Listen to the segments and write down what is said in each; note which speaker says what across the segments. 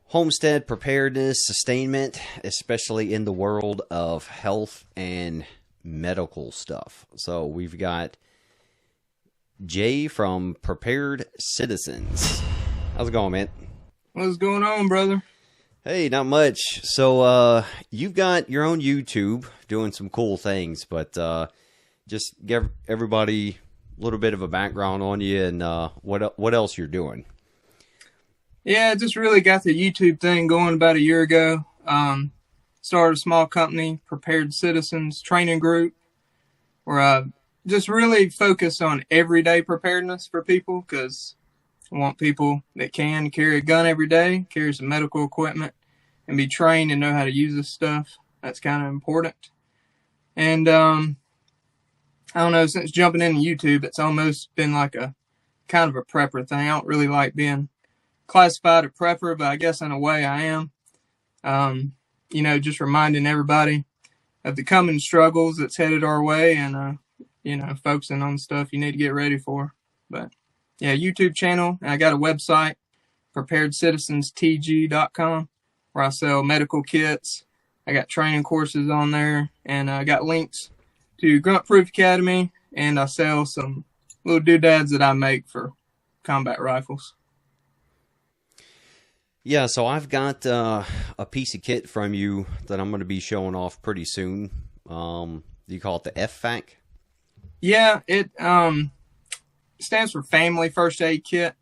Speaker 1: homestead preparedness, sustainment, especially in the world of health and medical stuff. So we've got Jay from Prepared Citizens. How's it going, man?
Speaker 2: What's going on, brother?
Speaker 1: Hey, not much. So you've got your own YouTube doing some cool things, but just give everybody a little bit of a background on you and what else you're doing.
Speaker 2: Yeah, just really got the YouTube thing going about a year ago. Started a small company, Prepared Citizens Training Group, where I just really focus on everyday preparedness for people, because I want people that can carry a gun every day, carry some medical equipment, and be trained and know how to use this stuff. That's kind of important. And I don't know, since jumping into YouTube, it's almost been like a kind of a prepper thing. I don't really like being classified a prepper, but I guess in a way I am. Just reminding everybody of the coming struggles that's headed our way, and focusing on stuff you need to get ready for. But yeah, YouTube channel, and I got a website, preparedcitizenstg.com, where I sell medical kits. I got training courses on there, and I got links to Grunt Proof Academy, and I sell some little doodads that I make for combat rifles.
Speaker 1: Yeah, so I've got a piece of kit from you that I'm going to be showing off pretty soon. Do you call it the FFAC?
Speaker 2: Yeah, it stands for Family First Aid Kit.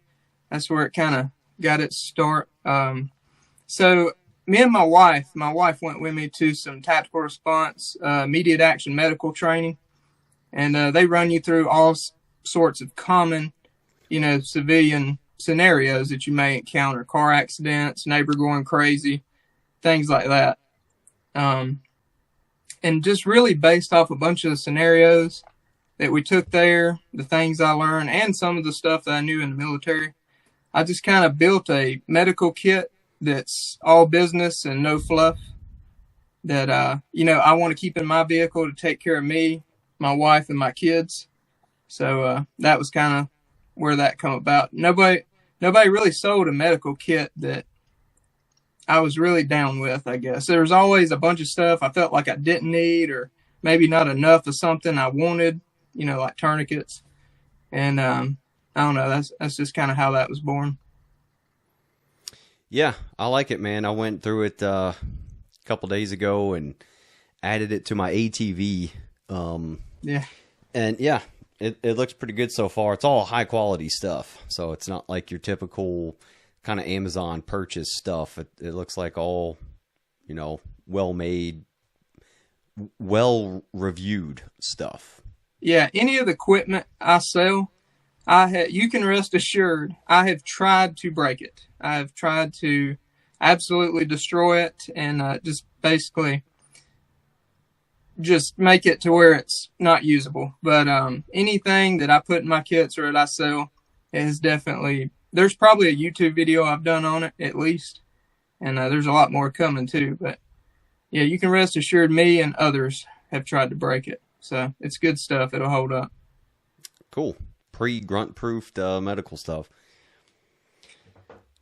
Speaker 2: That's where it kind of got its start. So me and my wife went with me to some tactical response, immediate action medical training. And they run you through all sorts of common, civilian scenarios that you may encounter: car accidents, neighbor going crazy, things like that. And just really based off a bunch of the scenarios that we took there, the things I learned, and some of the stuff that I knew in the military, I just kind of built a medical kit that's all business and no fluff, that I want to keep in my vehicle to take care of me, my wife, and my kids. So that was kind of where that come about. Nobody really sold a medical kit that I was really down with, I guess. There was always a bunch of stuff I felt like I didn't need, or maybe not enough of something I wanted, like tourniquets. And I don't know, that's just kind of how that was born.
Speaker 1: Yeah, I like it, man. I went through it a couple days ago and added it to my ATV.
Speaker 2: Yeah.
Speaker 1: And yeah, it looks pretty good so far. It's all high quality stuff, so it's not like your typical kind of Amazon purchase stuff. It looks like all, well made, well reviewed stuff.
Speaker 2: Yeah, any of the equipment I sell, you can rest assured I have tried to break it. I have tried to absolutely destroy it, and just basically just make it to where it's not usable. But anything that I put in my kits or that I sell is definitely, there's probably a YouTube video I've done on it at least, and there's a lot more coming too. But yeah, you can rest assured me and others have tried to break it. So it's good stuff. It'll hold up.
Speaker 1: Cool. Pre-grunt proofed medical stuff.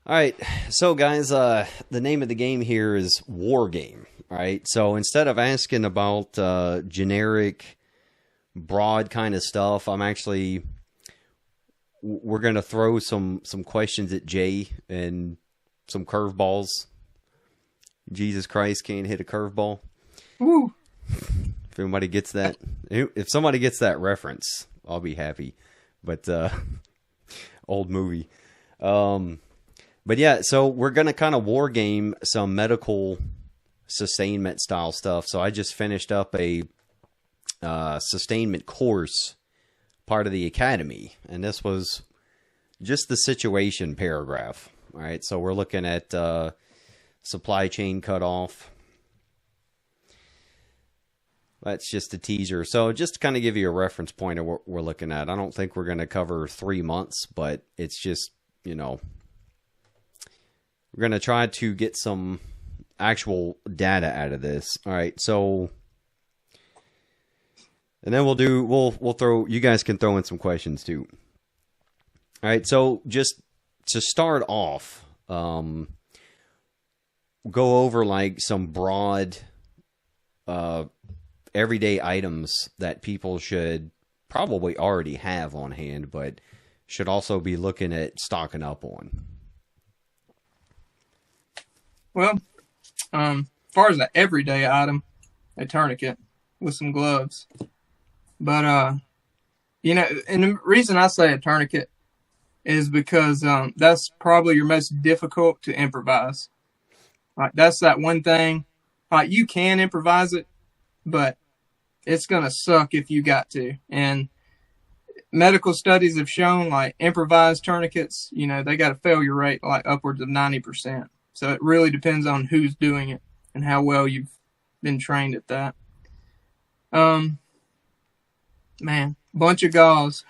Speaker 1: All right, so guys, the name of the game here is War Game. All right, so instead of asking about generic, broad kind of stuff, we're going to throw some questions at Jay and some curveballs. Jesus Christ, can't hit a curveball.
Speaker 2: Woo.
Speaker 1: If anybody gets that, if somebody gets that reference, I'll be happy. But old movie. But yeah, so we're going to kind of war game some medical sustainment style stuff. So I just finished up a sustainment course, part of the academy. And this was just the situation paragraph. All right, so we're looking at supply chain cutoff. That's just a teaser. So just to kind of give you a reference point of what we're looking at. I don't think we're going to cover 3 months, but it's just, we're going to try to get some actual data out of this. All right. So, and then we'll throw, you guys can throw in some questions too. All right. So just to start off, go over like some broad, everyday items that people should probably already have on hand, but should also be looking at stocking up on.
Speaker 2: Well, as far as the everyday item, a tourniquet with some gloves. But, you know, and the reason I say a tourniquet is because that's probably your most difficult to improvise. Like, that's that one thing. Like, you can improvise it, but it's going to suck if you got to. And medical studies have shown, like, improvised tourniquets, you know, they got a failure rate like upwards of 90%. So it really depends on who's doing it and how well you've been trained at that. Man, bunch of gauze.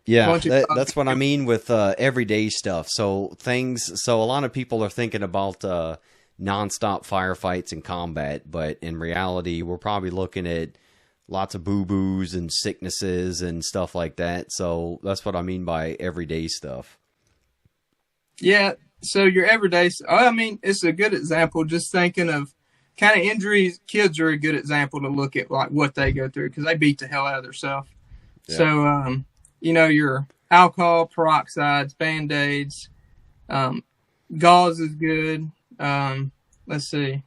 Speaker 1: Yeah, that's what I mean with everyday stuff. So a lot of people are thinking about nonstop firefights and combat, but in reality, we're probably looking at lots of boo-boos and sicknesses and stuff like that. So that's what I mean by everyday stuff.
Speaker 2: Yeah, so your everyday, I mean, it's a good example. Just thinking of kind of injuries, kids are a good example to look at, like what they go through, because they beat the hell out of themselves. Yeah. So, you know, your alcohol, peroxides, Band-Aids, gauze is good. Let's see.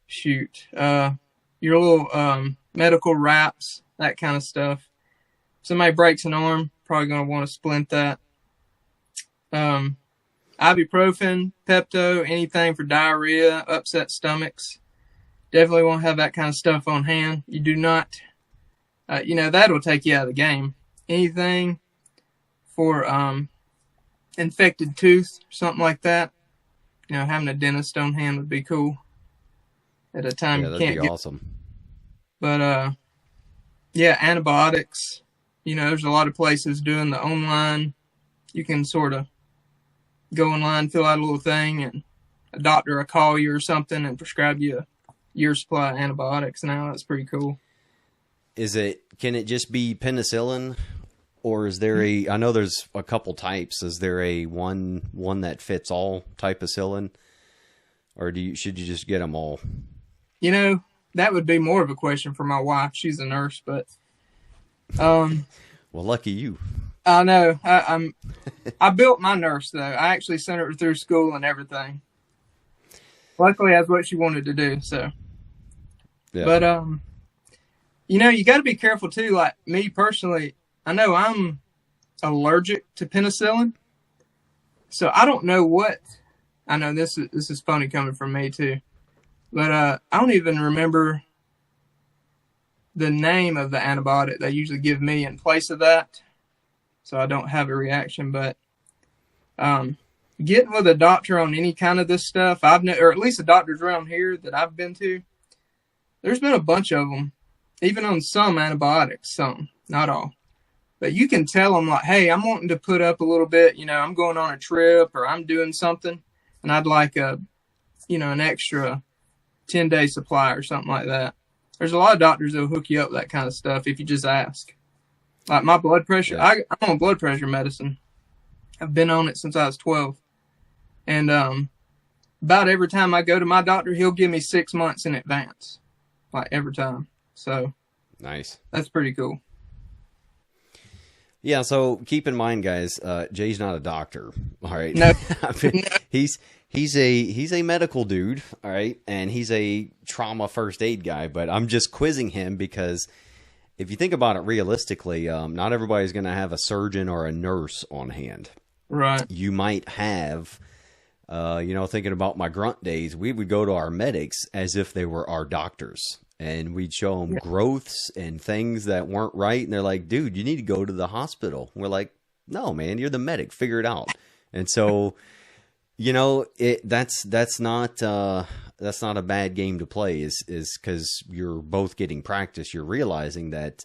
Speaker 2: Shoot. Your little medical wraps, that kind of stuff. If somebody breaks an arm, probably going to want to splint that. Ibuprofen, Pepto, anything for diarrhea, upset stomachs. Definitely want to have that kind of stuff on hand. You do not, you know, that'll take you out of the game. Anything for infected tooth, something like that. You know, having a dentist on hand would be cool. At a time you can't get.
Speaker 1: Awesome.
Speaker 2: But yeah, antibiotics. You know, there's a lot of places doing the online. You can sort of go online, fill out a little thing, and a doctor will call you or something and prescribe you a year's supply of antibiotics now. That's pretty cool.
Speaker 1: Can it just be penicillin, or is there I know there's a couple types. Is there a one that fits all type of penicillin, or should you just get them all?
Speaker 2: You know, that would be more of a question for my wife. She's a nurse, but well,
Speaker 1: lucky you.
Speaker 2: I know. I built my nurse though. I actually sent her through school and everything. Luckily, that's what she wanted to do. So, yeah. But you know, you got to be careful too. Like me personally, I know I'm allergic to penicillin, so I don't know what. I know this is funny coming from me too, but I don't even remember the name of the antibiotic they usually give me in place of that. So I don't have a reaction, but getting with a doctor on any kind of this stuff, or at least the doctors around here that I've been to, there's been a bunch of them, even on some antibiotics, some, not all. But you can tell them like, hey, I'm wanting to put up a little bit, you know, I'm going on a trip or I'm doing something, and I'd like an extra 10-day supply or something like that. There's a lot of doctors that will hook you up with that kind of stuff if you just ask. Like my blood pressure, yeah. I'm on blood pressure medicine. I've been on it since I was 12. And about every time I go to my doctor, he'll give me 6 months in advance. Like every time. So
Speaker 1: nice. That's
Speaker 2: pretty cool.
Speaker 1: Yeah, so keep in mind, guys, Jay's not a doctor. All right.
Speaker 2: No.
Speaker 1: I mean, he's a medical dude, all right, and he's a trauma first aid guy, but I'm just quizzing him because if you think about it realistically, not everybody's going to have a surgeon or a nurse on hand.
Speaker 2: Right.
Speaker 1: You might have, thinking about my grunt days, we would go to our medics as if they were our doctors. And we'd show them growths and things that weren't right. And they're like, dude, you need to go to the hospital. And we're like, no, man, you're the medic. Figure it out. And so, that's not a bad game to play is because you're both getting practice. You're realizing that,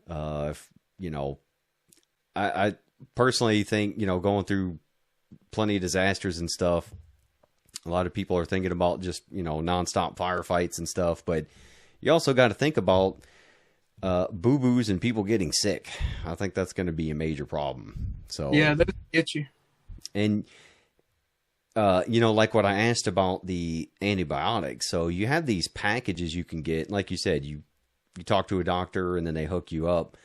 Speaker 1: I personally think, going through plenty of disasters and stuff, a lot of people are thinking about just, nonstop firefights and stuff, but you also got to think about boo-boos and people getting sick. I think that's going to be a major problem. So
Speaker 2: yeah, that'll get you.
Speaker 1: And like what I asked about the antibiotics. So you have these packages you can get. Like you said, you talk to a doctor and then they hook you up.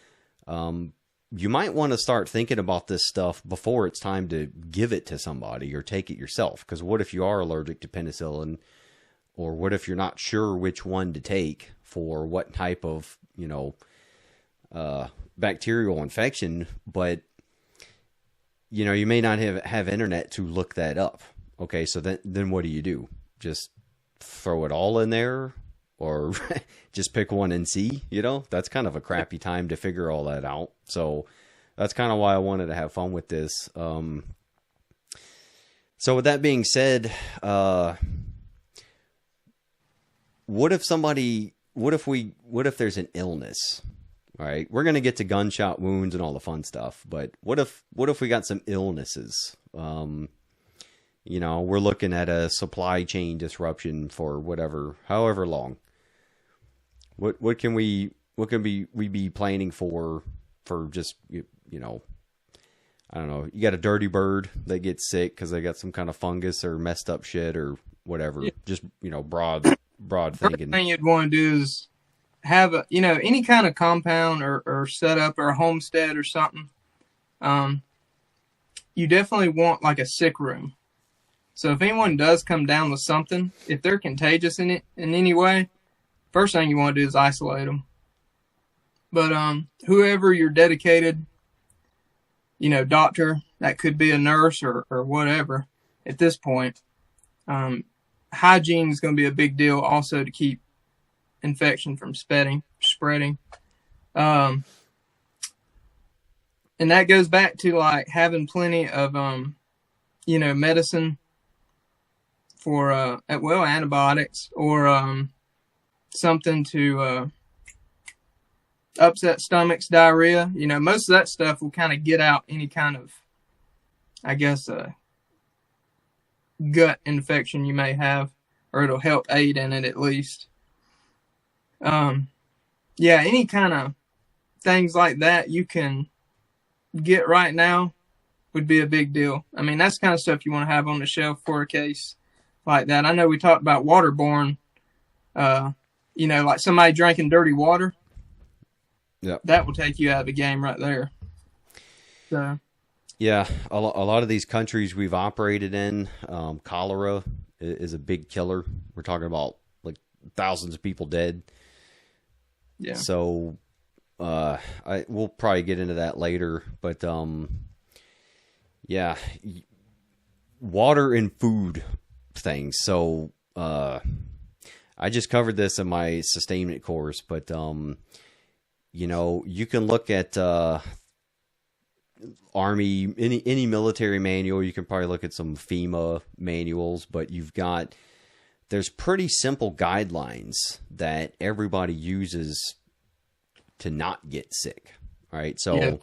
Speaker 1: You might want to start thinking about this stuff before it's time to give it to somebody or take it yourself. Because what if you are allergic to penicillin? Or what if you're not sure which one to take for what type of, bacterial infection, but, you may not have internet to look that up. Okay, so then what do? Just throw it all in there or just pick one and see, That's kind of a crappy time to figure all that out. So that's kind of why I wanted to have fun with this. So with that being said, what if there's an illness? All right, we're going to get to gunshot wounds and all the fun stuff, but what if we got some illnesses? We're looking at a supply chain disruption for however long. What can we be planning for just, I don't know. You got a dirty bird that gets sick because they got some kind of fungus or messed up shit or whatever. Yeah. Just, broad thinking.
Speaker 2: First thing you'd want to do is have any kind of compound or setup or a homestead or something. You definitely want like a sick room. So if anyone does come down with something, if they're contagious in any way, first thing you want to do is isolate them. But whoever your dedicated, doctor, that could be a nurse or whatever, at this point, hygiene is going to be a big deal also to keep infection from spreading. And that goes back to like having plenty of, medicine for, antibiotics or something to upset stomachs, diarrhea. Most of that stuff will kind of get out any kind of, I guess, gut infection you may have, or it'll help aid in it at least. Any kind of things like that you can get right now would be a big deal. I mean, that's the kind of stuff you want to have on the shelf for a case like that. I know we talked about waterborne, like somebody drinking dirty water.
Speaker 1: Yeah,
Speaker 2: that will take you out of the game right there. So,
Speaker 1: yeah, a lot of these countries we've operated in, cholera is a big killer. We're talking about like thousands of people dead.
Speaker 2: Yeah.
Speaker 1: So, we'll probably get into that later, but water and food things. So, I just covered this in my sustainment course, but you can look at Army, any military manual. You can probably look at some FEMA manuals, but there's pretty simple guidelines that everybody uses to not get sick. All right. So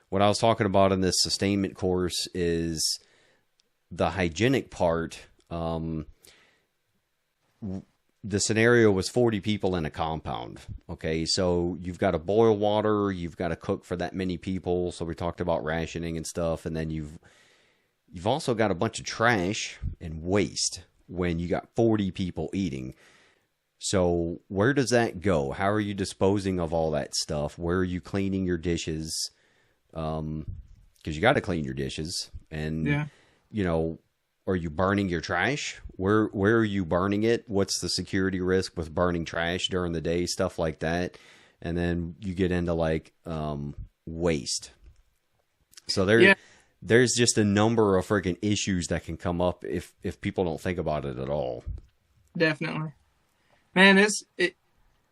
Speaker 1: what I was talking about in this sustainment course is the hygienic part. The scenario was 40 people in a compound. Okay. So you've got to boil water. You've got to cook for that many people. So we talked about rationing and stuff. And then you've also got a bunch of trash and waste when you got 40 people eating. So where does that go? How are you disposing of all that stuff? Where are you cleaning your dishes? Because you got to clean your dishes. And, are you burning your trash? Where are you burning it? What's the security risk with burning trash during the day? Stuff like that. And then you get into like waste. So there's just a number of freaking issues that can come up if people don't think about it at all.
Speaker 2: Definitely. Man, it's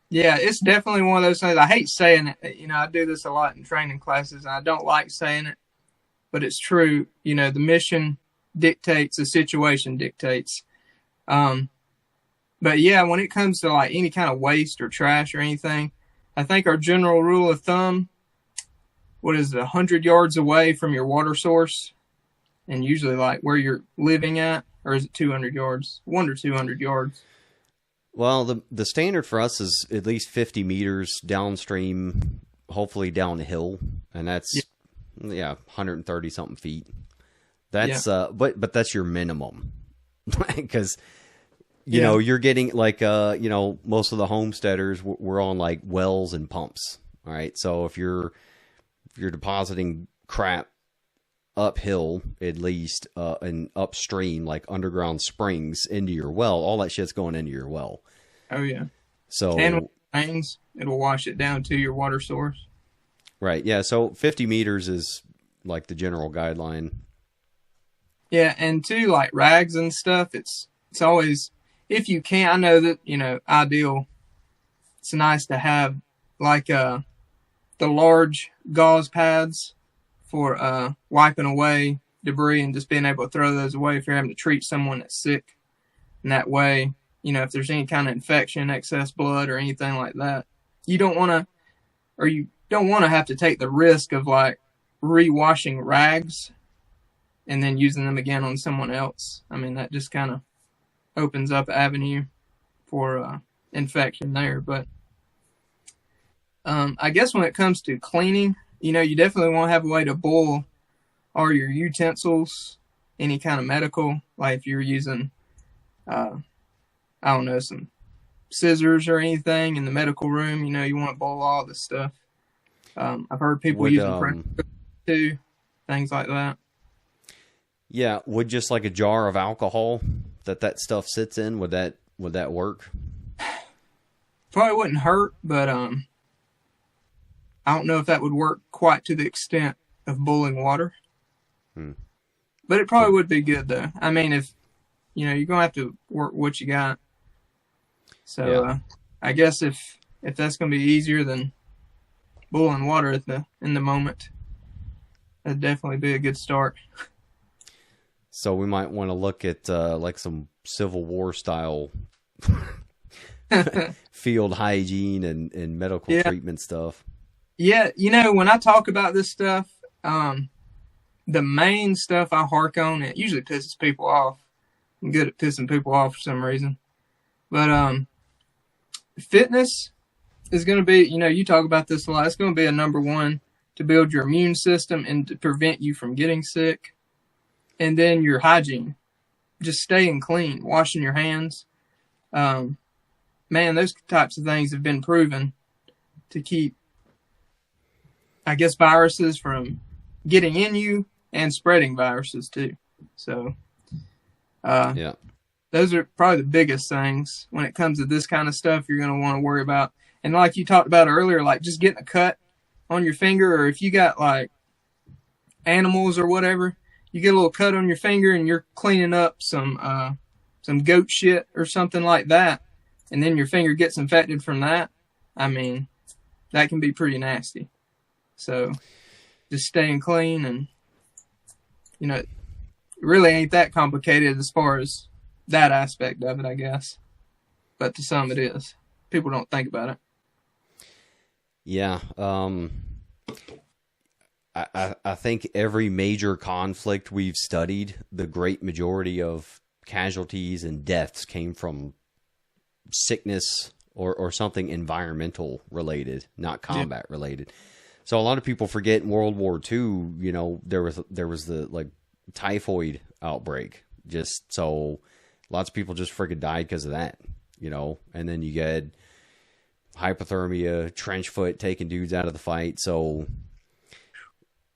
Speaker 2: definitely one of those things. I hate saying it. I do this a lot in training classes, and I don't like saying it, but it's true. The mission dictates, the situation dictates. But yeah, when it comes to like any kind of waste or trash or anything, I think our general rule of thumb, 100 yards away from your water source, and usually like where you're living at, or is it 200 yards? 100 or 200 yards.
Speaker 1: Well, the standard for us is at least 50 meters downstream, hopefully down the hill, and that's 130 something feet. That's but that's your minimum, because you
Speaker 2: Yeah.
Speaker 1: know you're getting like you know, most of the homesteaders were on like wells and pumps. All right, so if you're depositing crap uphill at least and upstream, like underground springs into your well, all that shit's going into your well.
Speaker 2: Oh yeah.
Speaker 1: So
Speaker 2: And when it rains, it'll wash it down to your water source.
Speaker 1: right, yeah. So 50 meters is like the general guideline.
Speaker 2: Yeah, and too, like rags and stuff, it's always, if you can, I know that, you know, ideal, it's nice to have like the large gauze pads for wiping away debris and just being able to throw those away if you're having to treat someone that's sick. And that way, you know, if there's any kind of infection, excess blood or anything like that, you don't want to have to take the risk of like re-washing rags and then using them again on someone else. I mean, that just kind of opens up an avenue for infection there. But I guess when it comes to cleaning, you know, you definitely want to have a way to boil all your utensils, any kind of medical, like if you're using, I don't know, some scissors or anything in the medical room, you know, you want to boil all this stuff. I've heard people using pressure cookers too, things like that.
Speaker 1: Yeah, would just like a jar of alcohol that stuff sits in, would that work?
Speaker 2: Probably wouldn't hurt, but I don't know if that would work quite to the extent of boiling water. But it probably would be good though. I mean, if you know, you're gonna have to work what you got. So
Speaker 1: Yeah.
Speaker 2: I guess if that's gonna be easier than boiling water in the moment, that'd definitely be a good start.
Speaker 1: So we might want to look at like some Civil War style field hygiene and medical treatment stuff.
Speaker 2: Yeah, you know, when I talk about this stuff, the main stuff I hark on, it usually pisses people off. I'm good at pissing people off for some reason. But fitness is going to be, you know, you talk about this a lot. It's going to be a number one to build your immune system and to prevent you from getting sick. And then your hygiene, just staying clean, washing your hands. Man, those types of things have been proven to keep, I guess, viruses from getting in you and spreading viruses too. So,
Speaker 1: Yeah.
Speaker 2: those are probably the biggest things when it comes to this kind of stuff you're going to want to worry about. And like you talked about earlier, like just getting a cut on your finger, or if you got like animals or whatever, you get a little cut on your finger and you're cleaning up some goat shit or something like that, and then your finger gets infected from that. I mean, that can be pretty nasty. So just staying clean, and you know, it really ain't that complicated as far as that aspect of it, I guess. But to some it is. People don't think about it.
Speaker 1: Yeah. I think every major conflict we've studied, the great majority of casualties and deaths came from sickness or something environmental related, not combat related. So a lot of people forget in World War II, you know, there was the like typhoid outbreak. Just so lots of people just freaking died because of that, you know. And then you get hypothermia, trench foot taking dudes out of the fight. So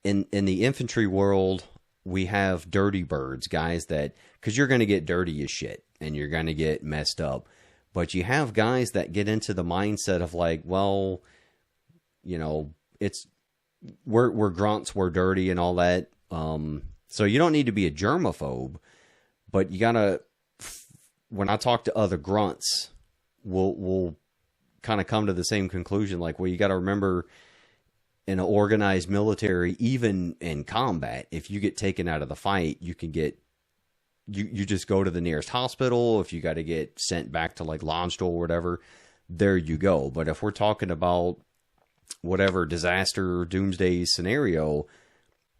Speaker 1: in the infantry world, we have dirty birds, guys that, because you're going to get dirty as shit and you're going to get messed up. But you have guys that get into the mindset of like, well, you know, we're grunts, we're dirty and all that. So you don't need to be a germaphobe, but you gotta, when I talk to other grunts, we'll kind of come to the same conclusion. Like, well, you got to remember, in an organized military, even in combat, if you get taken out of the fight, you can get, you just go to the nearest hospital. If you got to get sent back to like Landstuhl or whatever, there you go. But if we're talking about whatever disaster or doomsday scenario,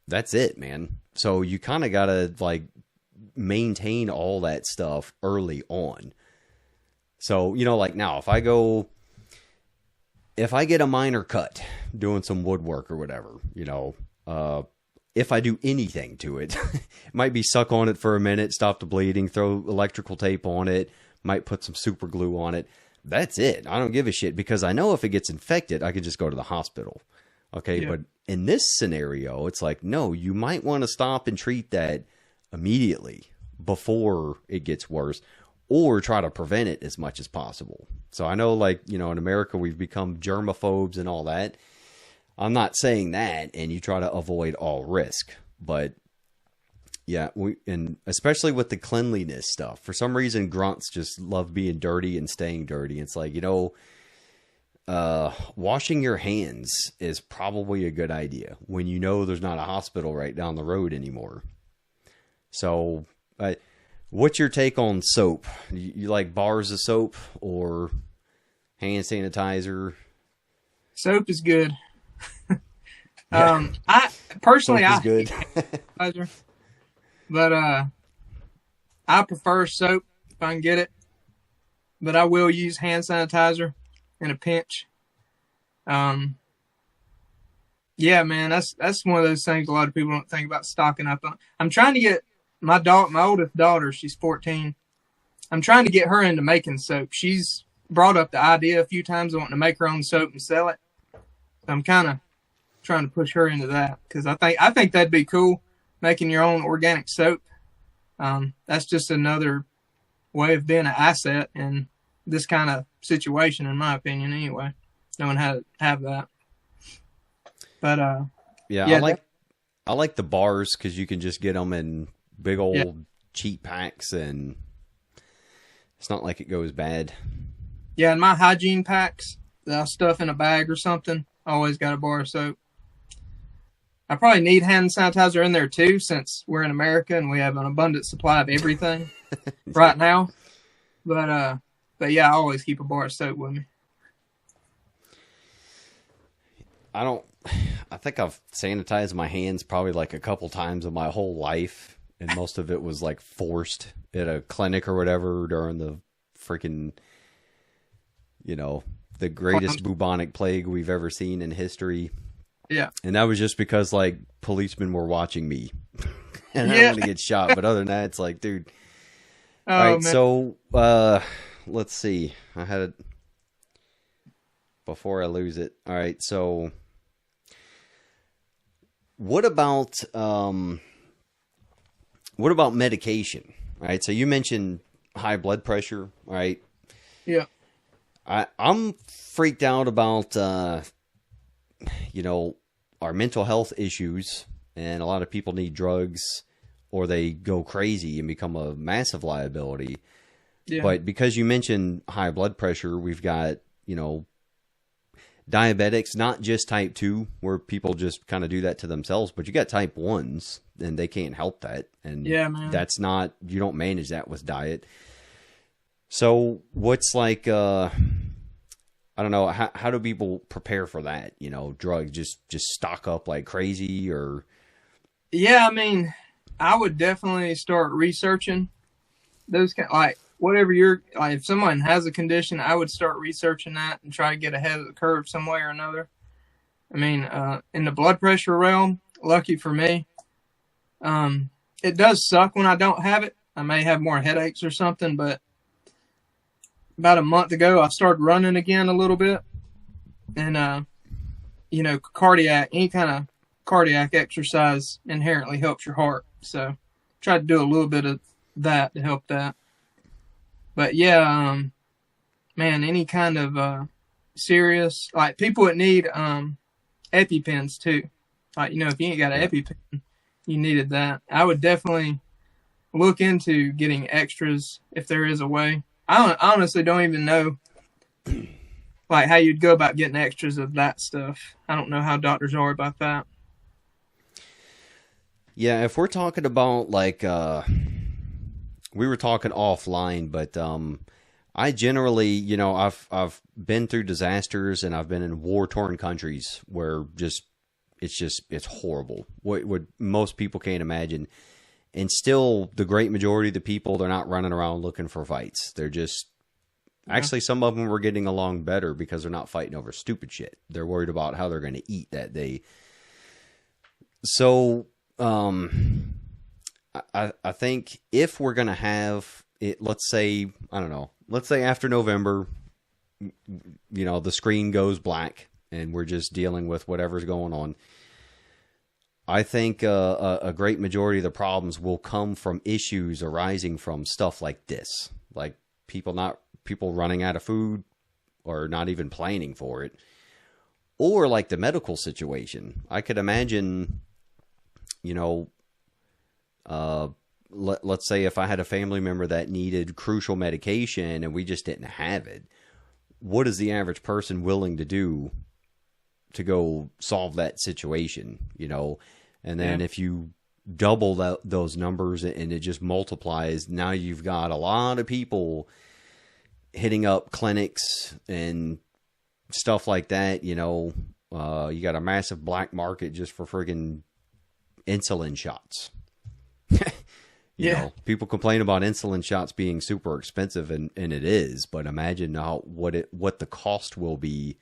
Speaker 1: that's it, man. So you kind of got to like maintain all that stuff early on. So, you know, like now, if I get a minor cut doing some woodwork or whatever, you know, if I do anything to it. It might be suck on it for a minute, stop the bleeding, throw electrical tape on it, might put some super glue on it. That's it. I don't give a shit because I know if it gets infected, I could just go to the hospital. Okay, yeah. But in this scenario, it's like, no, you might want to stop and treat that immediately before it gets worse, or try to prevent it as much as possible. So I know, like, you know, in America, we've become germaphobes and all that. I'm not saying that, and you try to avoid all risk, but yeah, and especially with the cleanliness stuff, for some reason, grunts just love being dirty and staying dirty. It's like, you know, washing your hands is probably a good idea when you know there's not a hospital right down the road anymore. So, what's your take on soap? You like bars of soap or hand sanitizer?
Speaker 2: Soap is good. I personally,
Speaker 1: soap is good.
Speaker 2: Sanitizer, but I prefer soap if I can get it. But I will use hand sanitizer in a pinch. Yeah, man, that's one of those things a lot of people don't think about stocking up on. I'm trying to get my oldest daughter, she's 14. I'm trying to get her into making soap. She's brought up the idea a few times of wanting to make her own soap and sell it. So I'm kind of trying to push her into that because I think that'd be cool, making your own organic soap. That's just another way of being an asset in this kind of situation, in my opinion, anyway. Knowing how to have that. But
Speaker 1: yeah, I like the bars because you can just get them in big old cheap packs, and it's not like it goes bad.
Speaker 2: Yeah, and my hygiene packs that I stuff in a bag or something, I always got a bar of soap. I probably need hand sanitizer in there too, since we're in America and we have an abundant supply of everything right now. But yeah, I always keep a bar of soap with me.
Speaker 1: I think I've sanitized my hands probably like a couple times in my whole life, and most of it was like forced at a clinic or whatever during the freaking, you know, the greatest bubonic plague we've ever seen in history.
Speaker 2: Yeah.
Speaker 1: And that was just because, like, policemen were watching me. And I don't want to get shot. But other than that, it's like, dude. All right, man. So let's see. I had it before I lose it. All right, so what about medication? All right, so you mentioned high blood pressure, right?
Speaker 2: Yeah.
Speaker 1: I'm freaked out about you know, our mental health issues, and a lot of people need drugs or they go crazy and become a massive liability. Yeah. But because you mentioned high blood pressure, we've got, you know, diabetics, not just type 2, where people just kind of do that to themselves, but you got type 1s, and they can't help that. And
Speaker 2: yeah, man.
Speaker 1: That's not, you don't manage that with diet. So what's like, I don't know, how do people prepare for that? You know, drugs, just stock up like crazy, or?
Speaker 2: Yeah, I mean, I would definitely start researching those kind, like whatever like if someone has a condition, I would start researching that and try to get ahead of the curve some way or another. I mean, in the blood pressure realm, lucky for me, it does suck when I don't have it. I may have more headaches or something, but about a month ago, I started running again a little bit. And, you know, any kind of cardiac exercise inherently helps your heart. So try to do a little bit of that to help that. But yeah, man, any kind of serious, like people that need EpiPens too. Like, you know, if you ain't got an EpiPen, you needed that. I would definitely look into getting extras if there is a way. I honestly don't even know like how you'd go about getting extras of that stuff. I don't know how doctors are about that.
Speaker 1: Yeah, if we're talking about like we were talking offline, but I generally, you know, I've been through disasters and I've been in war-torn countries where it's horrible. What most people can't imagine. And still, the great majority of the people, they're not running around looking for fights. They're just... Actually, some of them were getting along better because they're not fighting over stupid shit. They're worried about how they're going to eat that day. So, I think if we're going to have it, let's say, I don't know, let's say after November, the screen goes black and we're just dealing with whatever's going on. I think a great majority of the problems will come from issues arising from stuff like this, like people running out of food or not even planning for it, or like the medical situation. I could imagine, let's say if I had a family member that needed crucial medication and we just didn't have it, what is the average person willing to do to go solve that situation, And then if you double those numbers and it just multiplies, now you've got a lot of people hitting up clinics and stuff like that, you got a massive black market just for friggin' insulin shots. People complain about insulin shots being super expensive, and it is, but imagine what the cost will be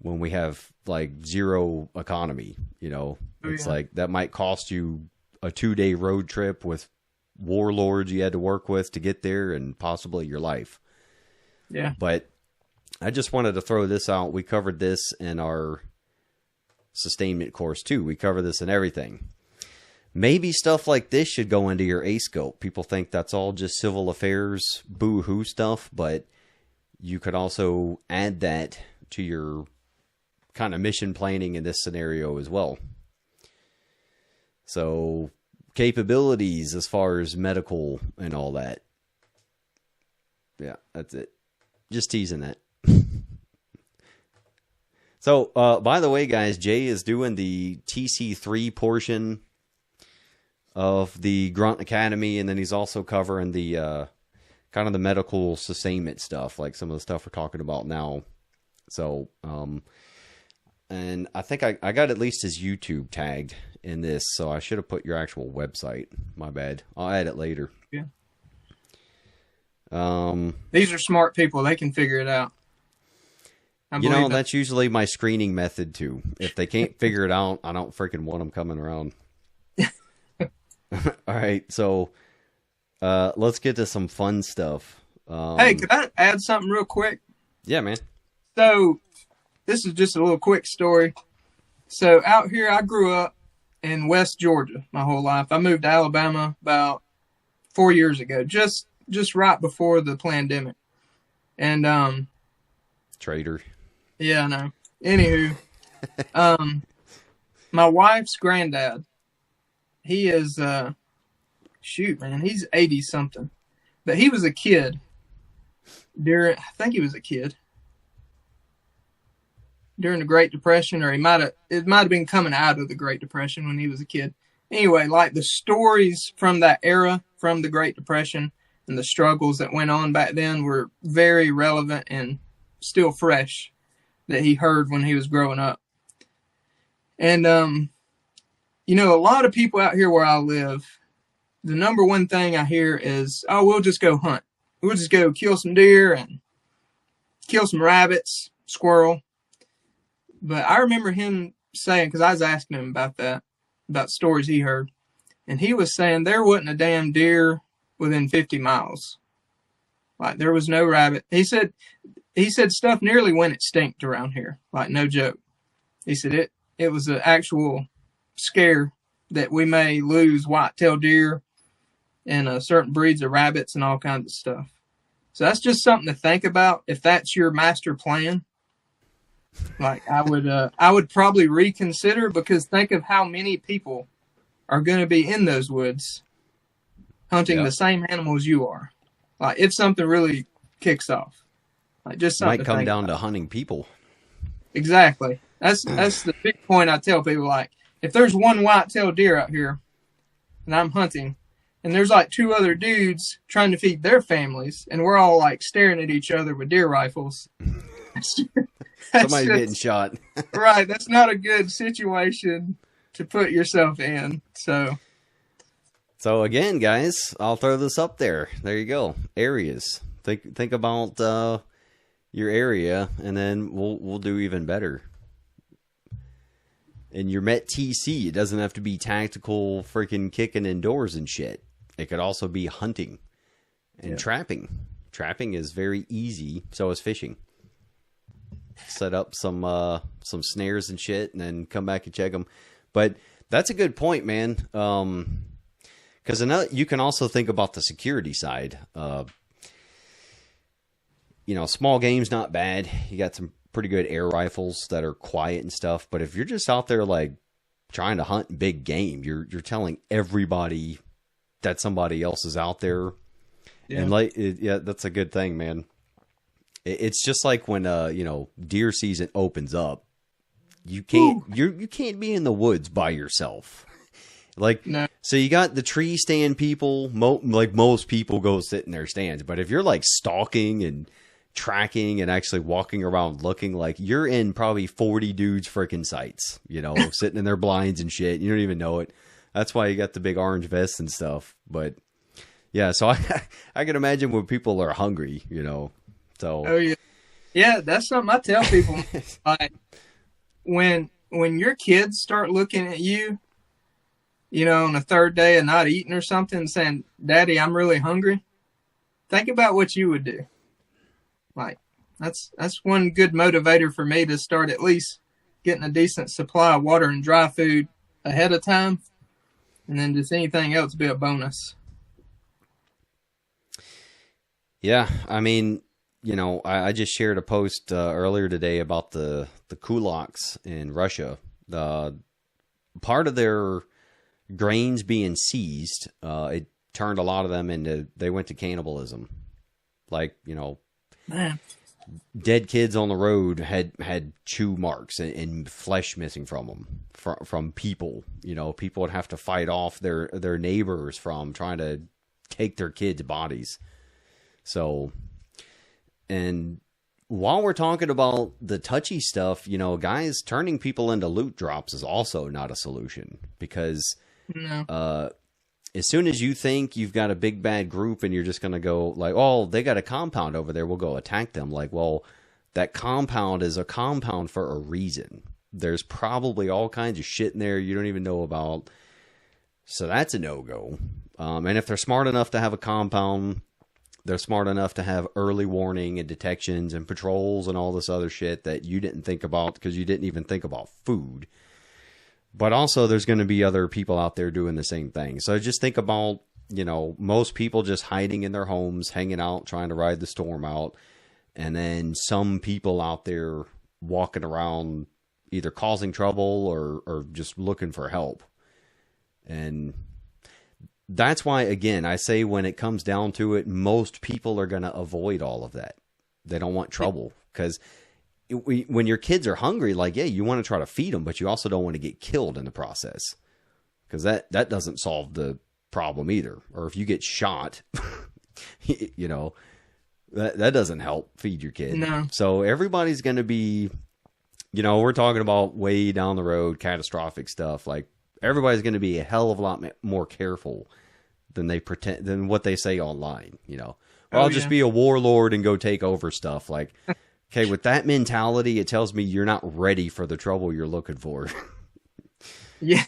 Speaker 1: when we have like zero economy, It's like that might cost you a 2-day road trip with warlords you had to work with to get there, and possibly your life.
Speaker 2: Yeah.
Speaker 1: But I just wanted to throw this out. We covered this in our sustainment course too. We cover this in everything. Maybe stuff like this should go into your A-scope. People think that's all just civil affairs, boo-hoo stuff, but you could also add that to your kind of mission planning in this scenario as well. So capabilities as far as medical and all that. Yeah, that's it. Just teasing that. So, by the way, guys, Jay is doing the TC3 portion of the Grunt Academy, and then he's also covering the kind of the medical sustainment stuff, like some of the stuff we're talking about now. So, and I think I got at least his YouTube tagged in this, so I should have put your actual website. My bad. I'll add it later.
Speaker 2: Yeah. These are smart people. They can figure it out.
Speaker 1: That's usually my screening method too. If they can't figure it out, I don't freaking want them coming around. All right, so let's get to some fun stuff.
Speaker 2: Hey, could I add something real quick?
Speaker 1: Yeah, man.
Speaker 2: So this is just a little quick story. So out here, I grew up in West Georgia my whole life. I moved to Alabama about 4 years ago, just right before the pandemic. And
Speaker 1: traitor.
Speaker 2: Yeah, I know. Anywho, my wife's granddad, he is he's 80 something, but he was a kid during the Great Depression, or it might have been coming out of the Great Depression when he was a kid. Anyway, like the stories from that era, from the Great Depression, and the struggles that went on back then were very relevant and still fresh that he heard when he was growing up. And, a lot of people out here where I live, the number one thing I hear is, oh, we'll just go hunt. We'll just go kill some deer and kill some rabbits, squirrel. But I remember him saying, because I was asking him about that, about stories he heard, and he was saying there wasn't a damn deer within 50 miles. Like, there was no rabbit. He said stuff nearly went extinct around here. Like, no joke. He said it was an actual scare that we may lose white-tailed deer and certain breeds of rabbits and all kinds of stuff. So that's just something to think about if that's your master plan. Like, I would probably reconsider, because think of how many people are going to be in those woods hunting the same animals you are. Like, if something really kicks off, like, just something
Speaker 1: might come down to hunting people.
Speaker 2: Exactly. That's the big point I tell people. Like, if there's one white-tailed deer out here and I'm hunting, and there's like two other dudes trying to feed their families, and we're all like staring at each other with deer rifles.
Speaker 1: Somebody's getting shot.
Speaker 2: Right. That's not a good situation to put yourself in. So
Speaker 1: again, guys, I'll throw this up there. There you go. Areas. Think about your area, and then we'll do even better. And you're Met TC. It doesn't have to be tactical freaking kicking indoors and shit. It could also be hunting and trapping. Trapping is very easy. So is fishing. Set up some snares and shit, and then come back and check them. But that's a good point, man. Because you can also think about the security side. Small game's not bad. You got some pretty good air rifles that are quiet and stuff. But if you're just out there like trying to hunt big game, you're telling everybody that somebody else is out there. Yeah. And that's a good thing, man. It's just like when deer season opens up. You can't be in the woods by yourself. So you got the tree stand people. Most people go sit in their stands. But if you're like stalking and tracking and actually walking around looking, like you're in probably 40 dudes freaking sights, sitting in their blinds and shit. You don't even know it. That's why you got the big orange vests and stuff. But yeah, so I can imagine when people are hungry, so.
Speaker 2: Oh yeah. Yeah. That's something I tell people. Like when your kids start looking at you, on the third day of not eating or something and saying, Daddy, I'm really hungry. Think about what you would do. Like that's one good motivator for me to start at least getting a decent supply of water and dry food ahead of time. And then just anything else be a bonus.
Speaker 1: Yeah. I mean, I just shared a post earlier today about the kulaks in Russia. Part of their grains being seized, it turned a lot of them they went to cannibalism. Like,
Speaker 2: Man.
Speaker 1: Dead kids on the road had chew marks and flesh missing from them, from people. People would have to fight off their neighbors from trying to take their kids' bodies. So, and while we're talking about the touchy stuff, guys, turning people into loot drops is also not a solution, because as soon as you think you've got a big bad group and you're just going to go like, oh, they got a compound over there, we'll go attack them. Like, well, that compound is a compound for a reason. There's probably all kinds of shit in there you don't even know about. So that's a no-go. And if they're smart enough to have a compound, they're smart enough to have early warning and detections and patrols and all this other shit that you didn't think about because you didn't even think about food. But also there's going to be other people out there doing the same thing. So just think about, most people just hiding in their homes, hanging out, trying to ride the storm out. And then some people out there walking around either causing trouble or just looking for help. And that's why, again, I say when it comes down to it, most people are going to avoid all of that. They don't want trouble because when your kids are hungry, like, yeah, you want to try to feed them, but you also don't want to get killed in the process, because that doesn't solve the problem either. Or if you get shot, that doesn't help feed your kid.
Speaker 2: No.
Speaker 1: So everybody's going to be, we're talking about way down the road, catastrophic stuff. Like everybody's going to be a hell of a lot more careful than what they say online. I'll just be a warlord and go take over stuff. Like, okay, with that mentality, it tells me you're not ready for the trouble you're looking for.
Speaker 2: Yeah.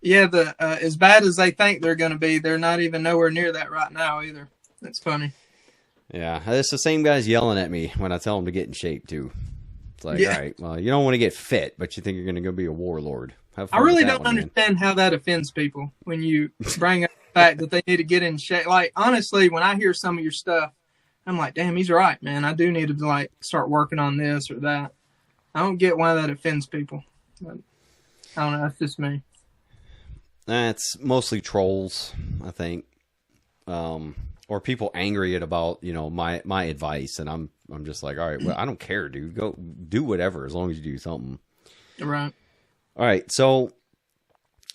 Speaker 2: Yeah, as bad as they think they're going to be, they're not even nowhere near that right now either. That's funny.
Speaker 1: Yeah, it's the same guys yelling at me when I tell them to get in shape, too. It's like, all right, well, you don't want to get fit, but you think you're going to go be a warlord.
Speaker 2: I really don't understand how that offends people when you bring up the fact that they need to get in shape. Like, honestly, when I hear some of your stuff, I'm like, damn, he's right, man. I do need to start working on this or that. I don't get why that offends people. But I don't know. That's just me.
Speaker 1: That's mostly trolls, I think, or people angry about my advice, and I'm just like, all right, well, I don't care, dude. Go do whatever as long as you do something.
Speaker 2: Right.
Speaker 1: All right, so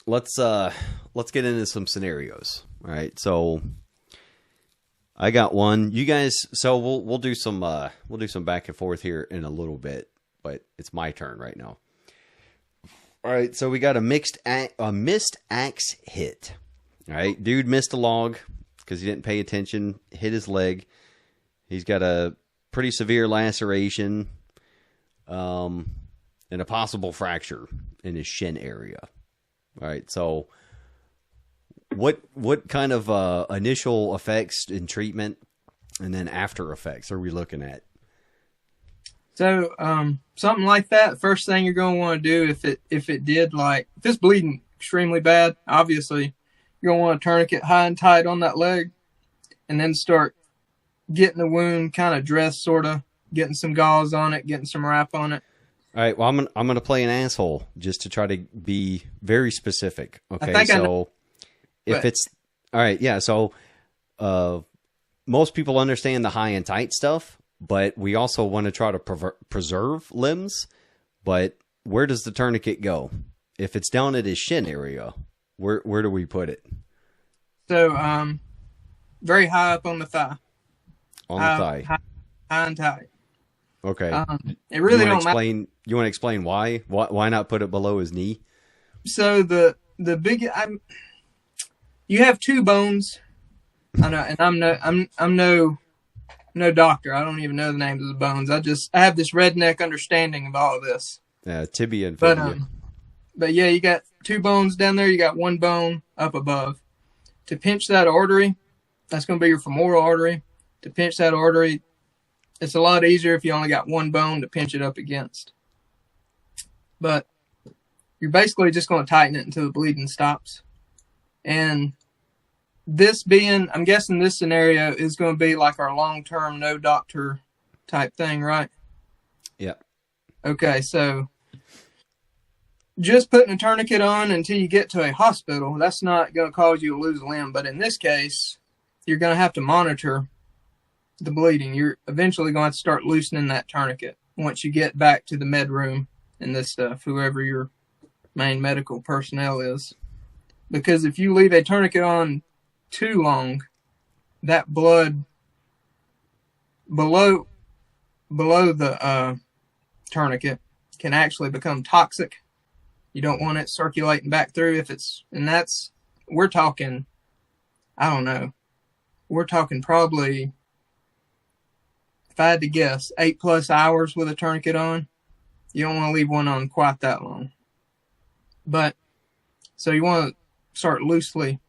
Speaker 1: let's get into some scenarios. All right, so I got one. You guys, so we'll do some back and forth here in a little bit, but it's my turn right now. All right, so we got a missed axe hit. All right, dude missed a log because he didn't pay attention, hit his leg. He's got a pretty severe laceration. And and a possible fracture in his shin area. All right, so what kind of initial effects in treatment and then after effects are we looking at?
Speaker 2: So something like that, the first thing you're going to want to do if it's bleeding extremely bad, obviously you're going to want a tourniquet high and tight on that leg, and then start getting the wound kind of dressed, sort of getting some gauze on it, getting some wrap on it.
Speaker 1: All right. Well, I'm gonna play an asshole just to try to be very specific. Okay. So if it's all right, yeah. So most people understand the high and tight stuff, but we also want to try to preserve limbs. But where does the tourniquet go? If it's down at his shin area, where do we put it?
Speaker 2: So very high up on the thigh.
Speaker 1: On the thigh.
Speaker 2: High and tight.
Speaker 1: Okay.
Speaker 2: It really don't matter.
Speaker 1: You want to explain why? Why not put it below his knee?
Speaker 2: So the big you have two bones. I know, and I'm no doctor. I don't even know the names of the bones. I have this redneck understanding of all of this.
Speaker 1: Yeah, tibia and fibula.
Speaker 2: But yeah, you got two bones down there. You got one bone up above. To pinch that artery, that's going to be your femoral artery. To pinch that artery, it's a lot easier if you only got one bone to pinch it up against. But you're basically just going to tighten it until the bleeding stops. And I'm guessing this scenario is going to be like our long-term no doctor type thing, right?
Speaker 1: Yeah.
Speaker 2: Okay, so just putting a tourniquet on until you get to a hospital, that's not going to cause you to lose a limb. But in this case, you're going to have to monitor the bleeding. You're eventually going to have to start loosening that tourniquet once you get back to the med room and this stuff, whoever your main medical personnel is. Because if you leave a tourniquet on too long, that blood below the tourniquet can actually become toxic. You don't want it circulating back through we're talking, I don't know, we're talking probably, if I had to guess, 8+ hours with a tourniquet on. You don't want to leave one on quite that long. But, so you want to start loosening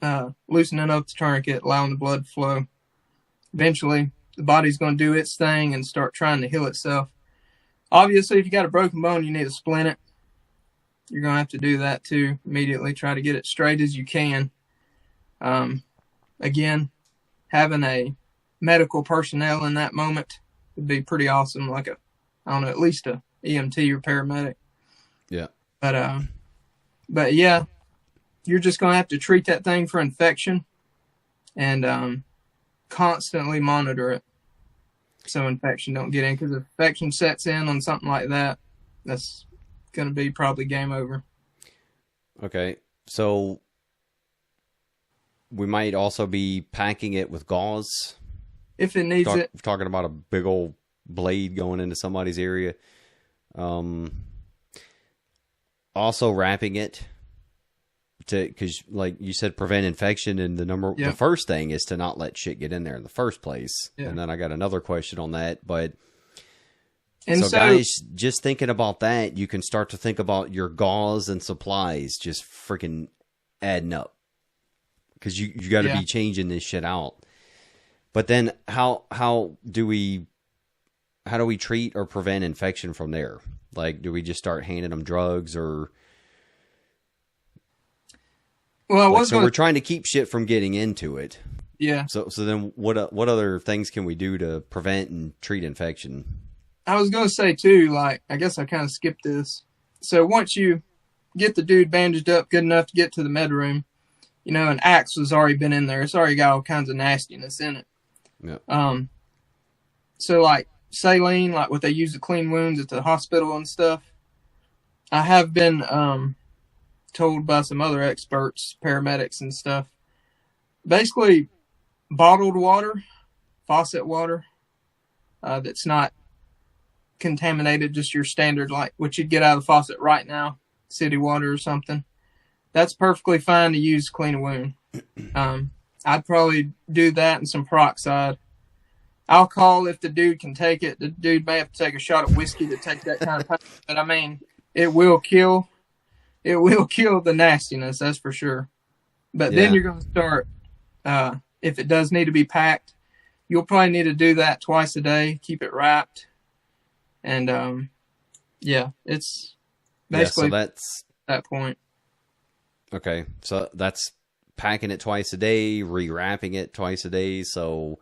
Speaker 2: up the tourniquet, allowing the blood to flow. Eventually, the body's going to do its thing and start trying to heal itself. Obviously, if you got a broken bone, you need to splint it. You're going to have to do that too. Immediately try to get it straight as you can. Again, having a medical personnel in that moment would be pretty awesome. Like at least a EMT or paramedic.
Speaker 1: Yeah.
Speaker 2: But yeah, you're just going to have to treat that thing for infection and constantly monitor it so infection don't get in. Because if infection sets in on something like that, that's going to be probably game over.
Speaker 1: Okay, so we might also be packing it with gauze.
Speaker 2: If it needs it.
Speaker 1: We're talking about a big old blade going into somebody's area. Also wrapping it because like you said, prevent infection, and the first thing is to not let shit get in there in the first place. Yeah. And then I got another question on that, but so guys, just thinking about that, you can start to think about your gauze and supplies just freaking adding up, because you got to be changing this shit out. But then how do we treat or prevent infection from there? Like, do we just start handing them drugs or? Well, we're trying to keep shit from getting into it.
Speaker 2: Yeah.
Speaker 1: So then what other things can we do to prevent and treat infection?
Speaker 2: I was going to say too, like, I guess I kind of skipped this. So once you get the dude bandaged up good enough to get to the med room, an axe has already been in there. It's already got all kinds of nastiness in it.
Speaker 1: Yeah.
Speaker 2: So like saline, like what they use to clean wounds at the hospital and stuff. I have been told by some other experts, paramedics and stuff, basically bottled water, faucet water, that's not contaminated, just your standard, like what you'd get out of the faucet right now, city water or something. That's perfectly fine to use to clean a wound. I'd probably do that and some peroxide I'll call if the dude can take it. The dude may have to take a shot of whiskey to take that kind of pain. But I mean, it will kill the nastiness, that's for sure. But then you're going to start, if it does need to be packed, you'll probably need to do that twice a day, keep it wrapped. And, it's basically
Speaker 1: so that's
Speaker 2: that point.
Speaker 1: okay. So that's packing it twice a day, rewrapping it twice a day. So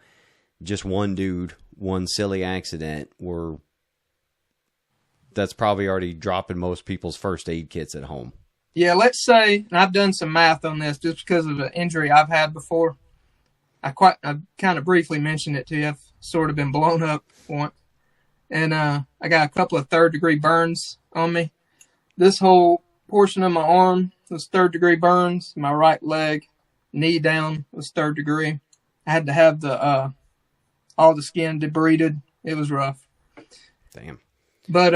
Speaker 1: just one dude, one silly accident, that's probably already dropping most people's first aid kits at home.
Speaker 2: Yeah, let's say, and I've done some math on this just because of the injury I've had before. I kind of briefly mentioned it to you. I've sort of been blown up once. And I got a couple of third-degree burns on me. This whole portion of my arm was third-degree burns. My right leg, knee down, was third degree. I had to have all the skin debrided. It was rough.
Speaker 1: Damn.
Speaker 2: But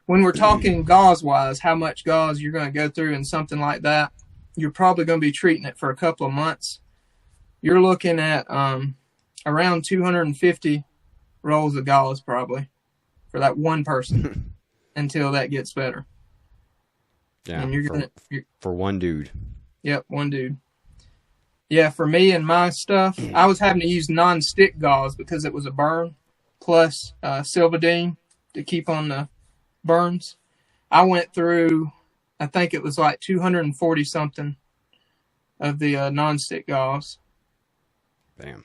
Speaker 2: when we're talking gauze-wise, how much gauze you're going to go through and something like that, you're probably going to be treating it for a couple of months. You're looking at around 250 rolls of gauze probably for that one person until that gets better.
Speaker 1: Yeah,
Speaker 2: and you're
Speaker 1: for one dude.
Speaker 2: Yep, one dude. Yeah, for me and my stuff, I was having to use non-stick gauze because it was a burn, plus Silvadene to keep on the burns. I went through, I think it was like 240 something of the non-stick gauze.
Speaker 1: Damn.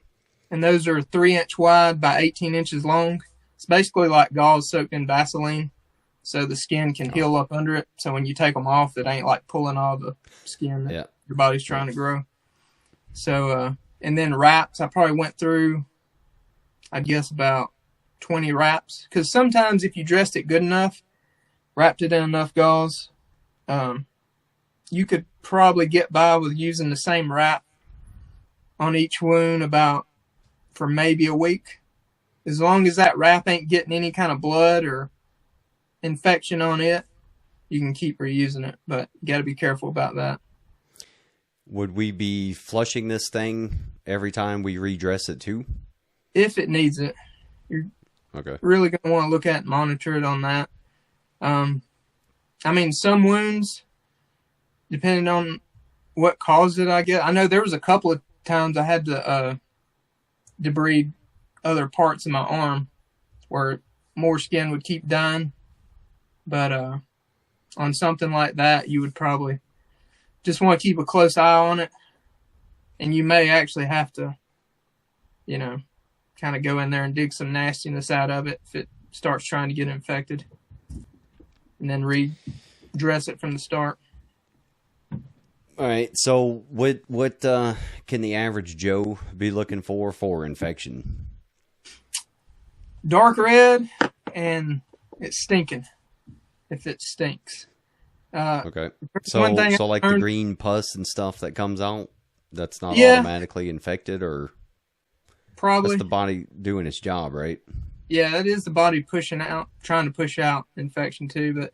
Speaker 2: And those are 3-inch wide by 18 inches long. It's basically like gauze soaked in Vaseline, so the skin can heal up under it. So when you take them off, it ain't like pulling all the skin that your body's trying to grow. So, and then wraps, I probably went through, I guess, about 20 wraps. Because sometimes if you dressed it good enough, wrapped it in enough gauze, you could probably get by with using the same wrap on each wound for maybe a week. As long as that wrap ain't getting any kind of blood or infection on it, you can keep reusing it. But you got to be careful about that.
Speaker 1: Would we be flushing this thing every time we redress it too?
Speaker 2: If it needs it. You're really going to want to look at and monitor it on that. I mean, some wounds, depending on what caused it, I guess. I know there was a couple of times I had to debride other parts of my arm where more skin would keep dying. But on something like that, you would probably just want to keep a close eye on it. And you may actually have to, kind of go in there and dig some nastiness out of it if it starts trying to get infected. And then redress it from the start.
Speaker 1: All right. So what can the average Joe be looking for infection?
Speaker 2: Dark red, and it's stinking. If it stinks.
Speaker 1: Okay. So like the green pus and stuff that comes out, that's not automatically infected, or
Speaker 2: probably
Speaker 1: that's the body doing its job, right?
Speaker 2: Yeah, it is the body trying to push out infection too. But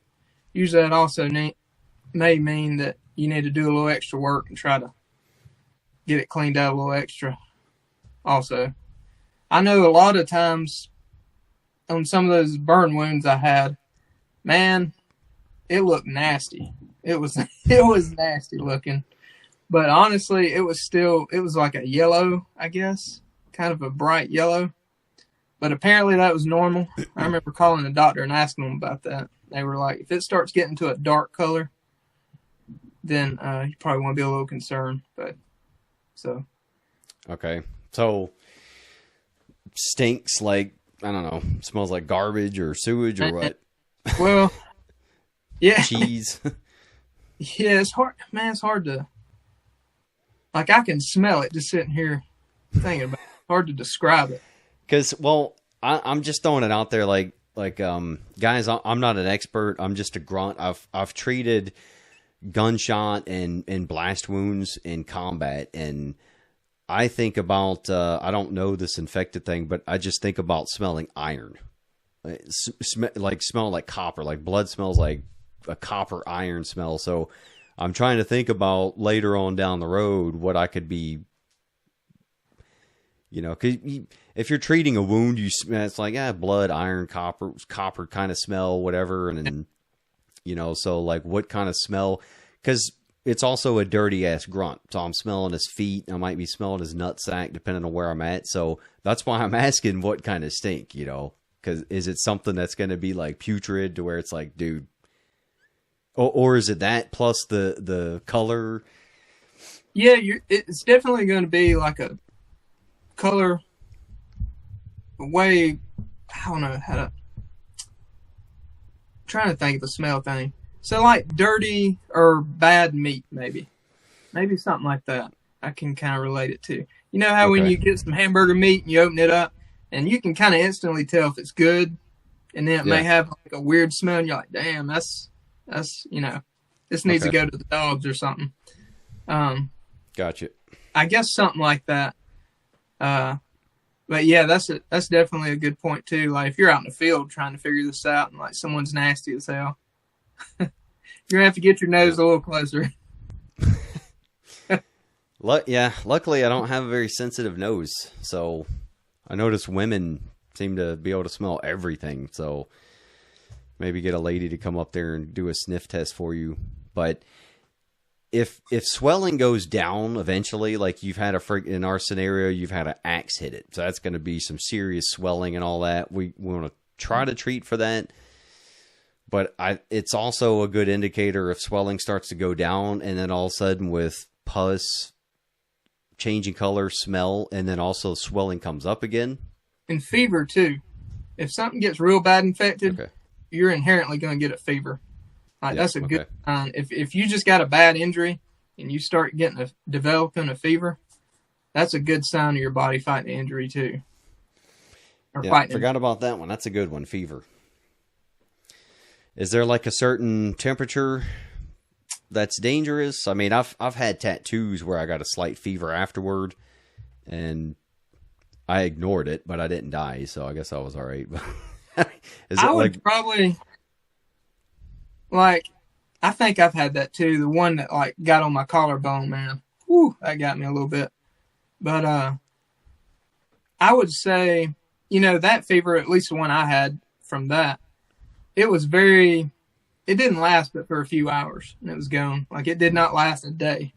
Speaker 2: usually that also may mean that you need to do a little extra work and try to get it cleaned out a little extra. Also, I know a lot of times on some of those burn wounds I had, man, it looked nasty. It was nasty looking. But honestly, it was like a yellow, I guess, kind of a bright yellow. But apparently that was normal. I remember calling the doctor and asking them about that. They were like, if it starts getting to a dark color, then you probably want to be a little concerned.
Speaker 1: Okay. So stinks like, I don't know, smells like garbage or sewage or what?
Speaker 2: Well, yeah.
Speaker 1: Cheese.
Speaker 2: Yeah, it's hard. Man, it's hard to... Like, I can smell it just sitting here thinking about it. Hard to describe it.
Speaker 1: Because, well, I'm just throwing it out there like guys, I'm not an expert. I'm just a grunt. I've treated gunshot and blast wounds in combat, and I think about, I don't know this infected thing, but I just think about smelling iron. Smell like copper, like blood smells like a copper iron smell. So I'm trying to think about later on down the road what I could be, because if you're treating a wound, it's like blood, iron, copper kind of smell, whatever, and then so like what kind of smell? Because it's also a dirty ass grunt, so I'm smelling his feet. I might be smelling his nutsack, depending on where I'm at. So that's why I'm asking what kind of stink, because is it something that's going to be like putrid to where it's like, dude, or is it that plus the color?
Speaker 2: Yeah, it's definitely going to be like a color way. I don't know how to. I'm trying to think of the smell thing. So like dirty or bad meat, maybe something like that. I can kind of relate it to. You know how when you get some hamburger meat and you open it up, and you can kind of instantly tell if it's good, and then it may have like a weird smell, and you're like, damn, that's this needs to go to the dogs or something.
Speaker 1: Gotcha.
Speaker 2: I guess something like that. But yeah, that's definitely a good point too. Like if you're out in the field trying to figure this out, and like someone's nasty as hell, you're gonna have to get your nose a little closer.
Speaker 1: Luckily I don't have a very sensitive nose, so I notice women seem to be able to smell everything. So maybe get a lady to come up there and do a sniff test for you. But if swelling goes down eventually, like you've had in our scenario, you've had an axe hit it. So that's going to be some serious swelling and all that. We want to try to treat for that. But it's also a good indicator if swelling starts to go down and then all of a sudden with pus, changing color, smell, and then also swelling comes up again.
Speaker 2: And fever too. If something gets real bad infected, you're inherently going to get a fever. That's a good sign. If you just got a bad injury and you start developing a fever, that's a good sign of your body fighting the injury too.
Speaker 1: Forgot about that one. That's a good one, fever. Is there like a certain temperature that's dangerous? I mean, I've had tattoos where I got a slight fever afterward, and I ignored it, but I didn't die, so I guess I was all right.
Speaker 2: I would probably... Like, I think I've had that too. The one that like got on my collarbone, man. Whew, that got me a little bit. But I would say, that fever, at least the one I had from that, it didn't last but for a few hours and it was gone. Like it did not last a day.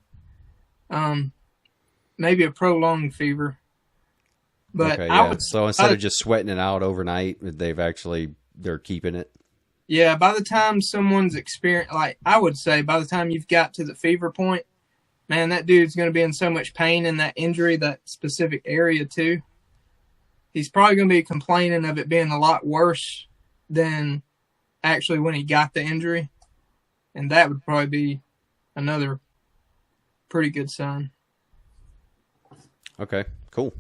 Speaker 2: Maybe a prolonged fever. But
Speaker 1: so instead of just sweating it out overnight, they're keeping it.
Speaker 2: Yeah, by the time someone's experienced, like I would say, by the time you've got to the fever point, man, that dude's going to be in so much pain in that injury, that specific area too. He's probably going to be complaining of it being a lot worse than actually when he got the injury. And that would probably be another pretty good sign.
Speaker 1: Okay, cool.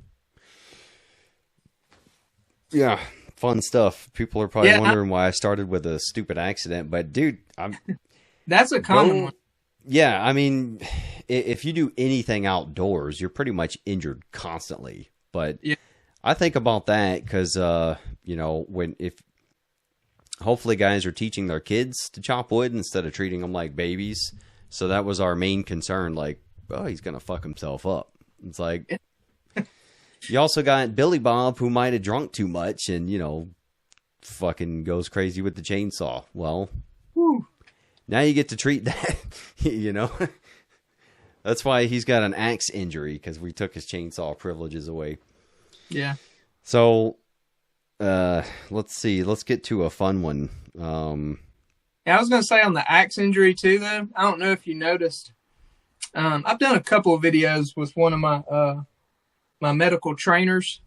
Speaker 1: Yeah. Fun stuff. People are probably wondering why I started with a stupid accident, but dude,
Speaker 2: that's a common one.
Speaker 1: Yeah, I mean, if you do anything outdoors, you're pretty much injured constantly. But I think about that because, if hopefully guys are teaching their kids to chop wood instead of treating them like babies. So that was our main concern. Like, oh, he's gonna fuck himself up. It's like. You also got Billy Bob, who might have drunk too much and, fucking goes crazy with the chainsaw. Well, now you get to treat that, That's why he's got an axe injury, because we took his chainsaw privileges away.
Speaker 2: Yeah.
Speaker 1: So, let's see. Let's get to a fun one.
Speaker 2: I was going to say on the axe injury, too, though. I don't know if you noticed. I've done a couple of videos with one of my medical trainers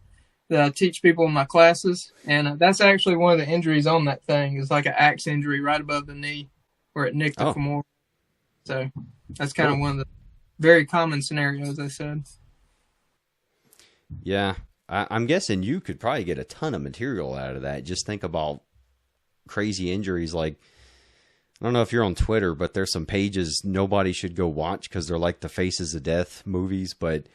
Speaker 2: that I teach people in my classes. And that's actually one of the injuries on that thing is like an axe injury right above the knee where it nicked the femoral. So that's kind of one of the very common scenarios, I said.
Speaker 1: Yeah. I'm guessing you could probably get a ton of material out of that. Just think about crazy injuries. Like, I don't know if you're on Twitter, but there's some pages nobody should go watch because they're like the Faces of Death movies, but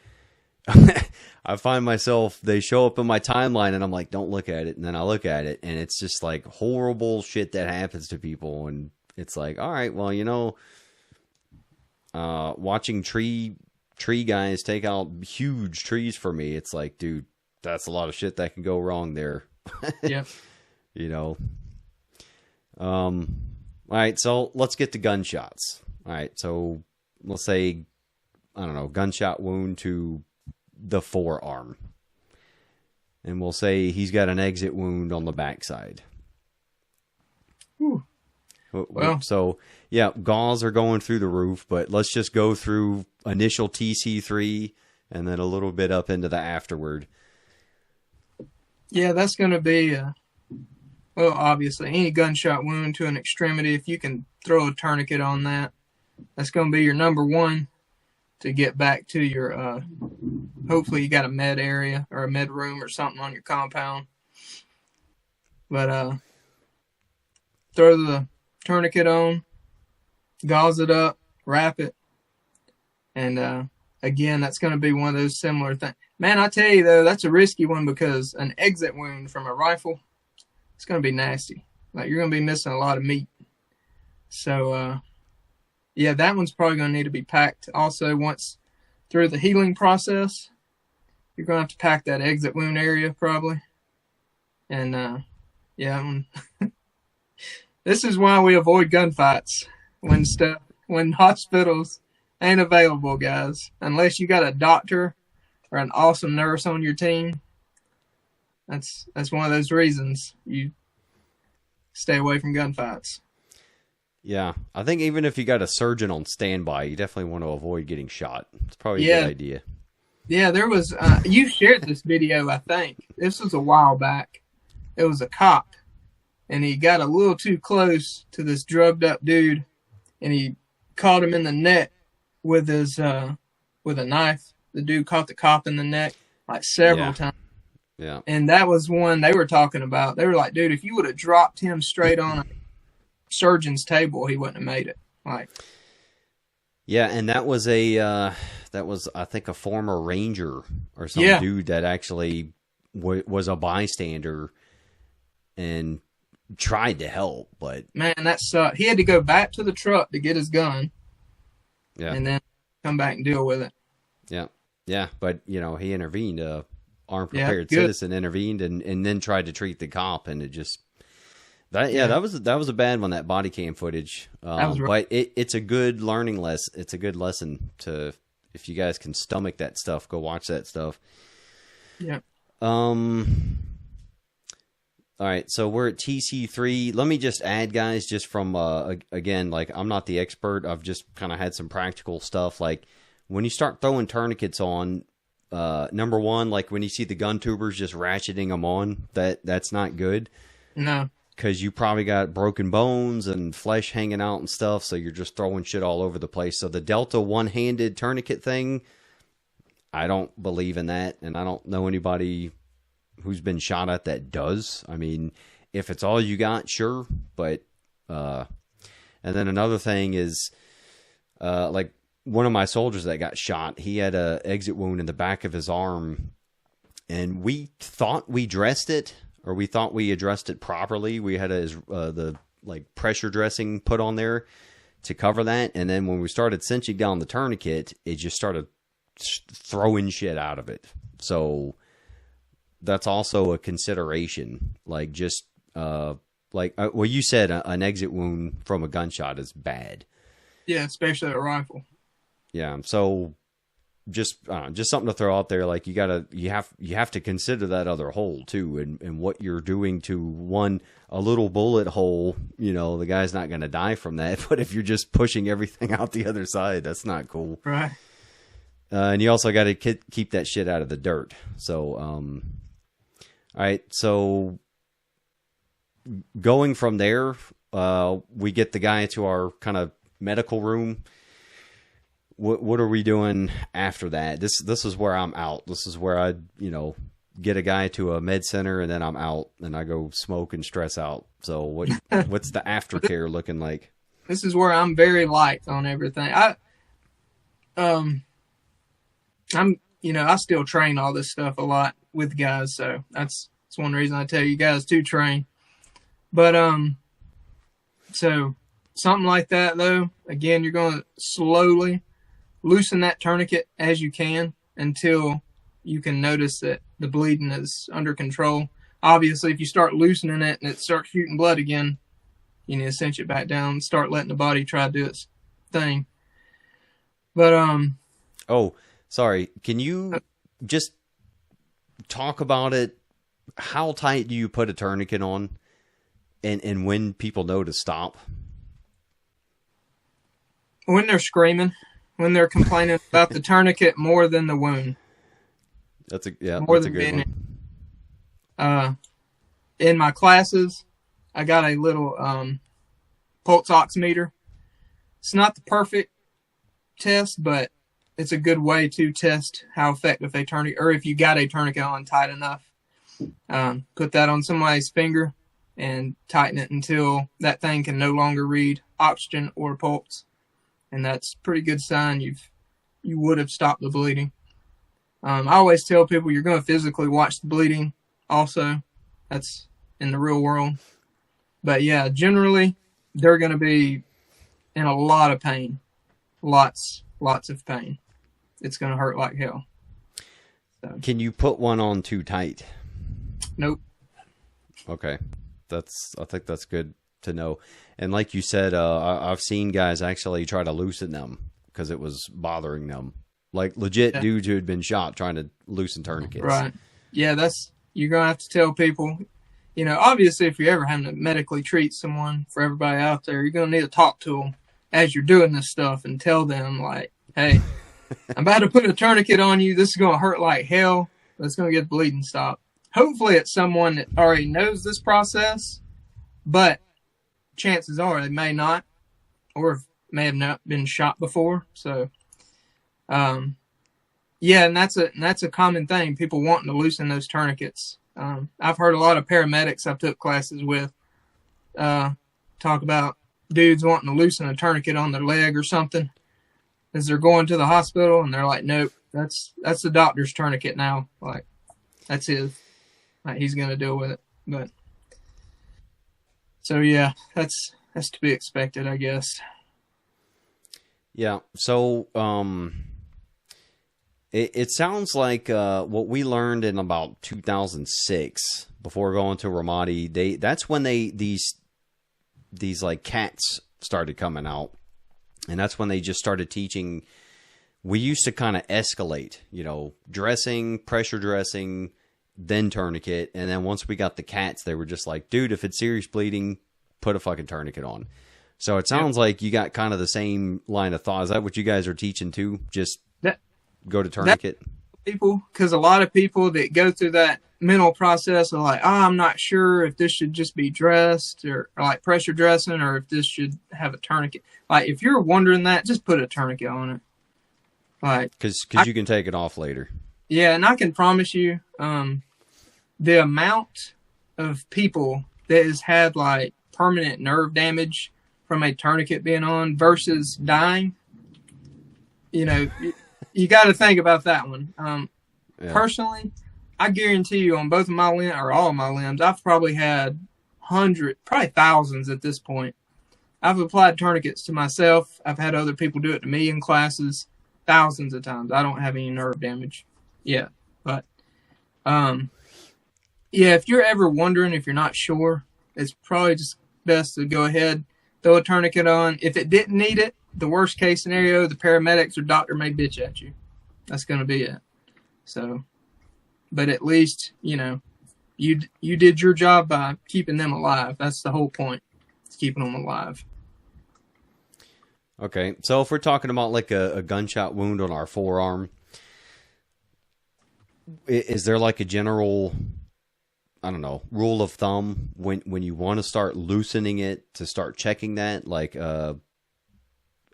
Speaker 1: I find myself, they show up in my timeline and I'm like, don't look at it. And then I look at it and it's just like horrible shit that happens to people. And it's like, all right, well, watching tree guys take out huge trees for me. It's like, dude, that's a lot of shit that can go wrong there.
Speaker 2: Yep.
Speaker 1: You know. All right, so let's get to gunshots. All right, so let's say, I don't know, gunshot wound to the forearm. And we'll say he's got an exit wound on the backside.
Speaker 2: Whew. Well,
Speaker 1: so, yeah, gauze are going through the roof, but let's just go through initial TC3 and then a little bit up into the afterward.
Speaker 2: Yeah, that's going to be, well, obviously, any gunshot wound to an extremity, if you can throw a tourniquet on that, that's going to be your number one to get back to your, hopefully you got a med area or a med room or something on your compound. But throw the tourniquet on, gauze it up, wrap it, and again, that's going to be one of those similar things. Man, I tell you, though, that's a risky one because an exit wound from a rifle, it's going to be nasty. Like, you're going to be missing a lot of meat. So, yeah, that one's probably going to need to be packed. Also, once through the healing process, you're going to have to pack that exit wound area probably. And, yeah, this is why we avoid gunfights when hospitals ain't available, guys. Unless you got a doctor or an awesome nurse on your team. That's one of those reasons you stay away from gunfights.
Speaker 1: Yeah, I think even if you got a surgeon on standby, you definitely want to avoid getting shot. It's probably a good idea.
Speaker 2: Yeah, there was, you shared this video, I think. This was a while back. It was a cop, and he got a little too close to this drugged up dude, and he caught him in the neck with his, with a knife. The dude caught the cop in the neck like several times.
Speaker 1: Yeah.
Speaker 2: And that was one they were talking about. They were like, dude, if you would have dropped him straight on a surgeon's table, he wouldn't have made it. Like,
Speaker 1: yeah, and that was I think a former ranger or some dude that actually was a bystander and tried to help, but
Speaker 2: man, that sucked. He had to go back to the truck to get his gun, and then come back and deal with it.
Speaker 1: Yeah, but he intervened. Armed prepared citizen intervened and then tried to treat the cop, and it just that was a bad one. That body cam footage, but it's a good learning lesson. It's a good lesson to, if you guys can stomach that stuff, go watch that stuff.
Speaker 2: Yeah.
Speaker 1: All right, so we're at TC3. Let me just add, guys, just from again, like, I'm not the expert. I've just kind of had some practical stuff. Like, when you start throwing tourniquets on, number one, like when you see the gun tubers just ratcheting them on, that's not good.
Speaker 2: No.
Speaker 1: Because you probably got broken bones and flesh hanging out and stuff, so you're just throwing shit all over the place. So the Delta one-handed tourniquet thing, I don't believe in that, and I don't know anybody who's been shot at that does. I mean, if it's all you got, sure, but and then another thing is, like, one of my soldiers that got shot, he had a exit wound in the back of his arm, and we thought we dressed it, or we thought we addressed it properly. We had the pressure dressing put on there to cover that, and then when we started cinching down the tourniquet, it just started throwing shit out of it. So that's also a consideration. Like, just well, you said an exit wound from a gunshot is bad.
Speaker 2: Yeah, especially a rifle.
Speaker 1: Yeah, so just something to throw out there. Like, you have to consider that other hole too, and what you're doing to a little bullet hole. The guy's not going to die from that, but if you're just pushing everything out the other side, that's not cool.
Speaker 2: Right.
Speaker 1: And you also got to keep that shit out of the dirt. So, all right. So going from there, we get the guy to our kind of medical room. What are we doing after that? This is where I'm out. This is where I, get a guy to a med center, and then I'm out and I go smoke and stress out. So what's the aftercare looking like?
Speaker 2: This is where I'm very light on everything. I'm I still train all this stuff a lot with guys, so that's one reason I tell you guys to train. But so something like that though, again, you're going to slowly loosen that tourniquet as you can until you can notice that the bleeding is under control. Obviously, if you start loosening it and it starts shooting blood again, you need to cinch it back down and start letting the body try to do its thing. But
Speaker 1: oh, sorry. Can you just talk about it? How tight do you put a tourniquet on, and when people know to stop?
Speaker 2: When they're screaming, when they're complaining about the tourniquet more than the wound.
Speaker 1: That's a good
Speaker 2: being
Speaker 1: one.
Speaker 2: In my classes, I got a little pulse oximeter. It's not the perfect test, but it's a good way to test how effective a tourniquet, or if you got a tourniquet on tight enough. Put that on somebody's finger and tighten it until that thing can no longer read oxygen or pulse. And that's a pretty good sign you would have stopped the bleeding. I always tell people you're going to physically watch the bleeding also. That's in the real world. But yeah, generally, they're going to be in a lot of pain. Lots of pain. It's going to hurt like hell. So.
Speaker 1: Can you put one on too tight?
Speaker 2: Nope.
Speaker 1: Okay. I think that's good to know. And like you said, I've seen guys actually try to loosen them because it was bothering them. Like legit dudes who had been shot trying to loosen tourniquets.
Speaker 2: Right. Yeah, you're going to have to tell people, obviously if you're ever having to medically treat someone, for everybody out there, you're going to need to talk to them as you're doing this stuff and tell them like, hey, I'm about to put a tourniquet on you. This is going to hurt like hell. That's going to get the bleeding stopped. Hopefully it's someone that already knows this process, but chances are they may not, or may have not been shot before. So, yeah, and that's a common thing. People wanting to loosen those tourniquets. I've heard a lot of paramedics I took classes with talk about dudes wanting to loosen a tourniquet on their leg or something as they're going to the hospital, and they're like, nope, that's the doctor's tourniquet now. Like, that's his. Like, he's going to deal with it. But so yeah, that's to be expected, I guess.
Speaker 1: Yeah. So it sounds like what we learned in about 2006 before going to Ramadi. That's when these like cats started coming out, and that's when they just started teaching. We used to kind of escalate, dressing, pressure dressing, then tourniquet, and then once we got the cats, they were just like, dude, if it's serious bleeding, put a fucking tourniquet on. So it sounds like you got kind of the same line of thought. Is that what you guys are teaching too? Just go to tourniquet?
Speaker 2: People, because a lot of people that go through that mental process are like, I'm not sure if this should just be dressed or like pressure dressing, or if this should have a tourniquet. Like, if you're wondering that, just put a tourniquet on it. Like,
Speaker 1: because you can take it off later.
Speaker 2: Yeah, and I can promise you, the amount of people that has had like permanent nerve damage from a tourniquet being on versus dying, you got to think about that one. Personally, I guarantee you on both of my limbs, or all of my limbs, I've probably had hundreds, probably thousands at this point. I've applied tourniquets to myself. I've had other people do it to me in classes thousands of times. I don't have any nerve damage yet, but yeah, if you're ever wondering, if you're not sure, it's probably just best to go ahead, throw a tourniquet on. If it didn't need it, the worst case scenario, the paramedics or doctor may bitch at you. That's going to be it. So, but at least, you did your job by keeping them alive. That's the whole point. It's keeping them alive.
Speaker 1: Okay. So if we're talking about like a gunshot wound on our forearm, is there like a general, I don't know, rule of thumb when you want to start loosening it to start checking that? Like,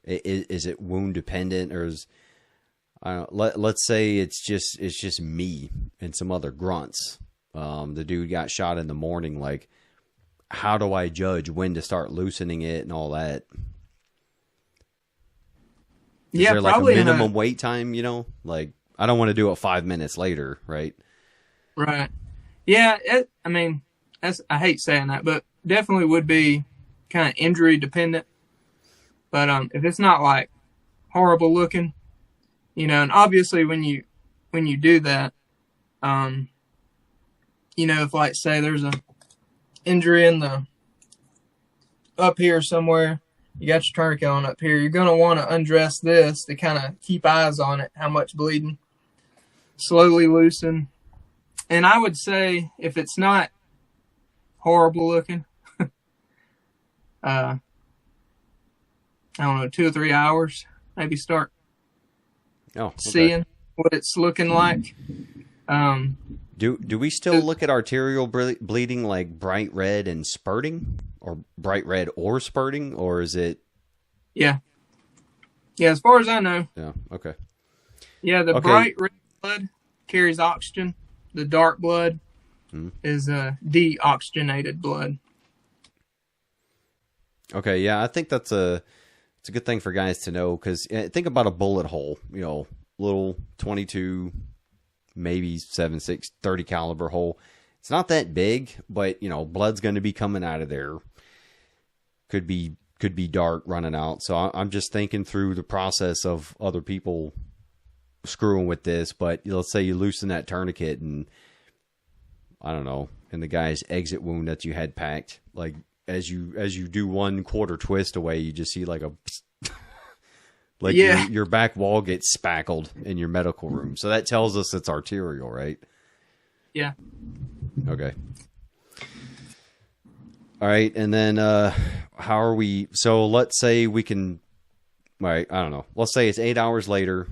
Speaker 1: is it wound dependent, or is, let's say it's just me and some other grunts. The dude got shot in the morning. Like, how do I judge when to start loosening it and all that? Is there like a minimum wait time? Like, I don't want to do it 5 minutes later, right?
Speaker 2: Right. Yeah. I hate saying that, but definitely would be kind of injury dependent. But if it's not like horrible looking, and obviously when you when you do that, if like say there's a injury in the up here somewhere, you got your tourniquet on up here, you're going to want to undress this to kind of keep eyes on it, how much bleeding. Slowly loosen. And I would say if it's not horrible looking, I don't know, 2 or 3 hours, maybe start seeing what it's looking like.
Speaker 1: Do we still look at arterial bleeding like bright red and spurting, or bright red or spurting, or is it?
Speaker 2: Yeah, as far as I know.
Speaker 1: Yeah. Okay.
Speaker 2: Yeah, the bright red blood carries oxygen. The dark blood is deoxygenated blood.
Speaker 1: Okay, yeah, I think it's a good thing for guys to know, because think about a bullet hole, little 22, maybe 7.6, 30 caliber hole. It's not that big, but blood's going to be coming out of there. Could be dark running out. So I'm just thinking through the process of other people screwing with this. But let's say you loosen that tourniquet, and I don't know, in the guy's exit wound that you had packed, like as you do 1/4 twist away, you just see like a your back wall gets spackled in your medical room. So that tells us it's arterial, right?
Speaker 2: Yeah.
Speaker 1: Okay. All right, and then how are we? So let's say we can. Right, I don't know. Let's say it's 8 hours later,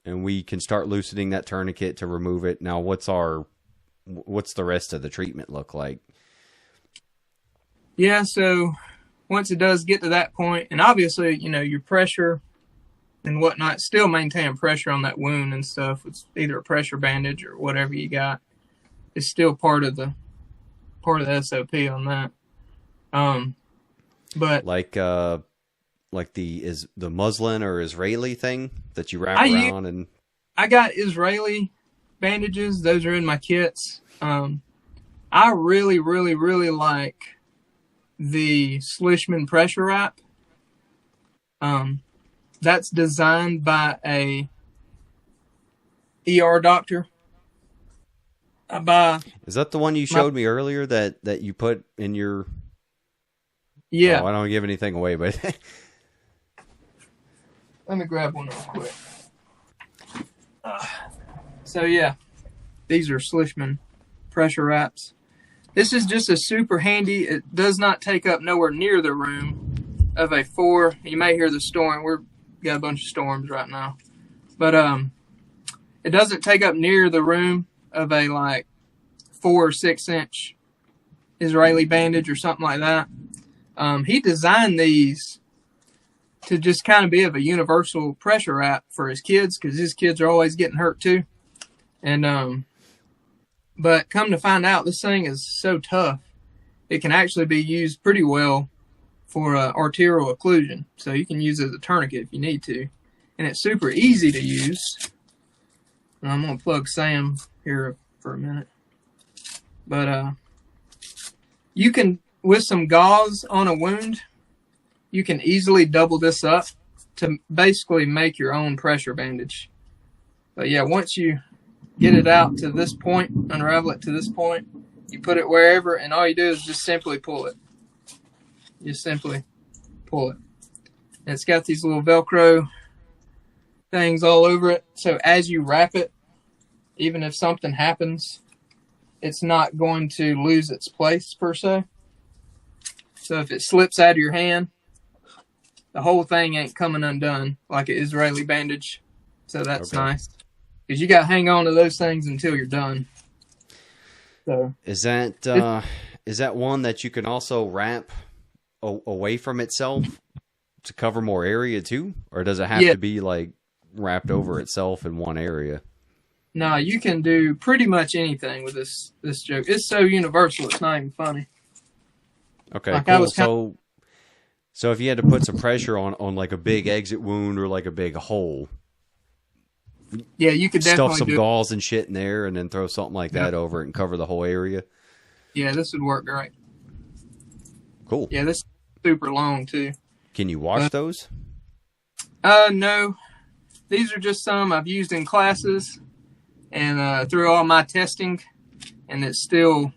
Speaker 1: and we can start loosening that tourniquet to remove it. Now, what's the rest of the treatment look like?
Speaker 2: Yeah, so once it does get to that point, and obviously, your pressure and whatnot, still maintain pressure on that wound and stuff. It's either a pressure bandage or whatever you got. It's still part of the SOP on that. But
Speaker 1: like the muslin or Israeli thing that you wrap around, and
Speaker 2: I got Israeli bandages. Those are in my kits. I really, really, really like the Slishman pressure wrap. That's designed by a ER doctor.
Speaker 1: Is that the one you showed me earlier that you put in your?
Speaker 2: Yeah.
Speaker 1: Oh, I don't give anything away, but
Speaker 2: let me grab one real quick. So yeah, these are Slishman pressure wraps. This is just a super handy. It does not take up nowhere near the room of a 4. You may hear the storm. We've got a bunch of storms right now, but it doesn't take up near the room of a 4 or 6 inch Israeli bandage or something like that. He designed these to just kind of be of a universal pressure wrap for his kids, because his kids are always getting hurt too. And but come to find out, this thing is so tough, it can actually be used pretty well for arterial occlusion. So you can use it as a tourniquet if you need to. And it's super easy to use. And I'm going to plug Sam here for a minute. But you can, with some gauze on a wound, you can easily double this up to basically make your own pressure bandage. But yeah, once you get it out to this point, unravel it to this point, you put it wherever, and all you do is just simply pull it. Just simply pull it. And it's got these little Velcro things all over it. So as you wrap it, even if something happens, it's not going to lose its place per se. So if it slips out of your hand, the whole thing ain't coming undone like an Israeli bandage. So that's nice. Because you got to hang on to those things until you're done. So
Speaker 1: is that one that you can also wrap away from itself to cover more area too? Or does it have to be wrapped over itself in one area?
Speaker 2: No, you can do pretty much anything with this joke. It's so universal, it's not even funny.
Speaker 1: Okay, cool. So if you had to put some pressure on a big exit wound or a big hole,
Speaker 2: yeah, you could definitely
Speaker 1: stuff some gauze and shit in there, and then throw something like that over it and cover the whole area.
Speaker 2: Yeah, this would work great.
Speaker 1: Cool.
Speaker 2: Yeah, this is super long too.
Speaker 1: Can you wash those?
Speaker 2: No. These are just some I've used in classes, and through all my testing, and it's still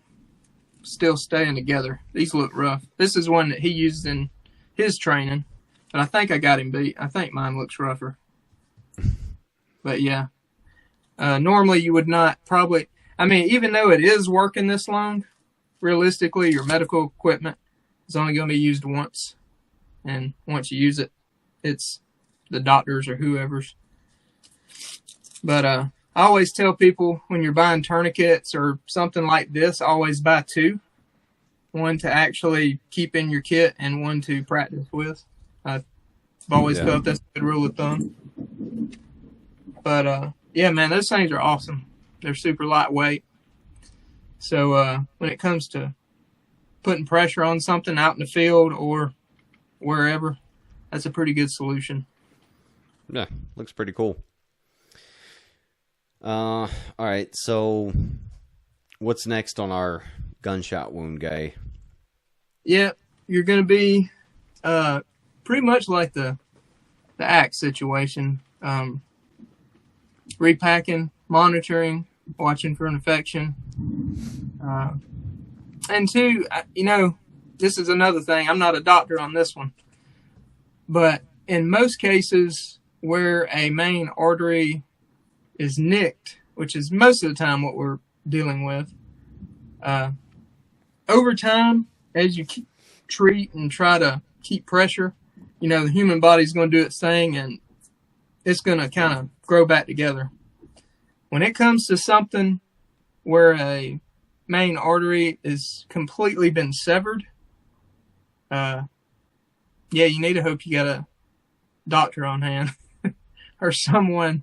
Speaker 2: staying together. These look rough. This is one that he used in his training, but I think I got him beat. I think mine looks rougher. But yeah, normally you would not probably, I mean, even though it is working this long, realistically, your medical equipment is only going to be used once. And once you use it, it's the doctor's or whoever's. But I always tell people when you're buying tourniquets or something like this, always buy two. One to actually keep in your kit and one to practice with. I've always felt that's a good rule of thumb. But yeah, man, those things are awesome. They're super lightweight. So when it comes to putting pressure on something out in the field or wherever, that's a pretty good solution.
Speaker 1: Yeah, looks pretty cool. All right, so what's next on our gunshot wound guy?
Speaker 2: Yeah, you're going to be pretty much like the axe situation. Repacking, monitoring, watching for infection. And two, you know, this is another thing. I'm not a doctor on this one. But in most cases where a main artery is nicked, which is most of the time what we're dealing with, over time, as you treat and try to keep pressure, you know, the human body's going to do its thing and it's going to kind of grow back together. When it comes to something where a main artery is completely been severed, yeah, you need to hope you got a doctor on hand or someone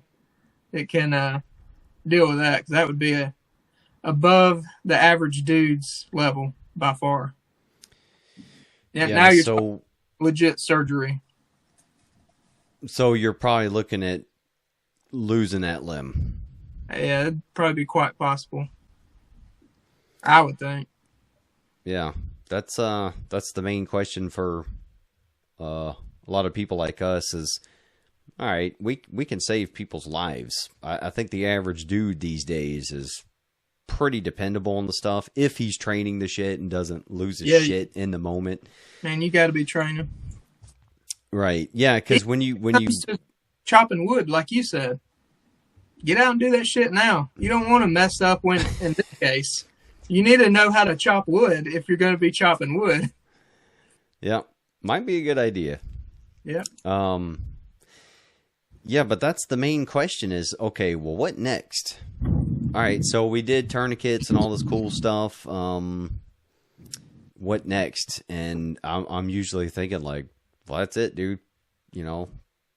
Speaker 2: that can deal with that, because that would be above the average dude's level by far. Yeah, now you're talking legit surgery.
Speaker 1: So you're probably looking at losing that limb.
Speaker 2: Yeah, it'd probably be quite possible, I would think.
Speaker 1: Yeah, that's the main question for a lot of people like us is, all right, we can save people's lives. I think the average dude these days is pretty dependable on the stuff if he's training the shit and doesn't lose his shit in the moment.
Speaker 2: Man, you got to be training.
Speaker 1: Right. Yeah, because when you
Speaker 2: chopping wood, like you said, get out and do that shit now. You don't want to mess up when, in this case, you need to know how to chop wood if you're going to be chopping wood.
Speaker 1: Yeah, might be a good idea.
Speaker 2: Yeah.
Speaker 1: Yeah, but that's the main question is, okay, well, what next? All right, so we did tourniquets and all this cool stuff. What next? And I'm usually thinking like, well, that's it, dude. You know,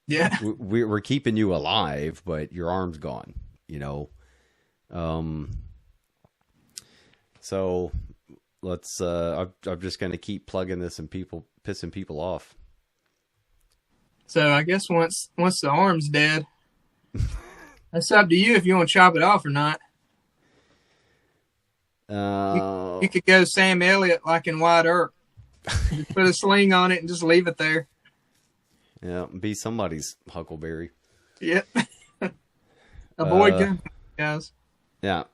Speaker 2: yeah,
Speaker 1: we're keeping you alive, but your arm's gone. You know, so let's. I'm just gonna keep plugging this and pissing people off.
Speaker 2: So I guess once the arm's dead, that's up to you if you want to chop it off or not. You could go Sam Elliott like in Wyatt Earp. Just put a sling on it and just leave it there.
Speaker 1: Yeah, be somebody's Huckleberry.
Speaker 2: Yep. Avoid gun, guys.
Speaker 1: Yeah.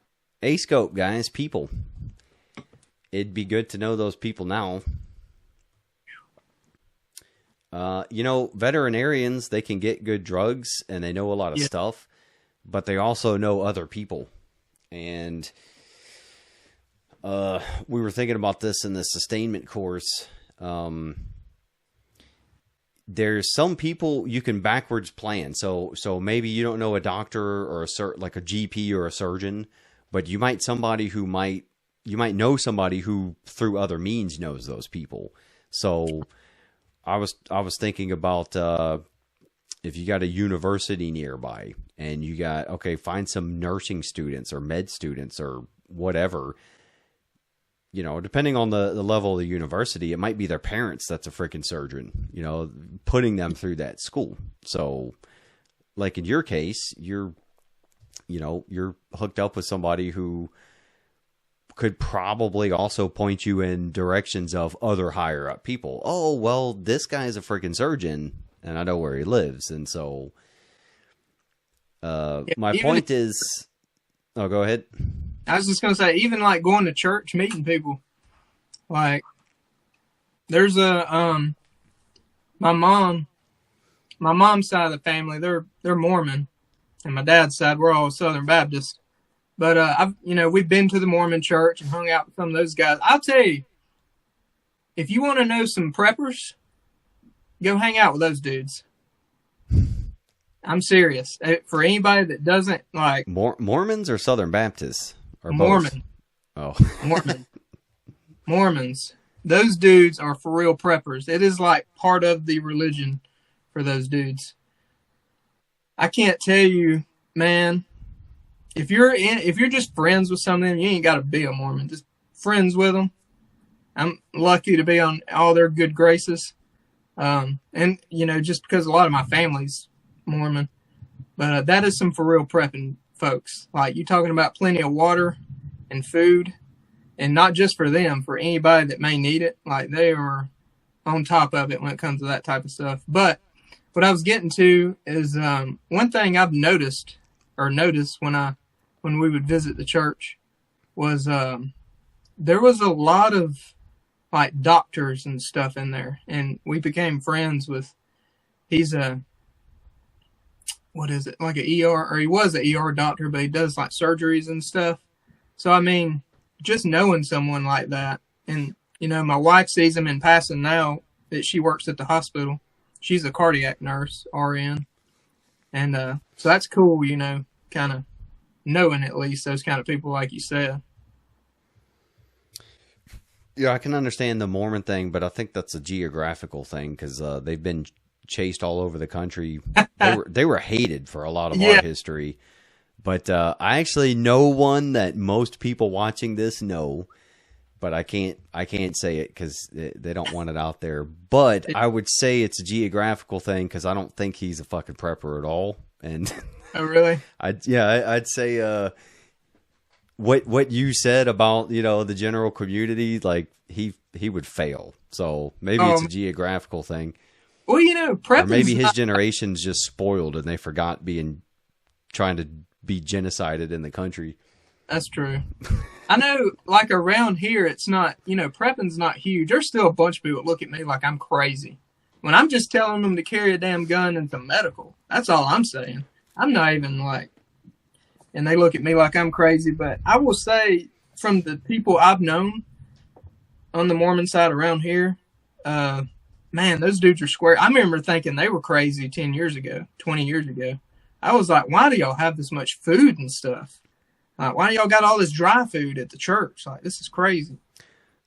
Speaker 1: A-scope, guys, people. It'd be good to know those people now. You know, veterinarians, they can get good drugs and they know a lot of stuff, but they also know other people. And we were thinking about this in the sustainment course. There's some people you can backwards plan. So maybe you don't know a doctor or like a GP or a surgeon, but you might know somebody who through other means knows those people. So I was thinking about if you got a university nearby and you got, okay, find some nursing students or med students or whatever. You know, depending on the level of the university, it might be their parents that's a freaking surgeon, you know, putting them through that school. So, like in your case, you're hooked up with somebody who could probably also point you in directions of other higher up people. Oh, well, this guy's a freaking surgeon and I know where he lives. And so, my point is, Oh, go ahead.
Speaker 2: I was just gonna say, even like going to church, meeting people, like there's my mom's side of the family, they're Mormon, and my dad's side, we're all Southern Baptist. But we've been to the Mormon church and hung out with some of those guys. I'll tell you, if you want to know some preppers, go hang out with those dudes. I'm serious. For anybody that doesn't like
Speaker 1: Mormons or Southern Baptists or
Speaker 2: Mormon,
Speaker 1: both? Oh,
Speaker 2: Mormons. Those dudes are for real preppers. It is like part of the religion for those dudes. I can't tell you, man. If you're just friends with some of them, you ain't got to be a Mormon. Just friends with them. I'm lucky to be on all their good graces. And just because a lot of my family's Mormon, but that is some for real prepping folks. Like, you talking about plenty of water and food, and not just for them, for anybody that may need it. Like, they are on top of it when it comes to that type of stuff. But what I was getting to is one thing I've noticed when we would visit the church was there was a lot of like doctors and stuff in there, and we became friends with. He's like an ER, or he was an ER doctor, but he does like surgeries and stuff. So I mean, just knowing someone like that, and my wife sees him in passing now that she works at the hospital. She's a cardiac nurse, RN, and so that's cool. Kind of knowing at least those kind of people, like you said.
Speaker 1: Yeah, I can understand the Mormon thing, but I think that's a geographical thing because they've been chased all over the country. They were hated for a lot of our history. But I actually know one that most people watching this know, but I can't say it because they don't want it out there. But I would say it's a geographical thing because I don't think he's a fucking prepper at all. And
Speaker 2: oh, really?
Speaker 1: I'd say what you said about the general community, like he would fail. So maybe it's a geographical thing.
Speaker 2: Well, prepping.
Speaker 1: Or maybe his generation's just spoiled and they forgot trying to be genocided in the country.
Speaker 2: That's true. I know, like around here, it's not, prepping's not huge. There's still a bunch of people that look at me like I'm crazy when I'm just telling them to carry a damn gun into medical. That's all I'm saying. I'm not even like, and they look at me like I'm crazy. But I will say, from the people I've known on the Mormon side around here, man, those dudes are square. I remember thinking they were crazy 10 years ago, 20 years ago. I was like, why do y'all have this much food and stuff? Like, why do y'all got all this dry food at the church? Like, this is crazy.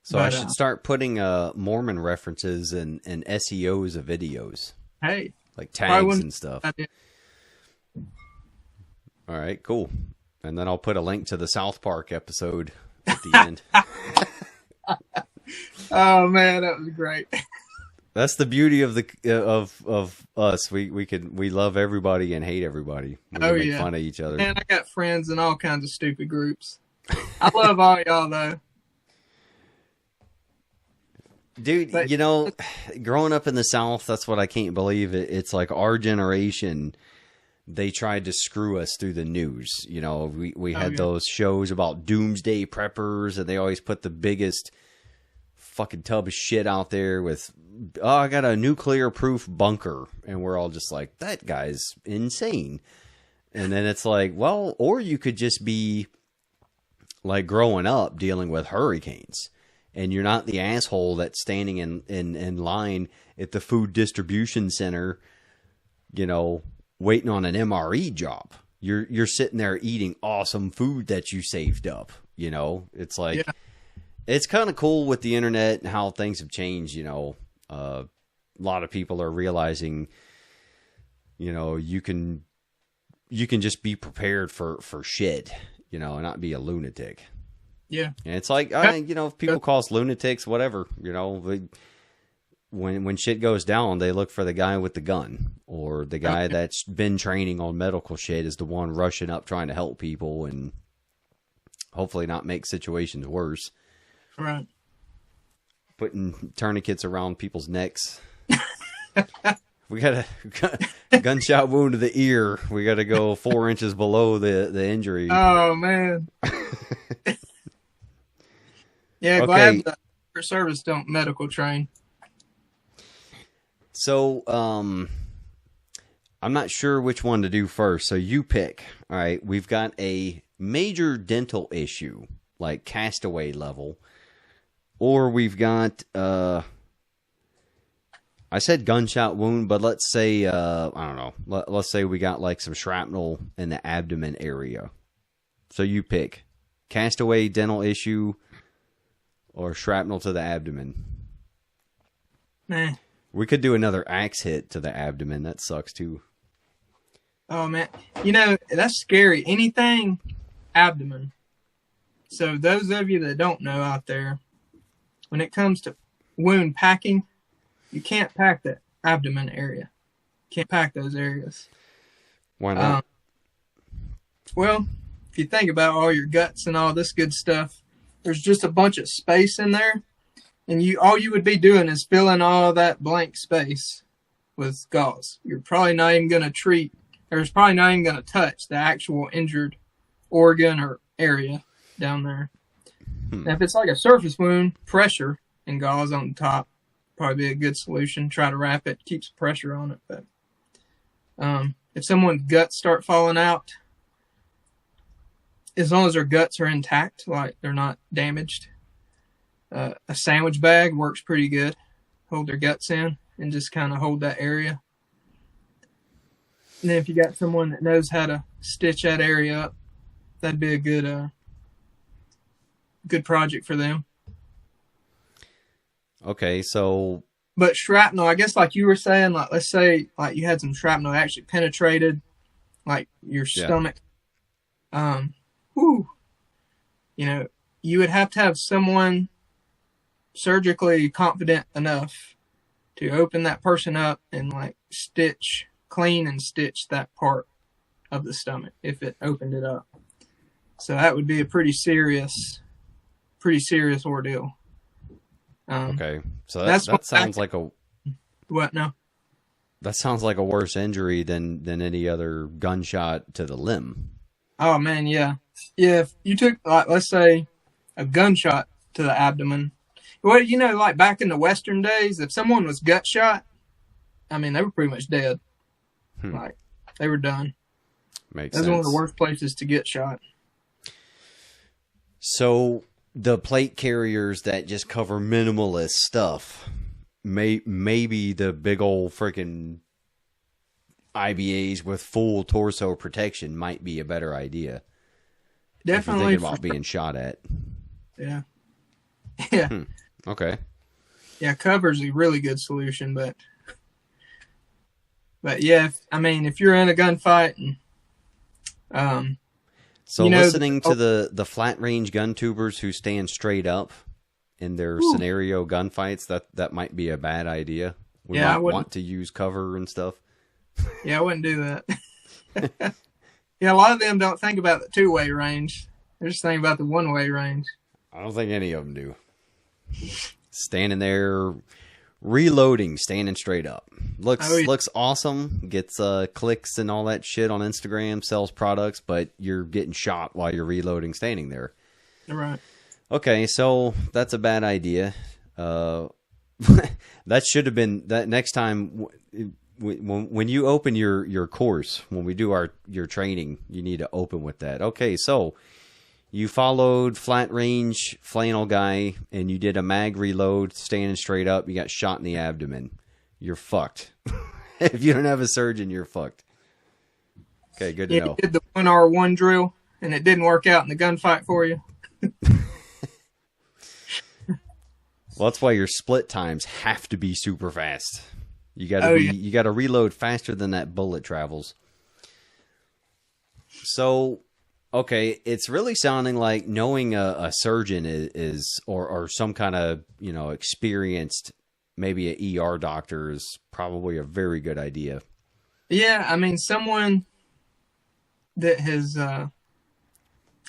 Speaker 1: So I should start putting Mormon references and SEOs of videos.
Speaker 2: Hey.
Speaker 1: Like tags and stuff. All right, cool. And then I'll put a link to the South Park episode at the end.
Speaker 2: Oh, man, that was great.
Speaker 1: That's the beauty of of us. We love everybody and hate everybody. We can make fun of each other.
Speaker 2: Man, I got friends in all kinds of stupid groups. I love all y'all though.
Speaker 1: Dude, growing up in the South, that's what I can't believe. It's like our generation, they tried to screw us through the news. We had those shows about doomsday preppers, and they always put the biggest fucking tub of shit out there with, I got a nuclear proof bunker, and we're all just like, that guy's insane. And then it's like, well, or you could just be like growing up dealing with hurricanes, and you're not the asshole that's standing in line at the food distribution center, waiting on an MRE job. You're sitting there eating awesome food that you saved up. It's like, it's kind of cool with the internet and how things have changed. A lot of people are realizing, you can just be prepared for shit, and not be a lunatic.
Speaker 2: Yeah.
Speaker 1: And it's like, if people call us lunatics, whatever, when shit goes down, they look for the guy with the gun, or the guy that's been training on medical shit is the one rushing up trying to help people and hopefully not make situations worse.
Speaker 2: Right.
Speaker 1: Putting tourniquets around people's necks We got a gunshot wound to the ear. We got to go 4 inches below the injury.
Speaker 2: Oh man. Yeah, glad the Secret Service don't medical train.
Speaker 1: So, I'm not sure which one to do first. So you pick. All right, we've got a major dental issue, like castaway level, or we've got I said gunshot wound, but let's say I don't know. Let's say we got like some shrapnel in the abdomen area. So you pick castaway dental issue or shrapnel to the abdomen.
Speaker 2: Nah.
Speaker 1: We could do another axe hit to the abdomen. That sucks too.
Speaker 2: Oh man, you know that's scary. Anything abdomen. So those of you that don't know out there, when it comes to wound packing, you can't pack the abdomen area. You can't pack those areas.
Speaker 1: Why not?
Speaker 2: Well, if you think about all your guts and all this good stuff, there's just a bunch of space in there, and all you would be doing is filling all that blank space with gauze. You're probably not even going to treat, or it's probably not even going to touch the actual injured organ or area down there. Now, if it's like a surface wound, pressure and gauze on the top probably be a good solution. Try to wrap it, keeps pressure on it. But if someone's guts start falling out, as long as their guts are intact, like they're not damaged, a sandwich bag works pretty good. Hold their guts in and just kind of hold that area. And then if you got someone that knows how to stitch that area up, that'd be a good project for them.
Speaker 1: Okay, so...
Speaker 2: But shrapnel, I guess like you were saying, like let's say like you had some shrapnel that actually penetrated like your stomach. You know, you would have to have someone surgically confident enough to open that person up and like clean and stitch that part of the stomach if it opened it up. So that would be a pretty serious ordeal.
Speaker 1: Okay, so that sounds like a...
Speaker 2: What now?
Speaker 1: That sounds like a worse injury than any other gunshot to the limb.
Speaker 2: Oh man, yeah. Yeah, if you took like let's say a gunshot to the abdomen. Well, you know, like back in the Western days, if someone was gut shot, I mean they were pretty much dead. Like they were done.
Speaker 1: Makes
Speaker 2: That's
Speaker 1: sense.
Speaker 2: one of the worst places to get shot.
Speaker 1: So the plate carriers that just cover minimalist stuff, maybe the big old freaking IBAs with full torso protection might be a better idea.
Speaker 2: Definitely.
Speaker 1: If you're thinking about being shot at.
Speaker 2: Yeah. Yeah.
Speaker 1: Okay.
Speaker 2: Yeah, cover's a really good solution, but yeah, if you're in a gunfight and
Speaker 1: so listening to the flat range gun tubers who stand straight up in their scenario gunfights, that might be a bad idea. We might want to use cover and stuff.
Speaker 2: Yeah, I wouldn't do that. Yeah, a lot of them don't think about the 2-way range. They're just thinking about the 1-way range.
Speaker 1: I don't think any of them do. Standing there, reloading, standing straight up. Looks awesome. Gets clicks and all that shit on Instagram, sells products, but you're getting shot while you're reloading standing there.
Speaker 2: Right.
Speaker 1: Okay, so that's a bad idea. That should have been that next time when you open your course, when we do your training, you need to open with that. Okay, so you followed flat range flannel guy and you did a mag reload standing straight up. You got shot in the abdomen. You're fucked. If you don't have a surgeon, you're fucked. Okay, good to know.
Speaker 2: You did the 1R1 drill and it didn't work out in the gunfight for you.
Speaker 1: Well, that's why your split times have to be super fast. You got to reload faster than that bullet travels. So, okay, it's really sounding like knowing a surgeon is or some kind of, experienced, maybe an ER doctor is probably a very good idea.
Speaker 2: Yeah, I mean, someone that has,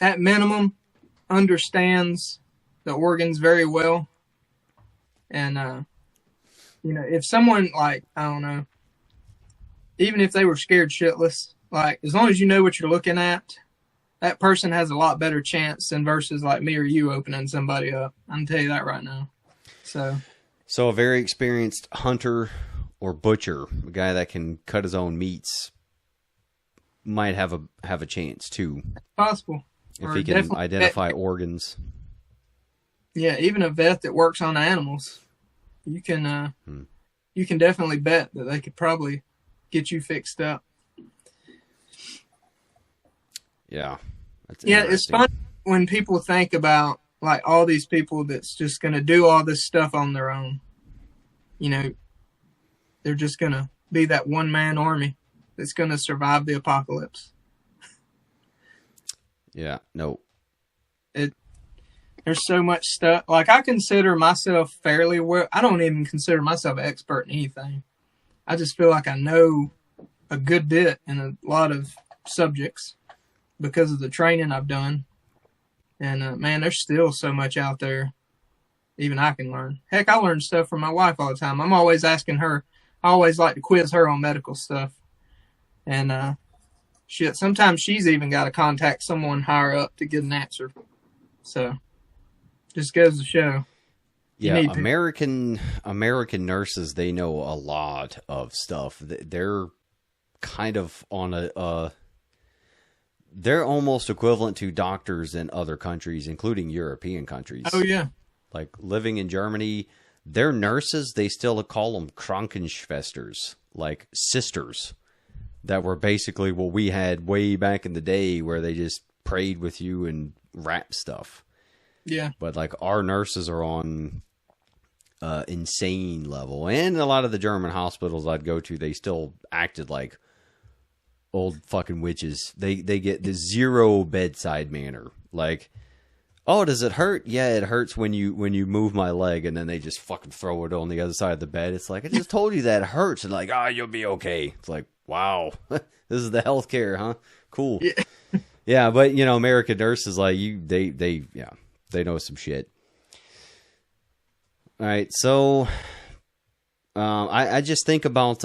Speaker 2: at minimum, understands the organs very well. And, if someone like, I don't know, even if they were scared shitless, like as long as you know what you're looking at, that person has a lot better chance than versus like me or you opening somebody up. I can tell you that right now.
Speaker 1: So a very experienced hunter or butcher, a guy that can cut his own meats, might have a chance too.
Speaker 2: Possible.
Speaker 1: If he can identify organs.
Speaker 2: Yeah, even a vet that works on animals, you can definitely bet that they could probably get you fixed up.
Speaker 1: Yeah.
Speaker 2: It's fun when people think about like all these people that's just going to do all this stuff on their own. You know, they're just going to be that one-man army that's going to survive the apocalypse.
Speaker 1: Yeah, no.
Speaker 2: There's so much stuff. Like, I consider myself fairly well. I don't even consider myself an expert in anything. I just feel like I know a good bit in a lot of subjects because of the training I've done. And, man, there's still so much out there even I can learn. Heck, I learn stuff from my wife all the time. I'm always asking her. I always like to quiz her on medical stuff. And, sometimes she's even got to contact someone higher up to get an answer. So, just goes to show.
Speaker 1: Yeah, American nurses, they know a lot of stuff. They're kind of on they're almost equivalent to doctors in other countries, including European countries.
Speaker 2: Oh, yeah.
Speaker 1: Like living in Germany, their nurses, they still call them Krankenschwesters, like sisters, that were basically what we had way back in the day where they just prayed with you and rap stuff.
Speaker 2: Yeah.
Speaker 1: But like our nurses are on insane level. And a lot of the German hospitals I'd go to, they still acted like old fucking witches. They get the zero bedside manner. Like, oh, does it hurt? Yeah, it hurts when you move my leg, and then they just fucking throw it on the other side of the bed. It's like, I just told you that it hurts. And like, you'll be okay. It's like, wow, this is the healthcare, huh? Cool. Yeah, yeah, but you know, American nurses, like they know some shit. All right, so I just think about.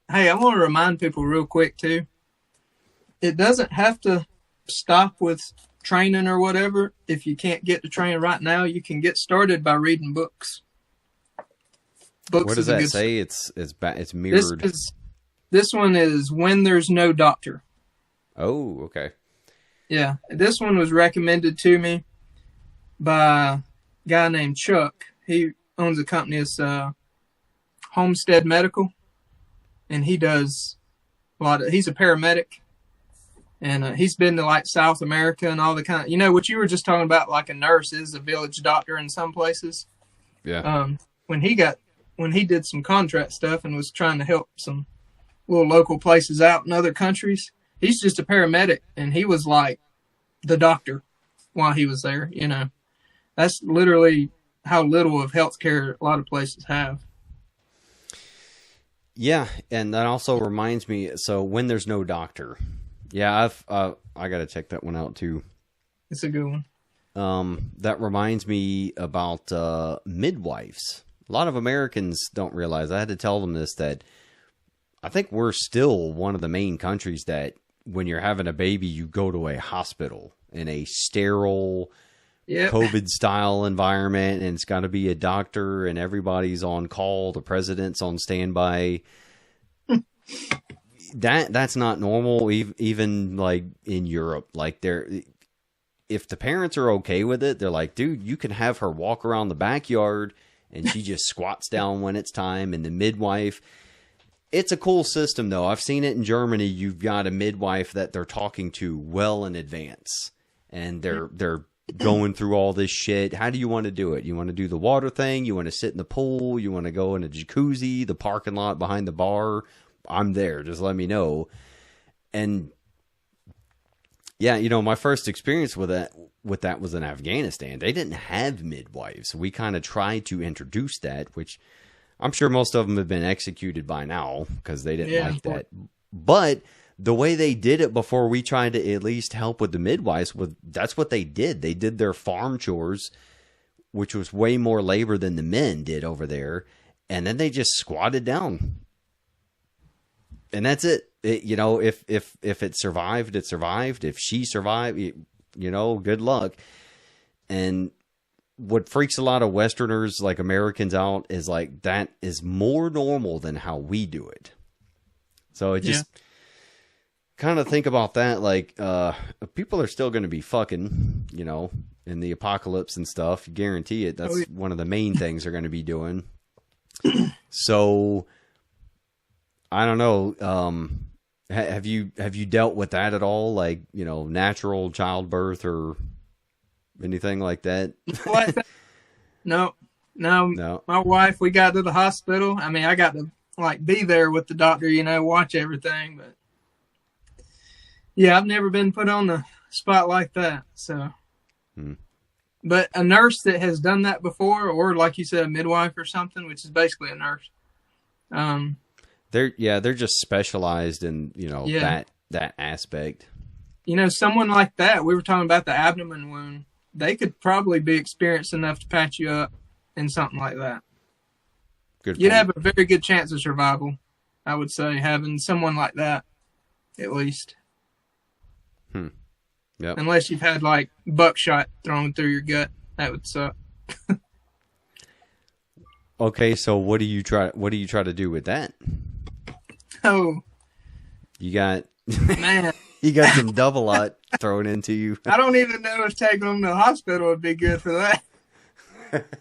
Speaker 2: Hey, I want to remind people real quick too. It doesn't have to stop with training or whatever. If you can't get to training right now, you can get started by reading books.
Speaker 1: What does that say? It's mirrored.
Speaker 2: This one is When There's No Doctor.
Speaker 1: Oh, okay.
Speaker 2: Yeah, this one was recommended to me by a guy named Chuck. He owns a company. It's Homestead Medical, and he does a lot of. He's a paramedic, and he's been to like South America and all the kind. You know what you were just talking about, like a nurse is a village doctor in some places.
Speaker 1: Yeah.
Speaker 2: When he did some contract stuff and was trying to help some little local places out in other countries, he's just a paramedic, and he was like the doctor while he was there. You know, that's literally how little of healthcare a lot of places have.
Speaker 1: Yeah, and that also reminds me. So When There's No Doctor, yeah, I got to check that one out too.
Speaker 2: It's a good one.
Speaker 1: That reminds me about midwives. A lot of Americans don't realize. I had to tell them this, that I think we're still one of the main countries that when you're having a baby, you go to a hospital in a sterile, COVID-style environment, and it's got to be a doctor, and everybody's on call. The president's on standby. That's not normal, even like in Europe. Like if the parents are okay with it, they're like, dude, you can have her walk around the backyard, and she just squats down when it's time, and the midwife. It's a cool system, though. I've seen it in Germany. You've got a midwife that they're talking to well in advance, and they're going through all this shit. How do you want to do it? You want to do the water thing? You want to sit in the pool? You want to go in a jacuzzi, the parking lot behind the bar? I'm there. Just let me know. And yeah, you know, my first experience with that was in Afghanistan. They didn't have midwives. We kind of tried to introduce that, which I'm sure most of them have been executed by now because they didn't like that. But the way they did it before we tried to at least help with the midwives, that's what they did. They did their farm chores, which was way more labor than the men did over there. And then they just squatted down. and that's it. You know, if it survived, it survived. If she survived, you know, good luck. And what freaks a lot of Westerners, like Americans, out is like that is more normal than how we do it. So it just kind of think about that. Like, people are still going to be fucking, you know, in the apocalypse and stuff. You guarantee it. That's one of the main things they're going to be doing. So I don't know. Have you dealt with that at all? Like, you know, natural childbirth or anything like that?
Speaker 2: No. My wife, we got to the hospital. I mean, I got to like be there with the doctor, you know, watch everything. But yeah, I've never been put on the spot like that. So, but a nurse that has done that before, or like you said, a midwife or something, which is basically a nurse.
Speaker 1: They're just specialized in, you know, that aspect.
Speaker 2: You know, someone like that, we were talking about the abdomen wound, they could probably be experienced enough to patch you up in something like that.
Speaker 1: Good.
Speaker 2: You'd have a very good chance of survival, I would say, having someone like that, at least.
Speaker 1: Yep.
Speaker 2: Unless you've had like buckshot thrown through your gut, that would suck.
Speaker 1: Okay, so what do you try to do with that?
Speaker 2: Oh,
Speaker 1: you got
Speaker 2: man,
Speaker 1: you got some double lot thrown into you.
Speaker 2: I don't even know if taking them to the hospital would be good for that.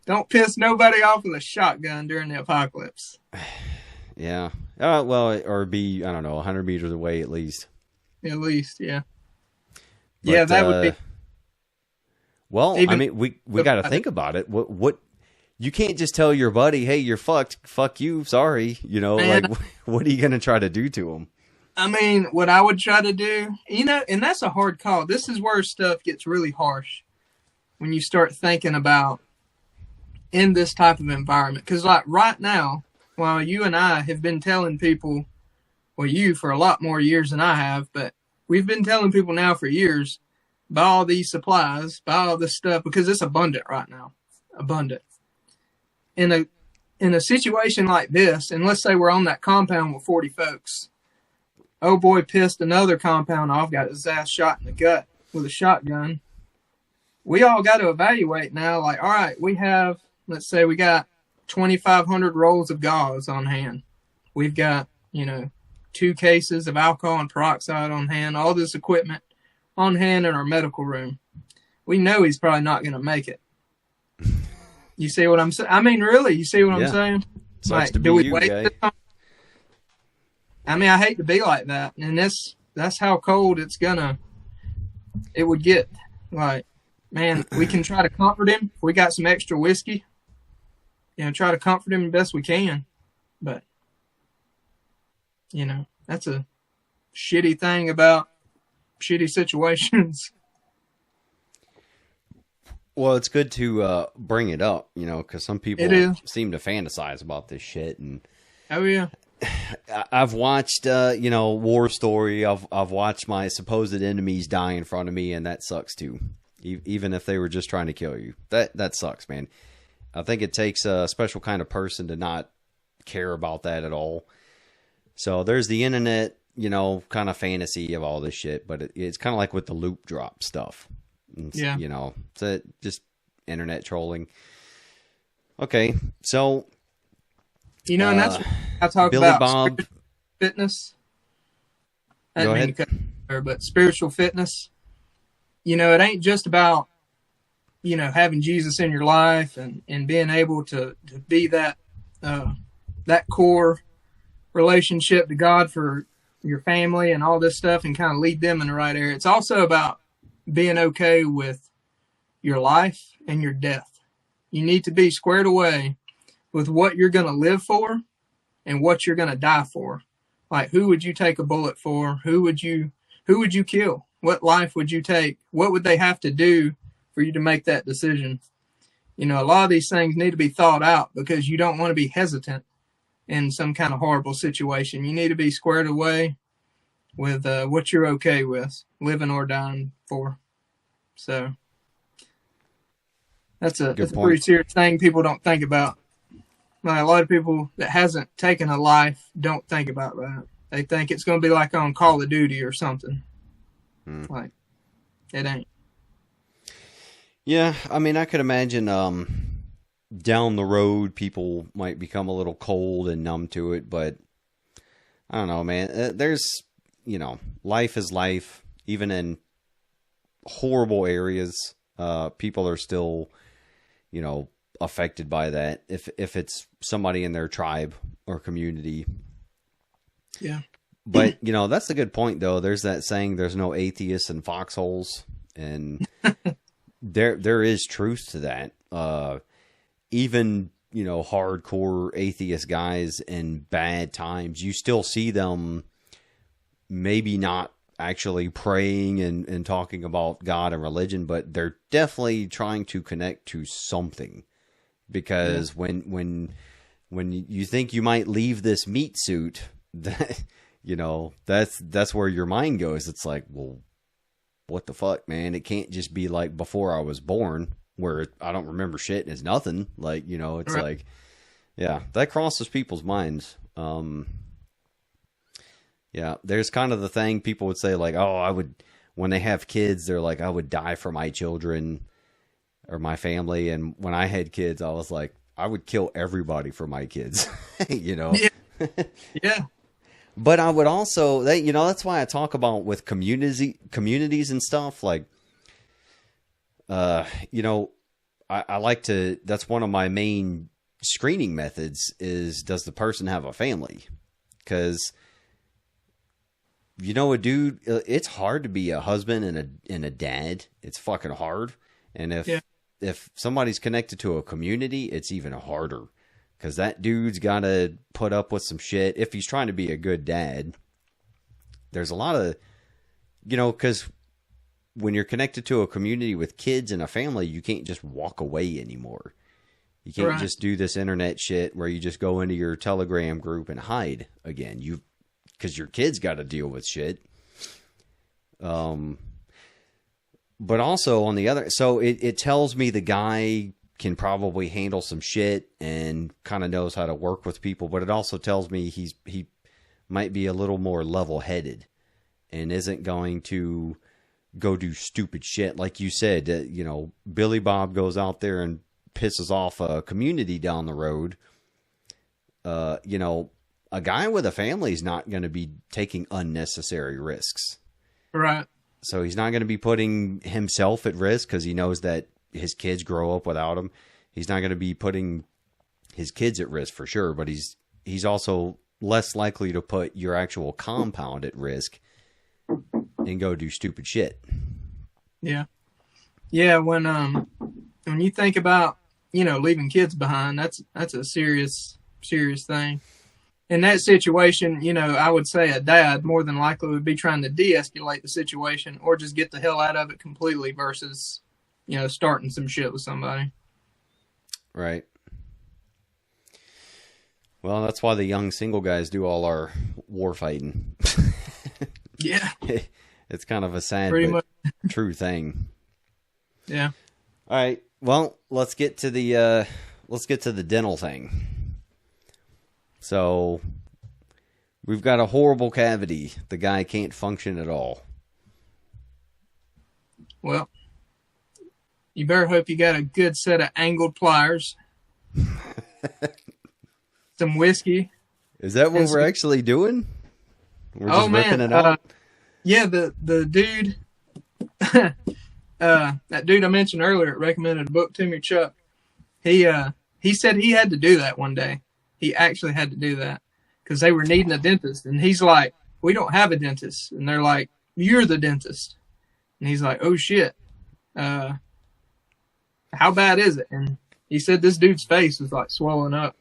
Speaker 2: Don't piss nobody off with a shotgun during the apocalypse.
Speaker 1: Yeah. Well, or be, I don't know, 100 meters away at least.
Speaker 2: At least, yeah.
Speaker 1: But,
Speaker 2: yeah, that would be.
Speaker 1: Well, I mean, we got to think about it. What you can't just tell your buddy, hey, you're fucked. Fuck you. Sorry. You know,
Speaker 2: Man,
Speaker 1: like, what are you going to try to do to him?
Speaker 2: I mean, what I would try to do, you know, and that's a hard call. This is where stuff gets really harsh when you start thinking about in this type of environment. Because, like, right now, while you and I have been telling people, well, you for a lot more years than I have, but we've been telling people now for years, buy all these supplies, buy all this stuff, because it's abundant right now. Abundant. In a situation like this, and let's say we're on that compound with 40 folks, oh boy pissed another compound off, got his ass shot in the gut with a shotgun. We all got to evaluate now, like, all right, we have, let's say we got 2,500 rolls of gauze on hand. We've got, 2 cases of alcohol and peroxide on hand, all this equipment on hand in our medical room. We know he's probably not going to make it. You see what I'm saying? I mean, really, you see what I'm saying?
Speaker 1: Sucks to be
Speaker 2: do we
Speaker 1: you,
Speaker 2: wait
Speaker 1: guy.
Speaker 2: I mean, I hate to be like that. And that's how cold it would get. Like, man, we can try to comfort him. If we got some extra whiskey, try to comfort him the best we can. But, that's a shitty thing about shitty situations.
Speaker 1: Well, it's good to bring it up, because some people seem to fantasize about this shit. And
Speaker 2: oh, yeah.
Speaker 1: I've watched, War Story. I've watched my supposed enemies die in front of me, and that sucks too. Even if they were just trying to kill you, that sucks, man. I think it takes a special kind of person to not care about that at all. So there's the internet, kind of fantasy of all this shit, but it's kind of like with the loop drop stuff. It's,
Speaker 2: yeah.
Speaker 1: It's just internet trolling. Okay, so.
Speaker 2: And that's what I talk
Speaker 1: Billy
Speaker 2: about
Speaker 1: Bob.
Speaker 2: Fitness.
Speaker 1: Go ahead.
Speaker 2: But spiritual fitness. It ain't just about, having Jesus in your life and being able to be that core relationship to God for your family and all this stuff and kind of lead them in the right area. It's also about being okay with your life and your death. You need to be squared away with what you're going to live for and what you're going to die for. Like, who would you take a bullet for? Who would you kill? What life would you take? What would they have to do for you to make that decision? A lot of these things need to be thought out because you don't want to be hesitant in some kind of horrible situation. You need to be squared away with what you're okay with, living or dying for. So that's a pretty serious thing people don't think about. Like a lot of people that hasn't taken a life don't think about that. They think it's going to be like on Call of Duty or something. Like, it ain't.
Speaker 1: Yeah, I mean, I could imagine down the road people might become a little cold and numb to it, but I don't know, man. There's, life is life. Even in horrible areas, people are still, affected by that. If it's somebody in their tribe or community.
Speaker 2: Yeah.
Speaker 1: But, that's a good point, though. There's that saying, there's no atheists in foxholes. And there is truth to that. Even, hardcore atheist guys in bad times, you still see them maybe not actually praying and talking about God and religion, but they're definitely trying to connect to something. Because when you think you might leave this meat suit, that, that's where your mind goes. It's like, well, what the fuck, man? It can't just be like before I was born, where I don't remember shit and it's nothing. Like, it's right. Like, yeah, that crosses people's minds. Yeah, there's kind of the thing people would say, like, oh, when they have kids, they're like, I would die for my children or my family. And when I had kids, I was like, I would kill everybody for my kids, Yeah.
Speaker 2: Yeah.
Speaker 1: But I would also, that's why I talk about with communities and stuff. Like, I like to, that's one of my main screening methods is, does the person have a family? Because, a dude, it's hard to be a husband and a dad. It's fucking hard. And if somebody's connected to a community, it's even harder. Because that dude's got to put up with some shit. If he's trying to be a good dad, there's a lot of, because when you're connected to a community with kids and a family, you can't just walk away anymore. You can't just do this internet shit where you just go into your Telegram group and hide again. Because your kids got to deal with shit. But also on the other, so it tells me the guy can probably handle some shit and kind of knows how to work with people, but it also tells me he might be a little more level-headed and isn't going to go do stupid shit. Like you said, Billy Bob goes out there and pisses off a community down the road. A guy with a family is not going to be taking unnecessary risks.
Speaker 2: Right.
Speaker 1: So he's not going to be putting himself at risk because he knows that his kids grow up without him. He's not going to be putting his kids at risk for sure, but he's also less likely to put your actual compound at risk and go do stupid shit.
Speaker 2: Yeah. Yeah. When you think about, leaving kids behind, that's a serious thing. In that situation, I would say a dad more than likely would be trying to de-escalate the situation or just get the hell out of it completely versus, starting some shit with somebody.
Speaker 1: Right. Well, that's why the young single guys do all our war fighting.
Speaker 2: Yeah.
Speaker 1: It's kind of a sad but true thing.
Speaker 2: Yeah.
Speaker 1: All right. Well, let's get to the dental thing. So we've got a horrible cavity. The guy can't function at all.
Speaker 2: Well, you better hope you got a good set of angled pliers. Some whiskey.
Speaker 1: Is that what we're actually doing? We're just ripping it out?
Speaker 2: Yeah, the dude, that dude I mentioned earlier recommended a book to me, Chuck. He said he had to do that one day. He actually had to do that because they were needing a dentist. And he's like, we don't have a dentist. And they're like, you're the dentist. And he's like, oh, shit. How bad is it? And he said this dude's face was like swollen up.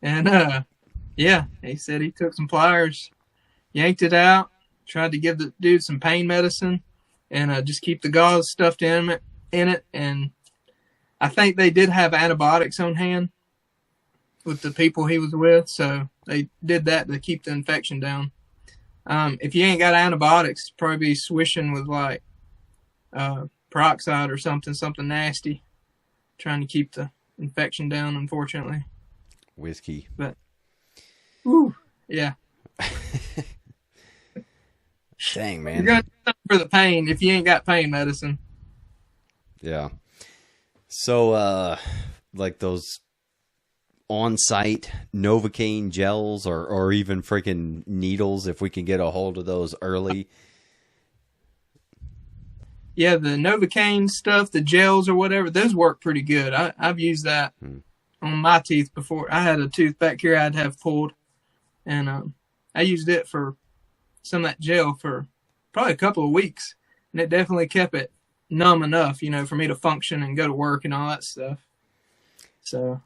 Speaker 2: And, yeah, he said he took some pliers, yanked it out, tried to give the dude some pain medicine, and just keep the gauze stuffed in it. And I think they did have antibiotics on hand with the people he was with, so they did that to keep the infection down. If you ain't got antibiotics, probably be swishing with like peroxide or something nasty, trying to keep the infection down, unfortunately.
Speaker 1: Whiskey.
Speaker 2: But, whew, yeah.
Speaker 1: Dang, man.
Speaker 2: You're going to do something for the pain if you ain't got pain medicine.
Speaker 1: Yeah. So, like those on-site Novocaine gels or even freaking needles, if we can get a hold of those early.
Speaker 2: Yeah, the Novocaine stuff, the gels or whatever, those work pretty good. I've used that on my teeth before. I had a tooth back here I had to have pulled, and I used it for some of that gel for probably a couple of weeks, and it definitely kept it numb enough, for me to function and go to work and all that stuff. So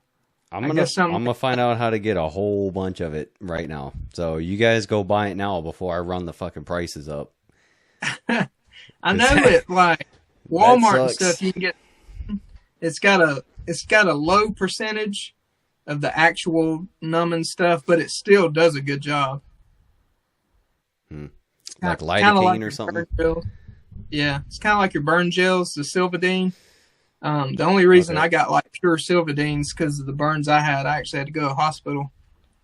Speaker 1: I'm gonna find out how to get a whole bunch of it right now. So you guys go buy it now before I run the fucking prices up.
Speaker 2: I know it, like Walmart and stuff. You can get. It's got a low percentage of the actual numbing stuff, but it still does a good job.
Speaker 1: Like lidocaine or something.
Speaker 2: Yeah, it's kind of like your burn gels, the Silvadene. The only reason I got like pure Silvadines because of the burns I had. I actually had to go to the hospital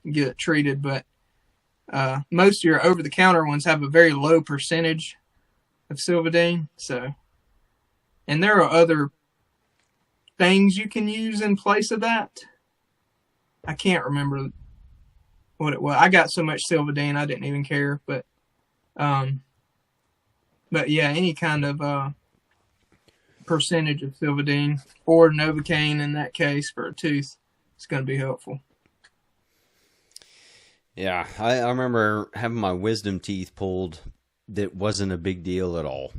Speaker 2: and get it treated, but most of your over-the-counter ones have a very low percentage of Silvadene. So, and there are other things you can use in place of that. I can't remember what it was. I got so much Silvadene I didn't even care, but yeah, any kind of percentage of Silvadene or Novocaine in that case for a tooth is going to be helpful.
Speaker 1: Yeah, I remember having my wisdom teeth pulled. That wasn't a big deal at all.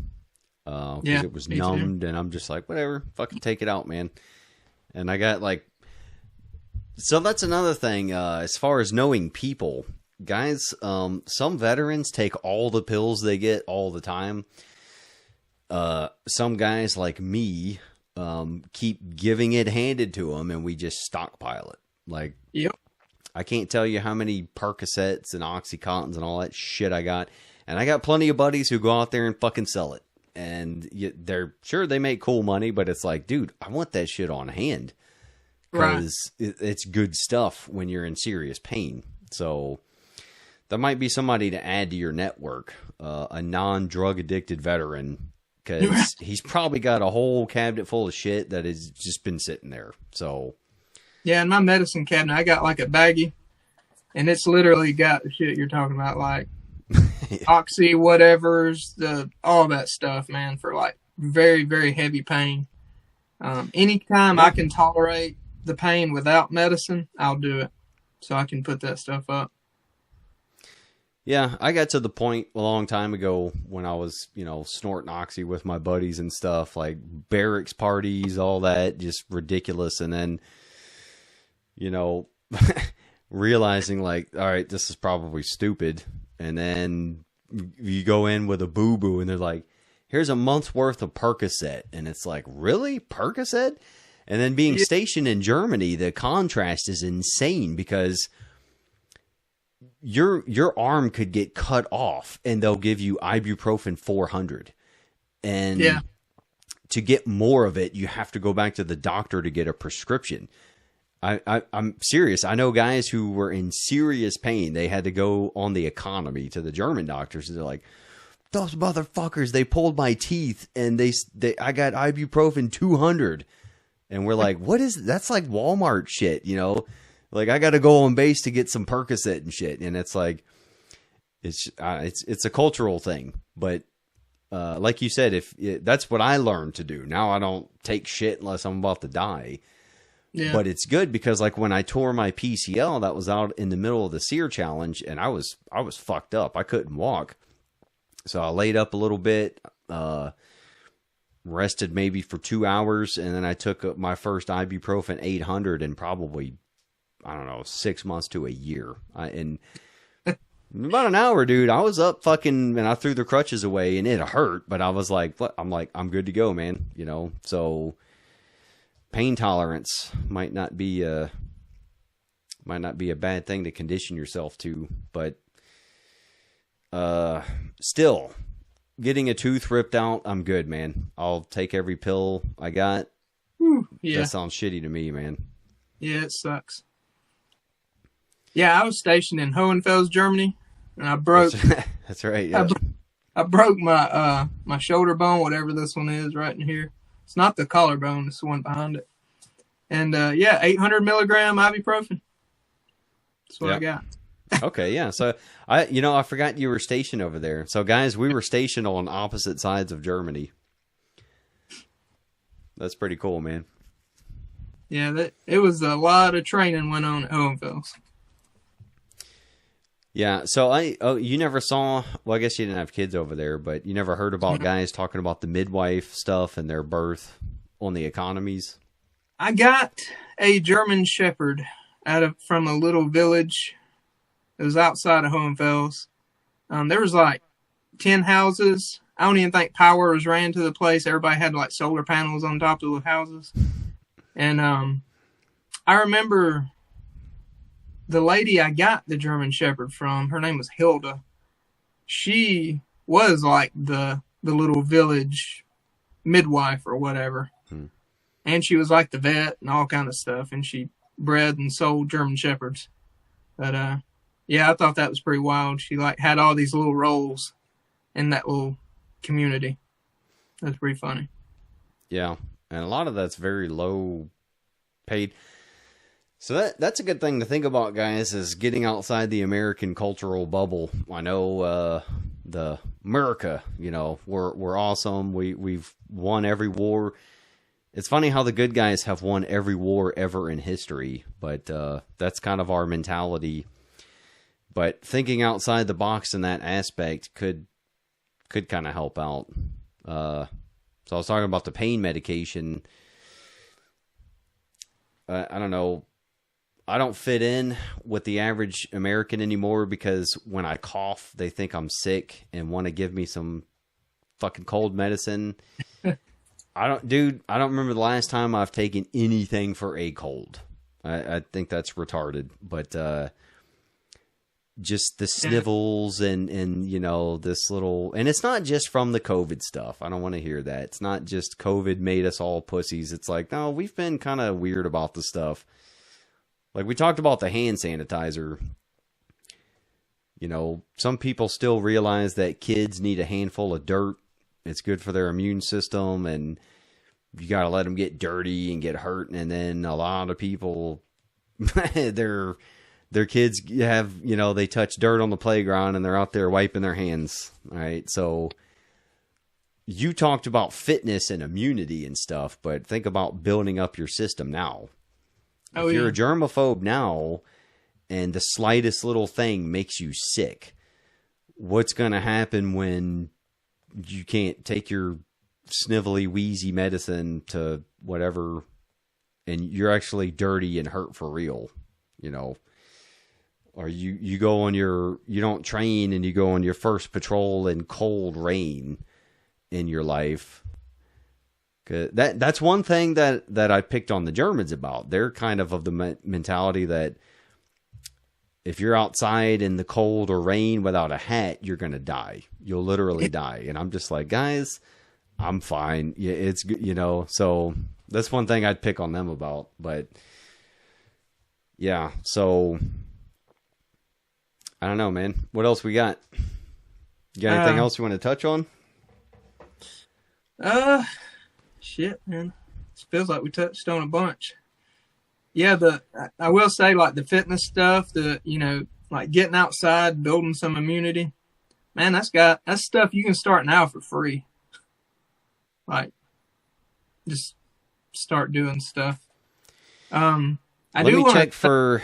Speaker 1: Because it was numbed, and I'm just like, whatever, fucking take it out, man. And I got like, so that's another thing. As far as knowing people, guys, some veterans take all the pills they get all the time. Some guys like me keep giving it handed to them, and we just stockpile it. Like,
Speaker 2: yep.
Speaker 1: I can't tell you how many Percocets and Oxycontins and all that shit I got. And I got plenty of buddies who go out there and fucking sell it. And they're sure they make cool money, but it's like, dude, I want that shit on hand. Because it's good stuff when you're in serious pain. So that might be somebody to add to your network. A non-drug addicted veteran. Because he's probably got a whole cabinet full of shit that has just been sitting there. So
Speaker 2: yeah, in my medicine cabinet, I got like a baggie. And it's literally got the shit you're talking about, like Oxy, whatever's, all that stuff, man, for like very, very heavy pain. Anytime I can tolerate the pain without medicine, I'll do it. So I can put that stuff up.
Speaker 1: Yeah, I got to the point a long time ago when I was, snorting Oxy with my buddies and stuff, like barracks parties, all that, just ridiculous. And then, realizing like, all right, this is probably stupid. And then you go in with a boo-boo and they're like, here's a month's worth of Percocet. And it's like, really? Percocet? And then being stationed in Germany, the contrast is insane because your arm could get cut off and they'll give you ibuprofen 400. And to get more of it, you have to go back to the doctor to get a prescription. I'm serious. I know guys who were in serious pain. They had to go on the economy to the German doctors. And they're like, those motherfuckers, they pulled my teeth and I got ibuprofen 200. And we're like, what is, that's like Walmart shit, like I got to go on base to get some Percocet and shit. And it's like, it's a cultural thing. But, like you said, that's what I learned to do. Now I don't take shit unless I'm about to die. Yeah. But it's good because like when I tore my PCL, that was out in the middle of the SEER challenge and I was fucked up. I couldn't walk. So I laid up a little bit, rested maybe for 2 hours. And then I took my first ibuprofen 800 in probably, 6 months to a year. And about an hour, dude, I was up fucking, and I threw the crutches away and it hurt, but I was like, I'm good to go, man. So pain tolerance might not be a bad thing to condition yourself to, but still getting a tooth ripped out, I'm good, man. I'll take every pill I got.
Speaker 2: Whew, yeah.
Speaker 1: That sounds shitty to me, man.
Speaker 2: Yeah, it sucks. Yeah, I was stationed in Hohenfels, Germany, and I broke.
Speaker 1: That's right.
Speaker 2: I,
Speaker 1: Yeah.
Speaker 2: I broke my my shoulder bone, whatever this one is, right in here. It's not the collarbone; it's the one behind it. And yeah, 800 milligram ibuprofen. That's what I
Speaker 1: Yeah.
Speaker 2: got.
Speaker 1: Okay. Yeah. So I forgot you were stationed over there. So guys, we were stationed on opposite sides of Germany. That's pretty cool, man.
Speaker 2: Yeah, it was a lot of training went on at Hohenfels.
Speaker 1: Yeah. So you never saw, well, I guess you didn't have kids over there, but you never heard about guys talking about the midwife stuff and their birth on the economies.
Speaker 2: I got a German Shepherd from a little village. It was outside of Hohenfels. There was like 10 houses. I don't even think power was ran to the place. Everybody had like solar panels on top of the houses. And I remember the lady I got the German Shepherd from, her name was Hilda. She was like the little village midwife or whatever. And she was like the vet and all kind of stuff. And she bred and sold German Shepherds. But yeah, I thought that was pretty wild. She like had all these little roles in that little community. That's pretty funny.
Speaker 1: Yeah. And a lot of that's very low paid. So that's a good thing to think about, guys, is getting outside the American cultural bubble. I know the America, we're awesome. We've won every war. It's funny how the good guys have won every war ever in history, but that's kind of our mentality. But thinking outside the box in that aspect could kind of help out. So I was talking about the pain medication. I don't know. I don't fit in with the average American anymore because when I cough, they think I'm sick and want to give me some fucking cold medicine. I don't remember the last time I've taken anything for a cold. I think that's retarded, but just the snivels and this little, and it's not just from the COVID stuff. I don't want to hear that. It's not just COVID made us all pussies. It's like, no, we've been kind of weird about the stuff. Like we talked about the hand sanitizer. Some people still realize that kids need a handful of dirt. It's good for their immune system, and you got to let them get dirty and get hurt. And then a lot of people, their kids have, they touch dirt on the playground and they're out there wiping their hands. All right. So you talked about fitness and immunity and stuff, but think about building up your system now. If you're a germaphobe now and the slightest little thing makes you sick, what's going to happen when you can't take your snivelly, wheezy medicine to whatever, and you're actually dirty and hurt for real, or you go on you don't train and you go on your first patrol in cold rain in your life. That's one thing that I picked on the Germans about. They're kind of the mentality that if you're outside in the cold or rain without a hat, you're going to die. You'll literally die. And I'm just like, guys, I'm fine. Yeah, it's good, so that's one thing I'd pick on them about. But yeah, so I don't know, man. What else we got? You got anything else you want to touch on?
Speaker 2: Shit, man. It feels like we touched on a bunch. Yeah, I will say, like, the fitness stuff, like getting outside, building some immunity. Man, that's stuff you can start now for free. Like, just start doing stuff. Let me check for.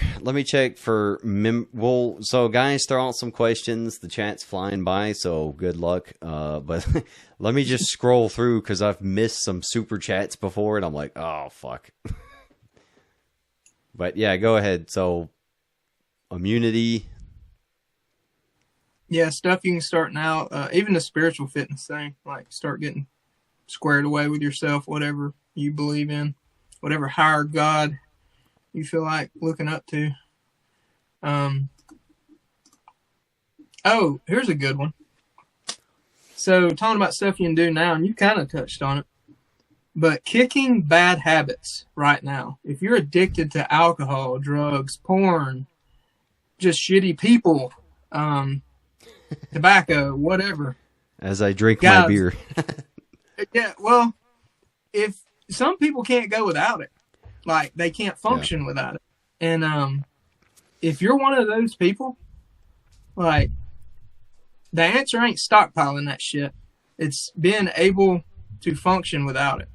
Speaker 2: So guys, throw out some questions. The chat's flying by, so good luck. But let me just scroll through because I've missed some super chats before, and I'm like, oh fuck. But yeah, go ahead. So immunity. Yeah, stuff you can start now. Even the spiritual fitness thing, like start getting squared away with yourself, whatever you believe in, whatever higher God you feel like looking up to. Oh, here's a good one. So talking about stuff you can do now, and you kind of touched on it, but kicking bad habits right now. If you're addicted to alcohol, drugs, porn, just shitty people, tobacco, whatever.
Speaker 1: As I drink
Speaker 2: Guys,
Speaker 1: my beer.
Speaker 2: Yeah, well, if some people can't go without it, like they can't function without it, and if you're one of those people, like the answer ain't stockpiling that shit. It's being able to function without it.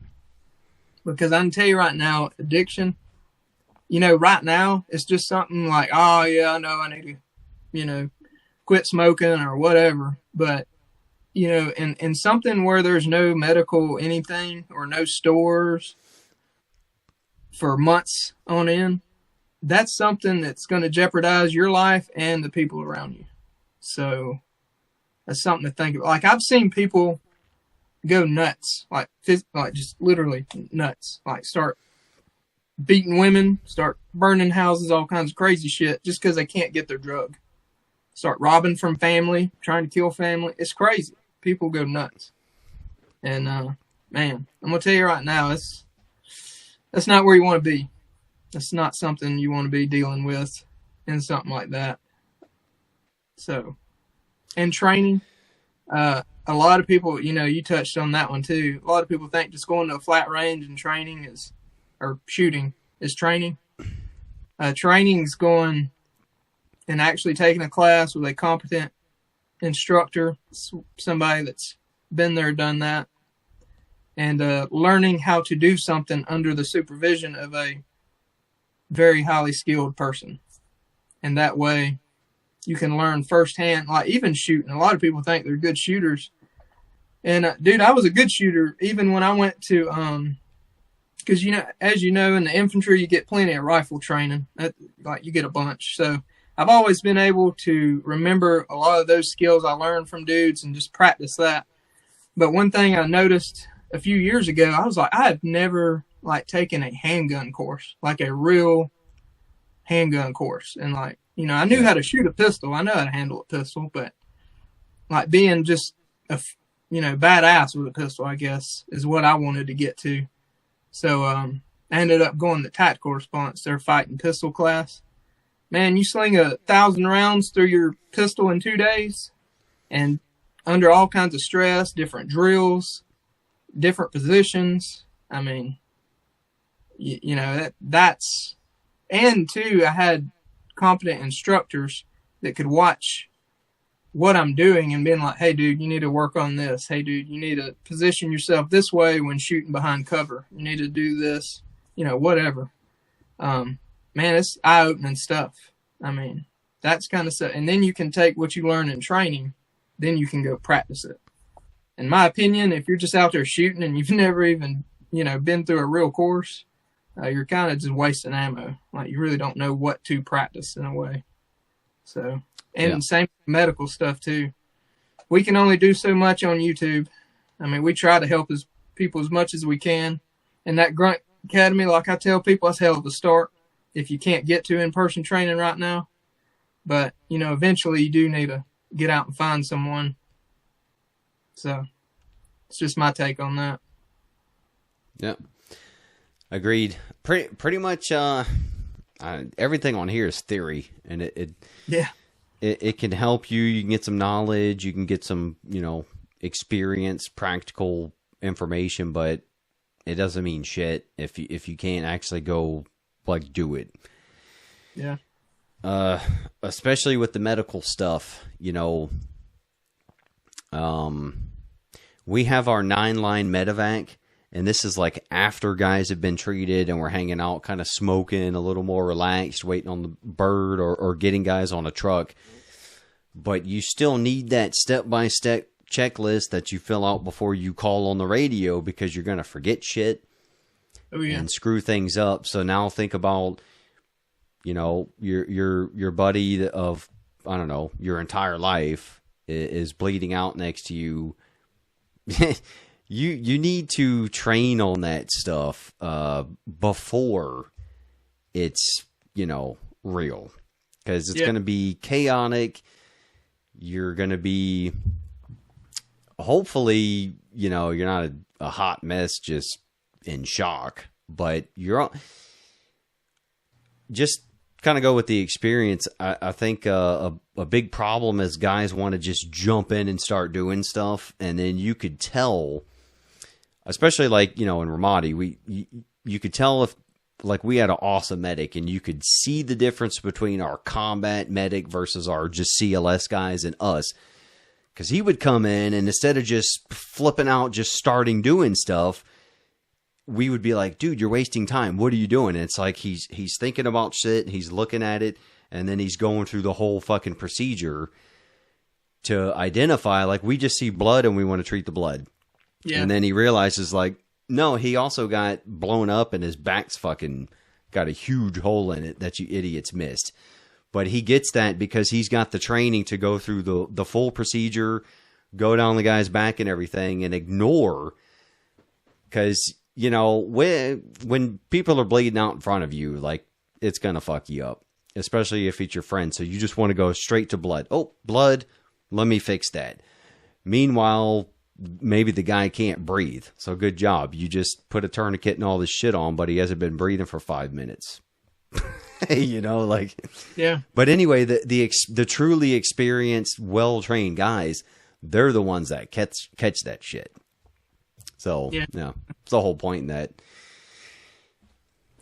Speaker 2: Because I can tell you right now, addiction, right now, it's just something like, oh, yeah, I know I need to, quit smoking or whatever. But, in something where there's no medical anything or no stores for months on end, that's something that's going to jeopardize your life and the people around you. So that's something to think about. Like, I've seen people go nuts, like just literally nuts, like start beating women, start burning houses, all kinds of crazy shit, just because they can't get their drug. Start robbing from family, trying to kill family. It's crazy. People go nuts. And man, I'm gonna tell you right now, that's not where you want to be. That's not something you want to be dealing with in something like that. So, and training. A lot of people, you touched on that one too. A lot of people think just going to a flat range and shooting is training. Training's going and actually taking a class with a competent instructor, somebody that's been there, done that, and learning how to do something under the supervision of a very highly skilled person. And that way you can learn firsthand, like even shooting. A lot of people think they're good shooters. And dude, I was a good shooter even when I went to, because, as you know, in the infantry, you get plenty of rifle training. Like you get a bunch. So I've always been able to remember a lot of those skills I learned from dudes and just practice that. But one thing I noticed a few years ago, I was like, I had never taken a handgun course, like a real handgun course. And I knew how to shoot a pistol. I know how to handle a pistol, but like being just a, badass with a pistol, I guess, is what I wanted to get to. So I ended up going to tactical response, their fighting pistol class. Man, you sling 1,000 rounds through your pistol in 2 days and under all kinds of stress, different drills, different positions. I mean, that's, and too, I had competent instructors that could watch what I'm doing and being like, hey, dude, you need to work on this. Hey, dude, you need to position yourself this way when shooting behind cover. You need to do this, whatever. Man, it's eye-opening stuff. I mean, that's kind of stuff. And then you can take what you learn in training, then you can go practice it. In my opinion, if you're just out there shooting and you've never even, been through a real course, you're kind of just wasting ammo. Like, you really don't know what to practice in a way. So, and same medical stuff too. We can only do so much on YouTube. I mean, we try to help people as much as we can. And that Grunt Academy, like I tell people, that's hell of a start if you can't get to in-person training right now. But, eventually you do need to get out and find someone. So, it's just my take on that.
Speaker 1: Yep. Agreed. Pretty much everything on here is theory, and it can help you. You can get some knowledge, you can get some, experience, practical information, but it doesn't mean shit if you can't actually go do it.
Speaker 2: Yeah.
Speaker 1: Especially with the medical stuff, we have our 9-line medevac, and this is after guys have been treated and we're hanging out, kind of smoking, a little more relaxed, waiting on the bird or getting guys on a truck. But you still need that step-by-step checklist that you fill out before you call on the radio, because you're going to forget shit and screw things up. So now think about, your buddy of, I don't know, your entire life is bleeding out next to you. You need to train on that stuff before it's, real. Because it's going to be chaotic. You're going to be, hopefully, you're not a hot mess just in shock. But you're just kind of go with the experience. I think a big problem is guys want to just jump in and start doing stuff, and then you could tell, especially like, you know, in Ramadi, you could tell if, like, we had an awesome medic, and you could see the difference between our combat medic versus our just CLS guys and us. Because he would come in, and instead of just flipping out, just starting doing stuff, we would be like, dude, you're wasting time. What are you doing? And it's like he's thinking about shit, he's looking at it, and then he's going through the whole fucking procedure to identify, like, we just see blood and we want to treat the blood. Yeah. And then he realizes, like, no, he also got blown up and his back's fucking got a huge hole in it that you idiots missed. But he gets that because he's got the training to go through the full procedure, go down the guy's back and everything, and ignore. Because, you know, when people are bleeding out in front of you, like, it's going to fuck you up. Especially if it's your friend. So you just want to go straight to blood. Oh, blood, let me fix that. Meanwhile, maybe the guy can't breathe. So good job. You just put a tourniquet and all this shit on, but he hasn't been breathing for 5 minutes. You know, like,
Speaker 2: yeah.
Speaker 1: But anyway, the truly experienced, well-trained guys, they're the ones that catch that shit. So, yeah, it's the whole point in that.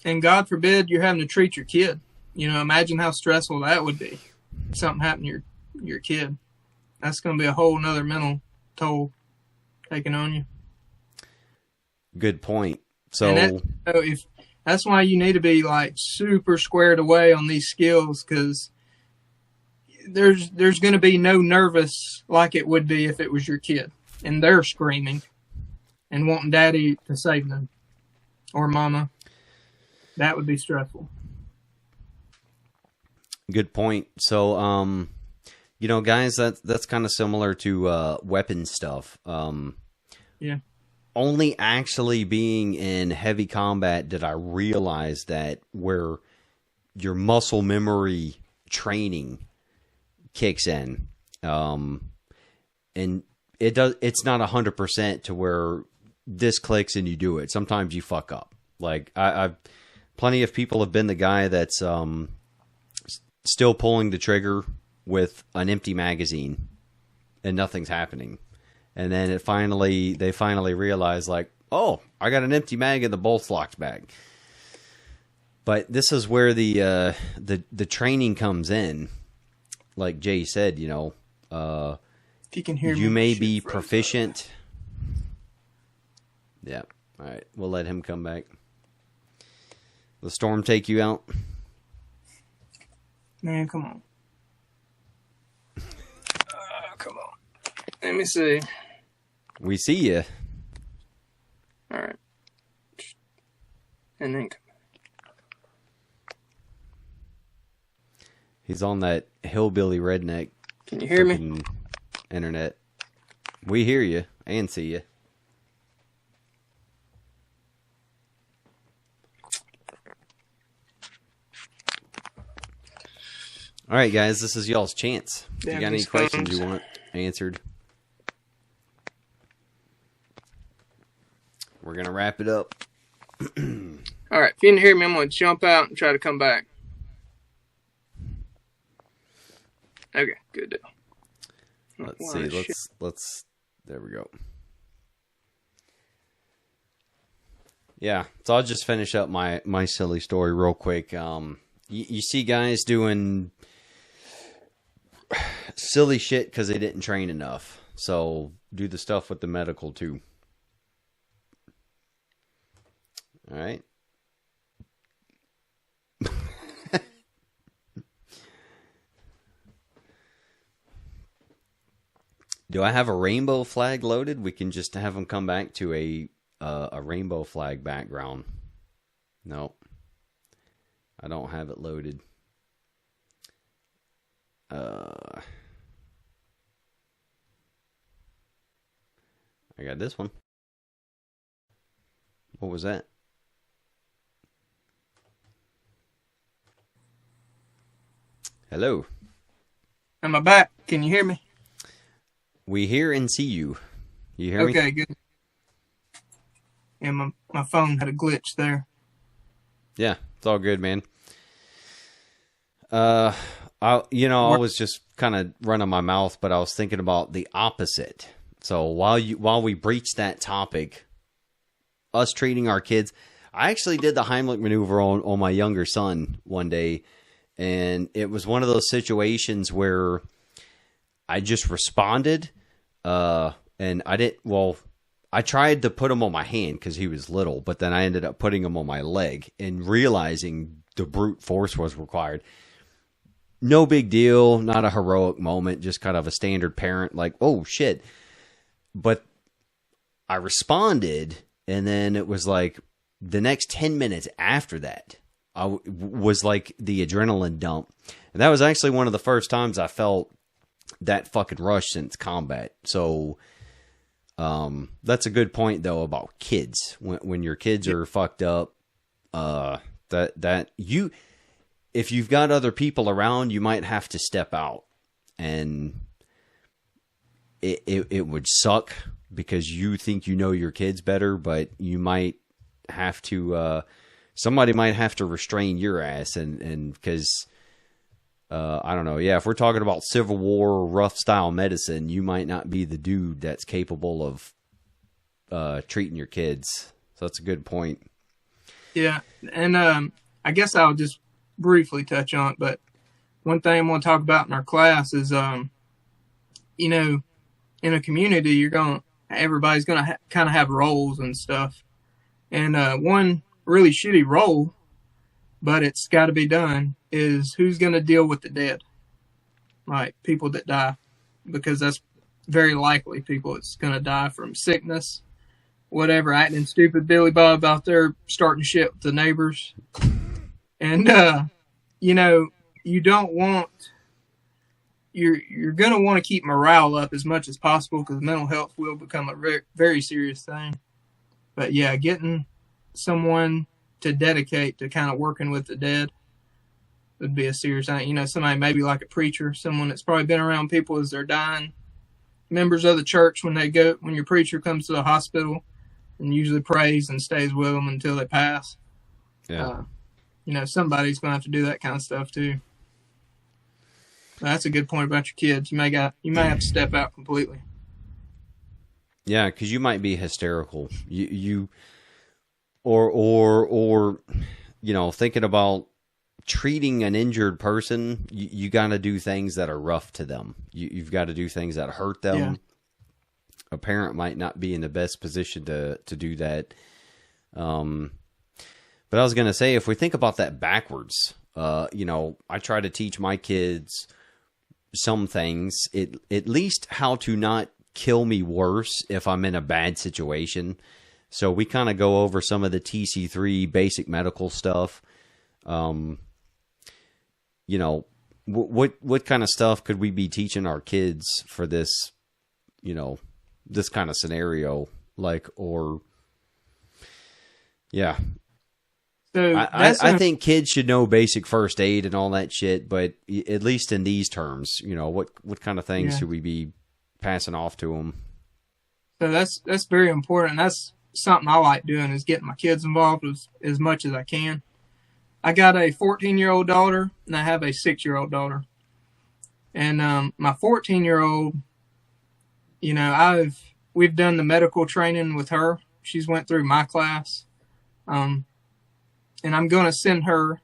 Speaker 2: And God forbid you're having to treat your kid. You know, imagine how stressful that would be. If something happened to your kid. That's going to be a whole nother mental toll taken on you.
Speaker 1: Good point. So
Speaker 2: that's why you need to be, like, super squared away on these skills, because there's going to be no nervous like it would be if it was your kid and they're screaming and wanting daddy to save them or mama. That would be stressful.
Speaker 1: Good point. So, you know, guys, that's kind of similar to weapon stuff.
Speaker 2: Yeah.
Speaker 1: Only actually being in heavy combat did I realize that where your muscle memory training kicks in. And it's not 100% to where this clicks and you do it. Sometimes you fuck up. Like, I've plenty of people have been the guy that's still pulling the trigger with an empty magazine and nothing's happening. And then they finally realize, like, oh, I got an empty mag and the bolt's locked back. But this is where the training comes in. Like Jay said, you know,
Speaker 2: if you can hear me,
Speaker 1: you may be proficient. Yeah. All right. We'll let him come back. The storm take you out?
Speaker 2: Man, come on. Come on. Let me see.
Speaker 1: We see you.
Speaker 2: All right. And then come back.
Speaker 1: He's on that hillbilly redneck.
Speaker 2: Can you hear me?
Speaker 1: Internet. We hear you and see you. All right, guys, this is y'all's chance. If you got any questions you want answered, we're going to wrap it up.
Speaker 2: All right, if you didn't hear me, I'm going to jump out and try to come back. Okay, good deal.
Speaker 1: Let's see. Let's. There we go. Yeah, so I'll just finish up my silly story real quick. You see guys doing silly shit because they didn't train enough. So do the stuff with the medical too. All right. Do I have a rainbow flag loaded? We can just have them come back to a rainbow flag background. Nope. I don't have it loaded. I got this one. What was that? Hello.
Speaker 2: Am I back? Can you hear me?
Speaker 1: We hear and see you. You hear me?
Speaker 2: Okay, good. Yeah, my phone had a glitch there.
Speaker 1: Yeah, it's all good, man. I was just kind of running my mouth, but I was thinking about the opposite. So while we breached that topic, us treating our kids, I actually did the Heimlich maneuver on my younger son one day, and it was one of those situations where I just responded, and I tried to put him on my hand because he was little, but then I ended up putting him on my leg and realizing the brute force was required. No big deal, not a heroic moment, just kind of a standard parent, like, oh shit. But I responded, and then it was like the next 10 minutes after that, was like the adrenaline dump. And that was actually one of the first times I felt that fucking rush since combat. So that's a good point though about kids. When your kids are fucked up, if you've got other people around, you might have to step out, and it would suck because you think you know your kids better, but you might have to somebody might have to restrain your ass, and because I don't know, yeah, if we're talking about Civil War rough style medicine, you might not be the dude that's capable of treating your kids. So that's a good point.
Speaker 2: Yeah, and I guess I'll just briefly touch on it, but one thing I want to talk about in our class is, in a community, everybody's gonna kind of have roles and stuff, and one really shitty role, but it's got to be done, is who's gonna deal with the dead, like people that die, because that's very likely people that's gonna die from sickness, whatever, acting stupid Billy Bob out there starting shit with the neighbors. And, you don't want, you're going to want to keep morale up as much as possible because mental health will become a very, very serious thing. But yeah, getting someone to dedicate to kind of working with the dead would be a serious thing. Somebody maybe like a preacher, someone that's probably been around people as they're dying. Members of the church, when your preacher comes to the hospital and usually prays and stays with them until they pass.
Speaker 1: Yeah.
Speaker 2: Somebody's going to have to do that kind of stuff too. That's a good point about your kids. You may have to step out completely.
Speaker 1: Yeah, because you might be hysterical. Or thinking about treating an injured person. You got to do things that are rough to them. You've got to do things that hurt them. Yeah. A parent might not be in the best position to do that. But I was going to say, if we think about that backwards, I try to teach my kids some things, at least how to not kill me worse if I'm in a bad situation. So we kind of go over some of the TC3 basic medical stuff. What kind of stuff could we be teaching our kids for this, this kind of scenario? So I think kids should know basic first aid and all that shit, but at least in these terms, what kind of things should we be passing off to them?
Speaker 2: So that's very important. That's something I like doing, is getting my kids involved as much as I can. I got a 14-year-old daughter and I have a 6-year-old daughter. And my 14-year-old, we've done the medical training with her. She's went through my class. And I'm going to send her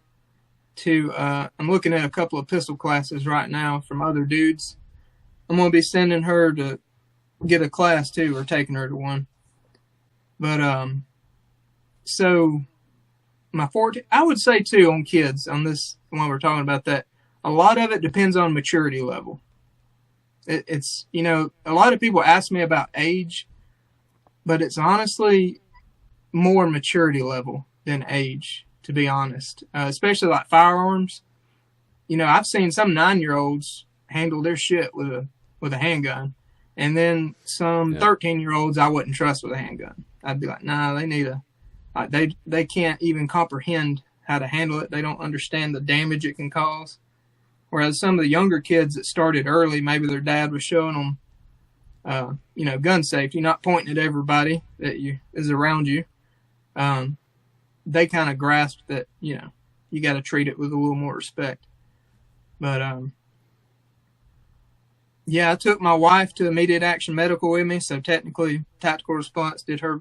Speaker 2: to, I'm looking at a couple of pistol classes right now from other dudes. I'm going to be sending her to get a class too, or taking her to one. But, so I would say too on kids on this, when we're talking about that, a lot of it depends on maturity level. It's, a lot of people ask me about age, but it's honestly more maturity level than age, to be honest, especially like firearms. I've seen some 9-year-olds handle their shit with a handgun, and then some 13-year-olds I wouldn't trust with a handgun. I'd be like, nah, they need they can't even comprehend how to handle it. They don't understand the damage it can cause. Whereas some of the younger kids that started early, maybe their dad was showing them, gun safety, not pointing at everybody that is around you. They kind of grasp that, you got to treat it with a little more respect. But yeah, I took my wife to immediate action medical with me, so technically tactical response did her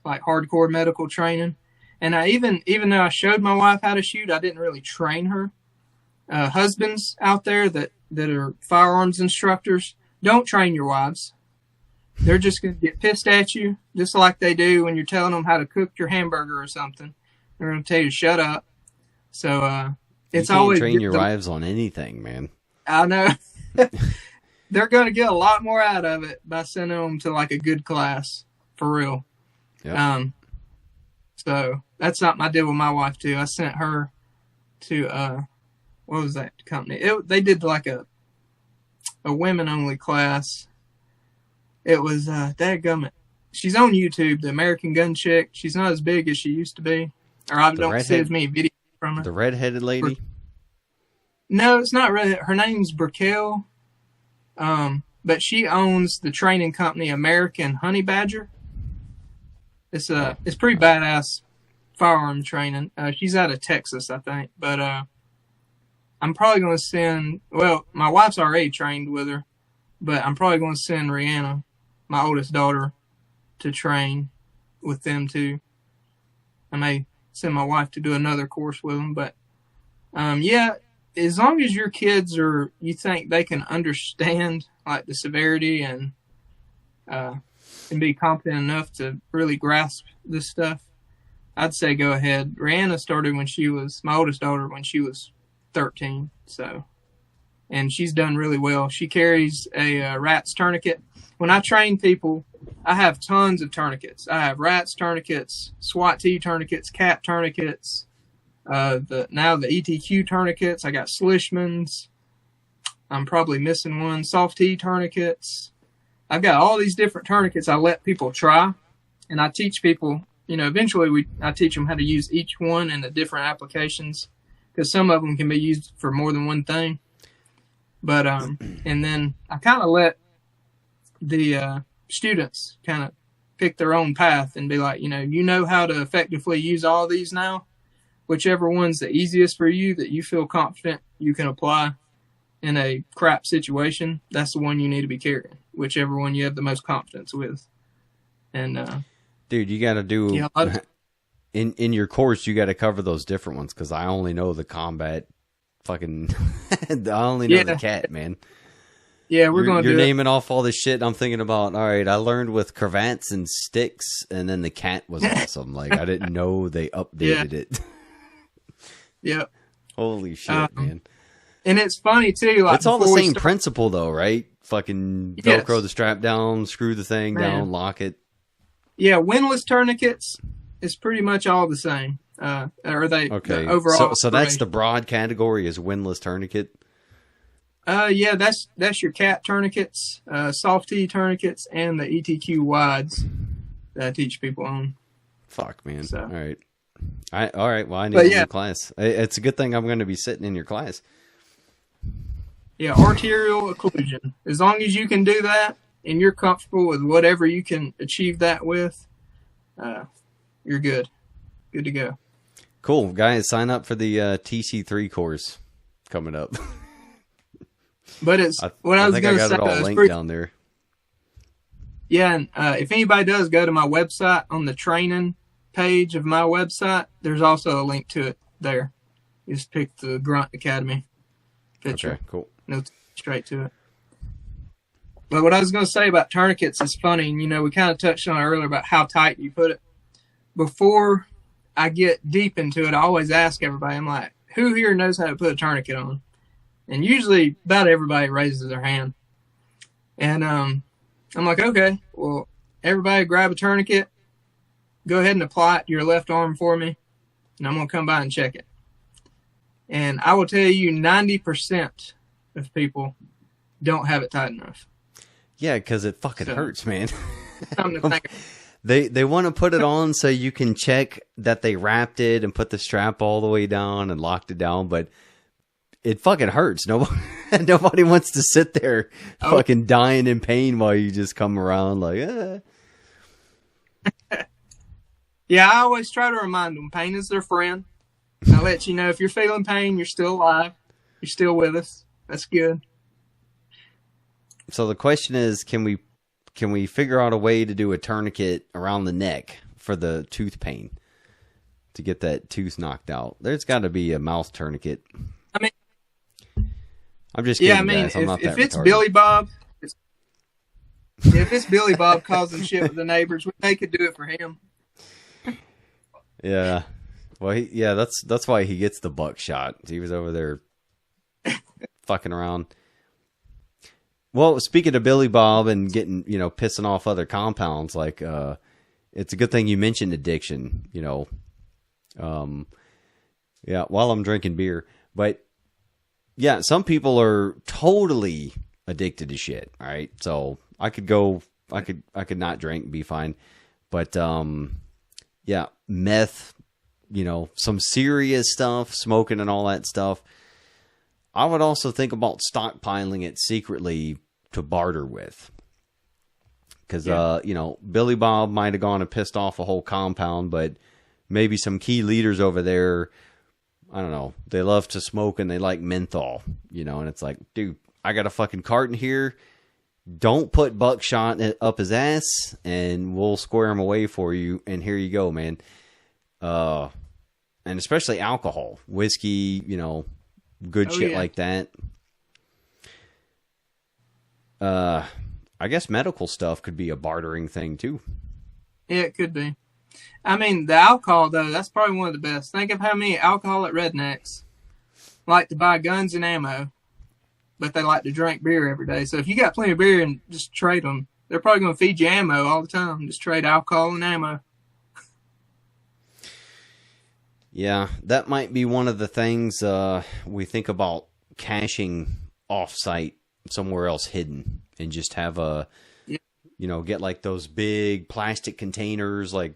Speaker 2: like hardcore medical training. And I even though I showed my wife how to shoot, I didn't really train her. Husbands out there that are firearms instructors, don't train your wives. They're just going to get pissed at you, just like they do when you're telling them how to cook your hamburger or something. They're going to tell you to shut up. So it's always
Speaker 1: train your wives on anything, man.
Speaker 2: I know. They're going to get a lot more out of it by sending them to like a good class, for real. Yep. So that's something I did with my wife too. I sent her to what was that company? They did like a women only class. It was dadgummit. She's on YouTube, the American Gun Chick. She's not as big as she used to be, or I don't see as many videos from her.
Speaker 1: The redheaded lady?
Speaker 2: No, it's not redhead. Her name's Brickell. But she owns the training company American Honey Badger. It's pretty badass firearm training. She's out of Texas, I think. But I'm probably going to send. Well, my wife's already trained with her, but I'm probably going to send Rihanna, my oldest daughter, to train with them too. I may send my wife to do another course with them, but yeah. As long as your kids you think they can understand like the severity and be competent enough to really grasp this stuff, I'd say go ahead. Rihanna started my oldest daughter, when she was 13. So, and she's done really well. She carries a RATS tourniquet. When I train people, I have tons of tourniquets. I have RATS tourniquets, SWAT T tourniquets, CAP tourniquets. The ETQ tourniquets. I got Slishmans. I'm probably missing one. Soft T tourniquets. I've got all these different tourniquets I let people try, and I teach people. Eventually I teach them how to use each one in the different applications, because some of them can be used for more than one thing. But and then I kind of let the students kind of pick their own path and be like, you know how to effectively use all these now. Whichever one's the easiest for you, that you feel confident you can apply in a crap situation, that's the one you need to be carrying. Whichever one you have the most confidence with. And
Speaker 1: dude, you got to do in your course. You got to cover those different ones, because I only know the combat. Fucking, I only know the cat, man.
Speaker 2: Yeah, you're
Speaker 1: naming off all this shit. I'm thinking about, all right, I learned with cravats and sticks, and then the cat was awesome. Like, I didn't know they updated it.
Speaker 2: Yep.
Speaker 1: Holy shit, man.
Speaker 2: And it's funny too. Like,
Speaker 1: it's all the same principle though, right? Fucking Velcro the strap down, screw the thing down, lock it.
Speaker 2: Yeah, windlass tourniquets is pretty much all the same. Are they
Speaker 1: okay?
Speaker 2: Overall,
Speaker 1: so that's the broad category, is windlass tourniquet.
Speaker 2: Yeah, that's your CAT tourniquets, soft T tourniquets, and the ETQ wides that I teach people on.
Speaker 1: Fuck, man.
Speaker 2: So.
Speaker 1: All right. All right. Well, I need a new class. It's a good thing I'm going to be sitting in your class.
Speaker 2: Yeah, arterial occlusion. As long as you can do that and you're comfortable with whatever you can achieve that with, you're good. Good to go.
Speaker 1: Cool, guys. Sign up for the TC3 course coming up.
Speaker 2: But it's
Speaker 1: I was going to say. I got it all linked down there.
Speaker 2: Yeah, and if anybody does go to my website, on the training page of my website, there's also a link to it there. You just pick the Grunt Academy picture.
Speaker 1: Okay, cool.
Speaker 2: No, straight to it. But what I was going to say about tourniquets is funny. We kind of touched on it earlier about how tight you put it. Before I get deep into it, I always ask everybody, I'm like, who here knows how to put a tourniquet on? And usually about everybody raises their hand. And I'm like, okay, well, everybody grab a tourniquet. Go ahead and apply it to your left arm for me, and I'm going to come by and check it. And I will tell you 90% of people don't have it tight enough.
Speaker 1: Yeah, because it fucking hurts, man.
Speaker 2: Something to think about.
Speaker 1: They want to put it on so you can check that they wrapped it and put the strap all the way down and locked it down, but it fucking hurts. Nobody wants to sit there fucking dying in pain while you just come around like,
Speaker 2: Yeah, I always try to remind them, pain is their friend. I let you know if you're feeling pain, you're still alive. You're still with us. That's good.
Speaker 1: So the question is, can we figure out a way to do a tourniquet around the neck for the tooth pain to get that tooth knocked out? There's got to be a mouth tourniquet.
Speaker 2: I mean,
Speaker 1: I'm just kidding,
Speaker 2: yeah, I mean,
Speaker 1: guys. I'm not that
Speaker 2: if it's
Speaker 1: retarded.
Speaker 2: Billy Bob, if it's Billy Bob causing shit with the neighbors, they could do it for him.
Speaker 1: Yeah. Well, that's why he gets the buckshot. He was over there fucking around. Well, speaking of Billy Bob and getting, pissing off other compounds, like, it's a good thing you mentioned addiction, yeah, while I'm drinking beer. But yeah, some people are totally addicted to shit. All right. So I could not drink and be fine. But, yeah, meth, some serious stuff, smoking and all that stuff. I would also think about stockpiling it secretly to barter with. Because, Billy Bob might have gone and pissed off a whole compound, but maybe some key leaders over there, I don't know, they love to smoke and they like menthol, and it's like, dude, I got a fucking carton here. Don't put buckshot up his ass and we'll square him away for you. And here you go, man. And especially alcohol, whiskey, good shit like that. I guess medical stuff could be a bartering thing too.
Speaker 2: Yeah, it could be. I mean, the alcohol, though, that's probably one of the best. Think of how many alcoholic rednecks like to buy guns and ammo, but they like to drink beer every day. So if you got plenty of beer and just trade them, they're probably going to feed you ammo all the time. Just trade alcohol and ammo.
Speaker 1: Yeah, that might be one of the things we think about caching off-site somewhere else hidden and just have get like those big plastic containers like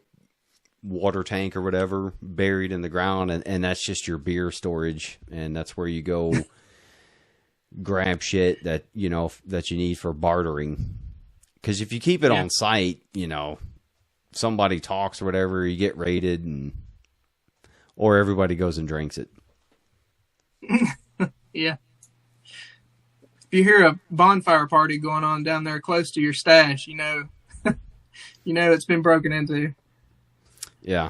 Speaker 1: water tank or whatever buried in the ground, and that's just your beer storage, and that's where you go grab shit that that you need for bartering. Because if you keep it on site, somebody talks or whatever, you get raided, or everybody goes and drinks it.
Speaker 2: Yeah. If you hear a bonfire party going on down there close to your stash, it's been broken into.
Speaker 1: Yeah.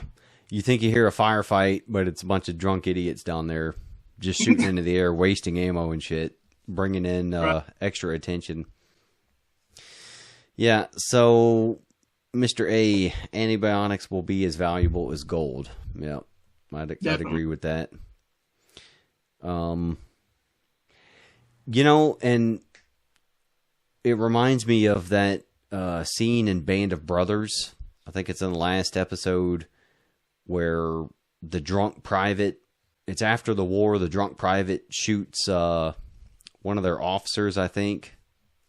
Speaker 1: You think you hear a firefight, but it's a bunch of drunk idiots down there just shooting into the air, wasting ammo and shit, bringing in extra attention. Yeah, so, Mr. A, antibiotics will be as valuable as gold. Yeah, I'd agree with that. And it reminds me of that scene in Band of Brothers. I think it's in the last episode where the drunk private, it's after the war, the drunk private shoots one of their officers, I think,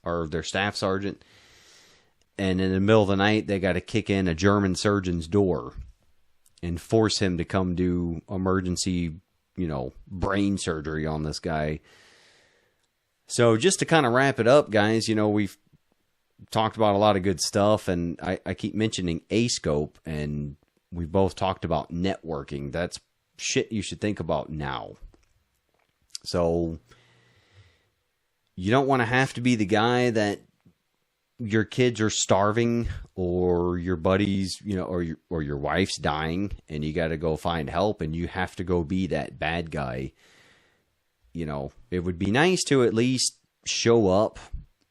Speaker 1: or their staff sergeant. And in the middle of the night, they got to kick in a German surgeon's door and force him to come do emergency, brain surgery on this guy. So just to kind of wrap it up, guys, we've talked about a lot of good stuff, and I keep mentioning A-Scope, and we both talked about networking. That's shit you should think about now. So you don't want to have to be the guy that your kids are starving, or your buddies, or your wife's dying, and you got to go find help, and you have to go be that bad guy. It would be nice to at least show up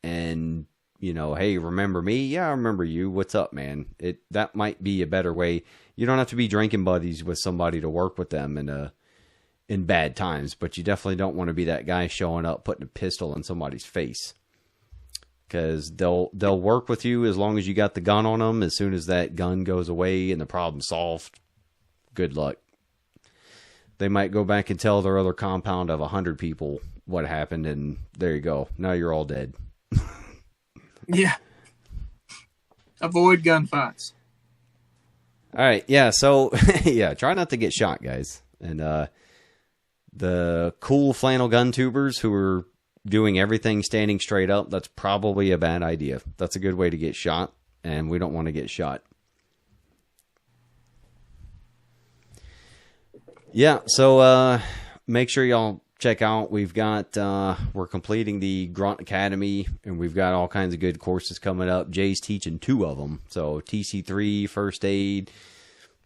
Speaker 1: and, hey, remember me? Yeah, I remember you. What's up, man? That might be a better way. You don't have to be drinking buddies with somebody to work with them in bad times, but you definitely don't want to be that guy showing up, putting a pistol in somebody's face. Because they'll work with you as long as you got the gun on them. As soon as that gun goes away and the problem's solved, good luck. They might go back and tell their other compound of 100 people what happened, and there you go. Now you're all dead.
Speaker 2: Yeah. Avoid gunfights.
Speaker 1: All right, yeah, so, yeah, try not to get shot, guys. And the cool flannel gun tubers who are doing everything standing straight up, that's probably a bad idea. That's a good way to get shot, and we don't want to get shot. Yeah, so make sure y'all check out. We've got, we're completing the Grunt Academy, and we've got all kinds of good courses coming up. Jay's teaching 2 of them. So TC3, first aid,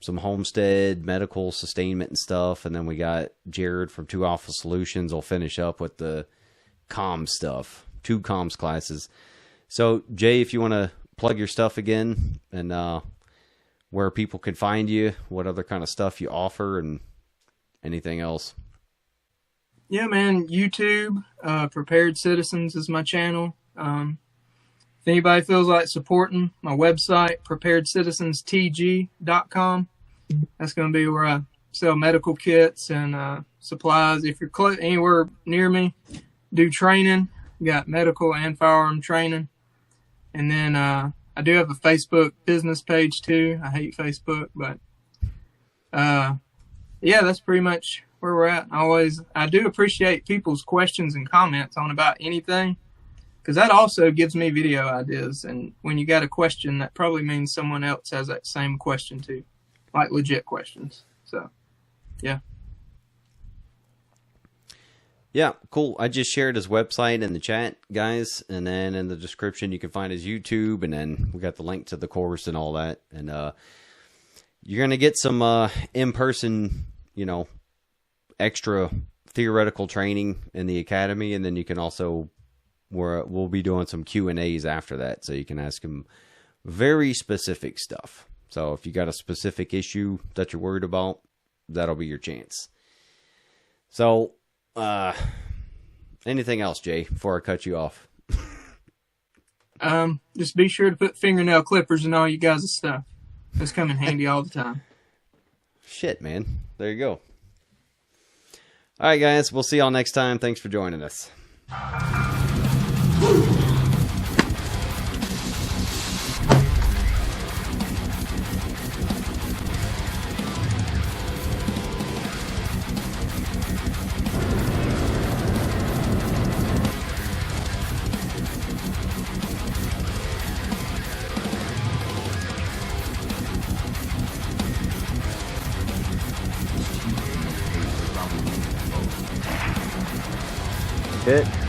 Speaker 1: some homestead, medical sustainment and stuff. And then we got Jared from 2 Alpha Solutions will finish up with the comms stuff, 2 comms classes. So Jay, if you want to plug your stuff again and where people can find you, what other kind of stuff you offer, and anything else.
Speaker 2: Yeah, man. YouTube, Prepared Citizens is my channel. If anybody feels like supporting my website, preparedcitizenstg.com, that's going to be where I sell medical kits and supplies. If you're anywhere near me, do training. Got medical and firearm training. And then I do have a Facebook business page too. I hate Facebook, but yeah, that's pretty much where we're at. I do appreciate people's questions and comments on about anything, because that also gives me video ideas. And when you got a question, that probably means someone else has that same question too, like legit questions. So, yeah.
Speaker 1: Yeah, cool. I just shared his website in the chat, guys, and then in the description you can find his YouTube, and then we got the link to the course and all that. And you're gonna get some in-person, extra theoretical training in the academy, and then you can also we'll be doing some Q&As after that, so you can ask him very specific stuff. So if you got a specific issue that you're worried about, that'll be your chance. So anything else, Jay, before I cut you off?
Speaker 2: Just be sure to put fingernail clippers in all you guys' stuff. Those come in handy all the time.
Speaker 1: Shit, man. There you go. All right, guys. We'll see y'all next time. Thanks for joining us. Hit.